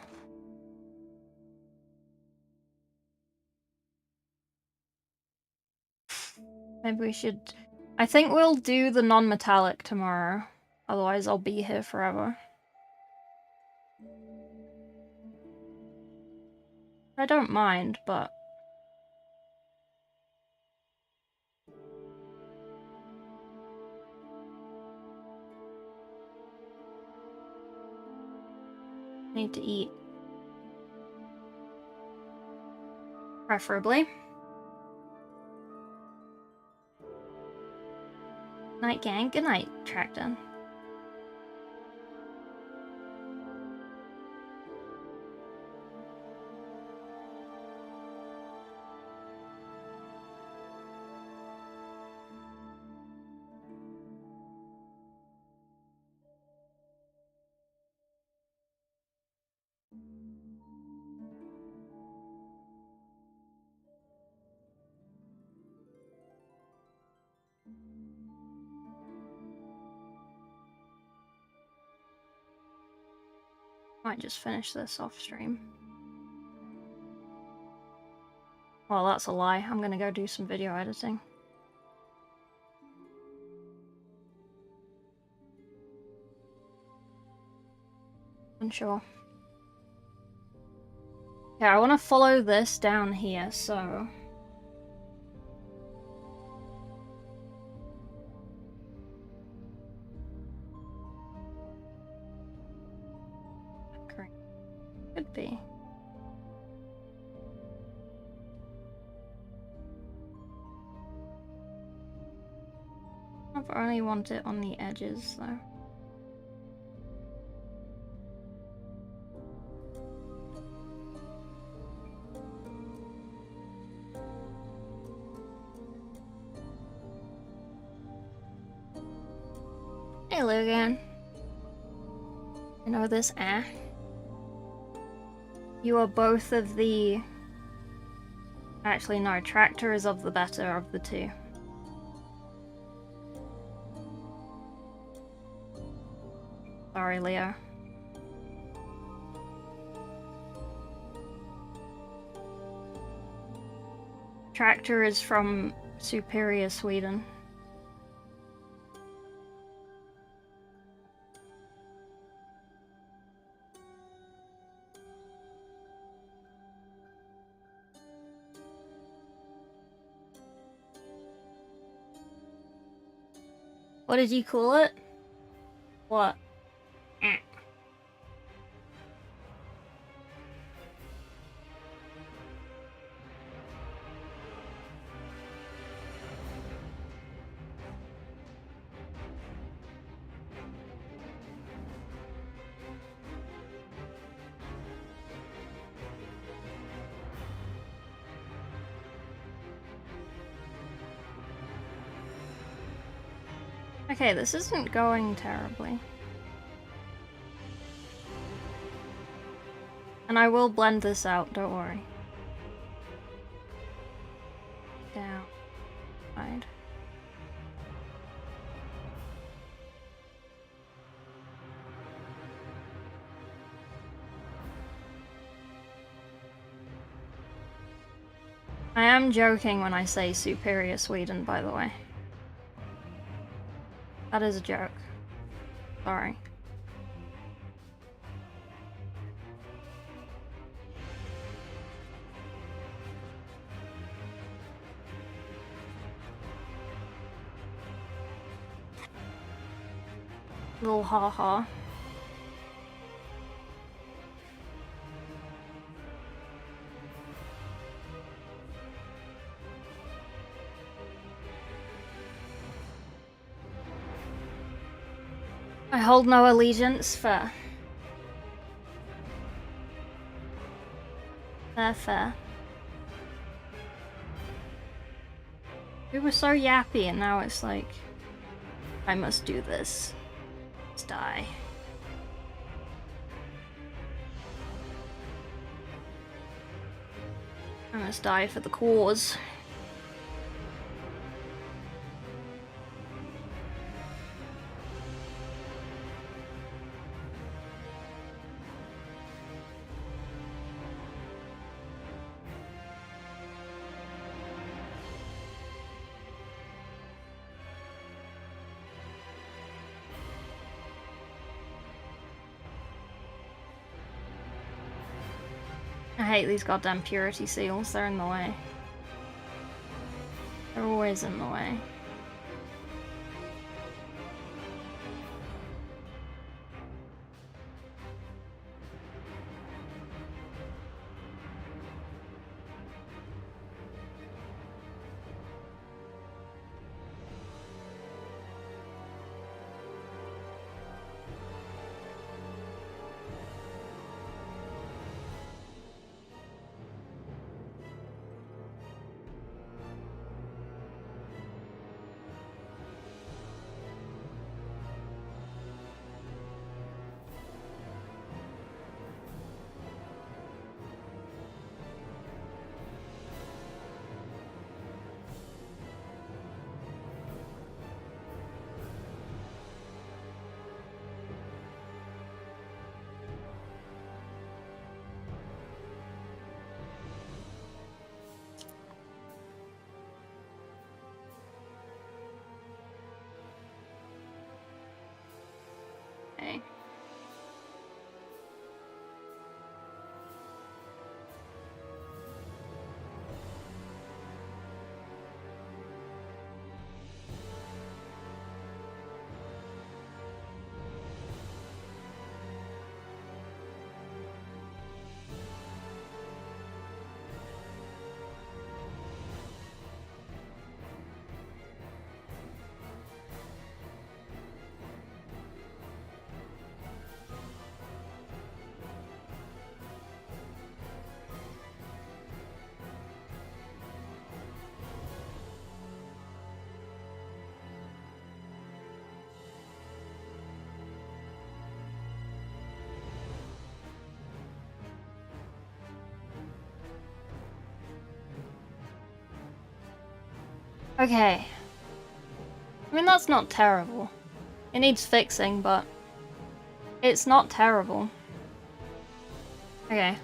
Maybe we should... I think we'll do the non-metallic tomorrow. Otherwise I'll be here forever. I don't mind, but... need to eat. Preferably. Night gang, good night, Tracton. Might just finish this off stream. Well, that's a lie. I'm gonna go do some video editing. Unsure. Yeah, I want to follow this down here, so... Great. Could be. I only want it on the edges, though. Hey, Lugan. You know this, You are both of the... Actually, no, Tractor is of the better of the two. Sorry, Leo. Tractor is from Superior, Sweden. What did you call it? What? Okay, this isn't going terribly. And I will blend this out, don't worry. Down. Side. I am joking when I say Superior Sweden, by the way. That is a joke. Sorry. Little ha-ha. I hold no allegiance. Fair. Fair. We were so yappy and now it's like, I must do this. Let's die. I must die for the cause. I hate these goddamn purity seals, they're in the way. They're always in the way. Okay. I mean, that's not terrible. It needs fixing, but it's not terrible. Okay.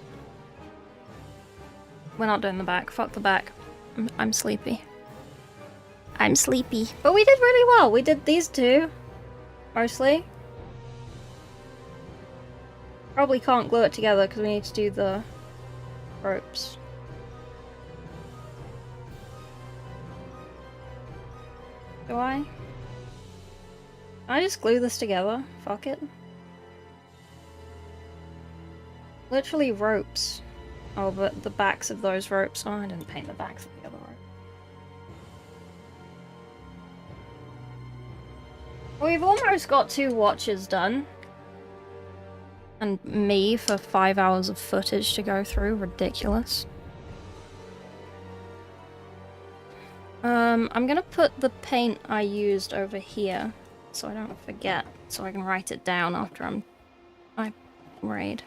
We're not doing the back. Fuck the back. I'm sleepy. I'm sleepy. But we did really well. We did these two. Mostly. Probably can't glue it together because we need to do the ropes. Do I? Can I just glue this together? Fuck it. Literally ropes. Oh, but the backs of those ropes. Oh, I didn't paint the backs of the other rope. We've almost got 2 watches done. And me for 5 hours of footage to go through. Ridiculous. I'm gonna put the paint I used over here so I don't forget, so I can write it down after I raid.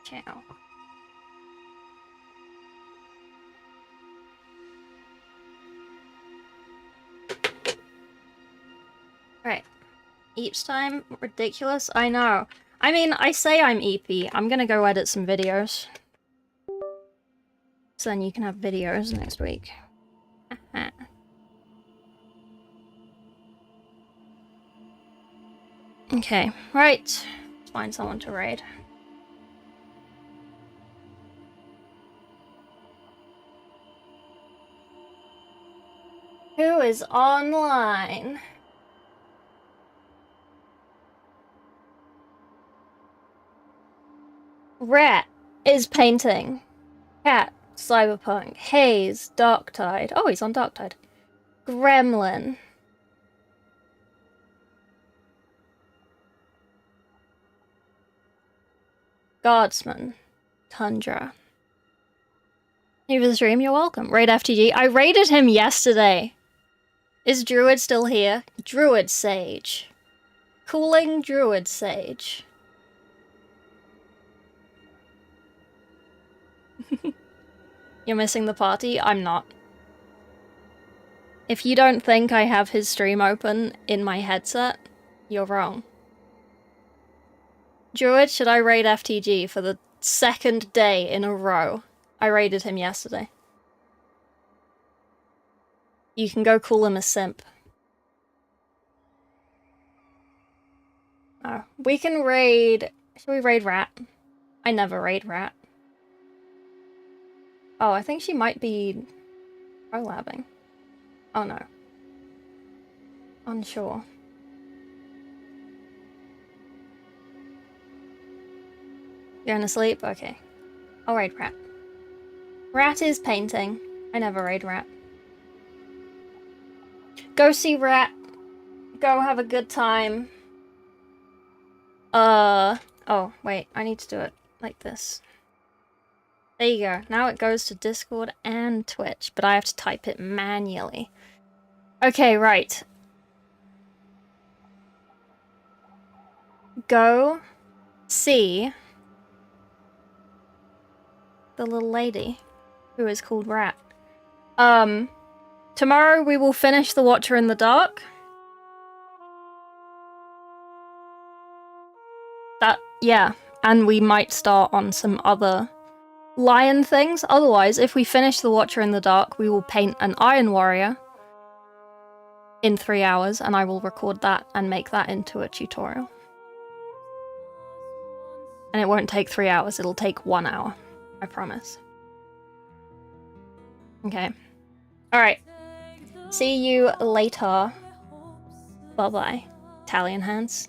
Ciao. Right. Each time? Ridiculous? I know. I mean, I say I'm EP. I'm gonna go edit some videos. So then you can have videos next week. Okay, right. Let's find someone to raid. Who is online? Rat is painting. Cat, Cyberpunk. Haze, Darktide. Oh, he's on Darktide. Gremlin. Guardsman. Tundra. You for the stream, you're welcome. Raid FTG. I raided him yesterday. Is Druid still here? Druid Sage. Cooling Druid Sage. You're missing the party? I'm not. If you don't think I have his stream open in my headset, you're wrong. Druid, should I raid FTG for the 2nd day in a row? I raided him yesterday. You can go call him a simp. Oh, we can raid... Should we raid Rat? I never raid Rat. Oh, I think she might be prolabing. Oh no. Unsure. Going to sleep? Okay. I'll raid Rat. Rat is painting. I never raid Rat. Go see Rat. Go have a good time. Oh, wait. I need to do it like this. There you go. Now it goes to Discord and Twitch, but I have to type it manually. Okay, right. Go see the little lady who is called Rat. Tomorrow we will finish The Watcher in the Dark. Yeah, and we might start on some other lion things. Otherwise, if we finish The Watcher in the Dark, we will paint an Iron Warrior in 3 hours, and I will record that and make that into a tutorial. And it won't take 3 hours, it'll take 1 hour. I promise. Okay. Alright. See you later. Bye-bye. Italian hands.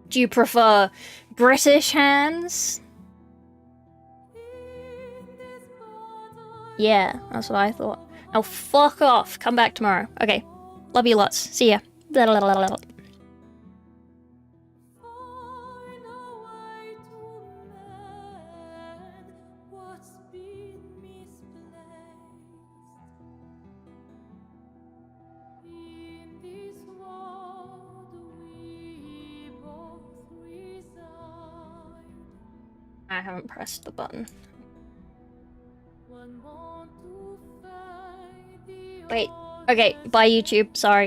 Do you prefer British hands? Yeah, that's what I thought. Now fuck off. Come back tomorrow. Okay. Love you lots. See ya. Blah, blah, blah, blah, blah. In this world we both reside. I haven't pressed the button. Wait. Okay, bye YouTube. Sorry.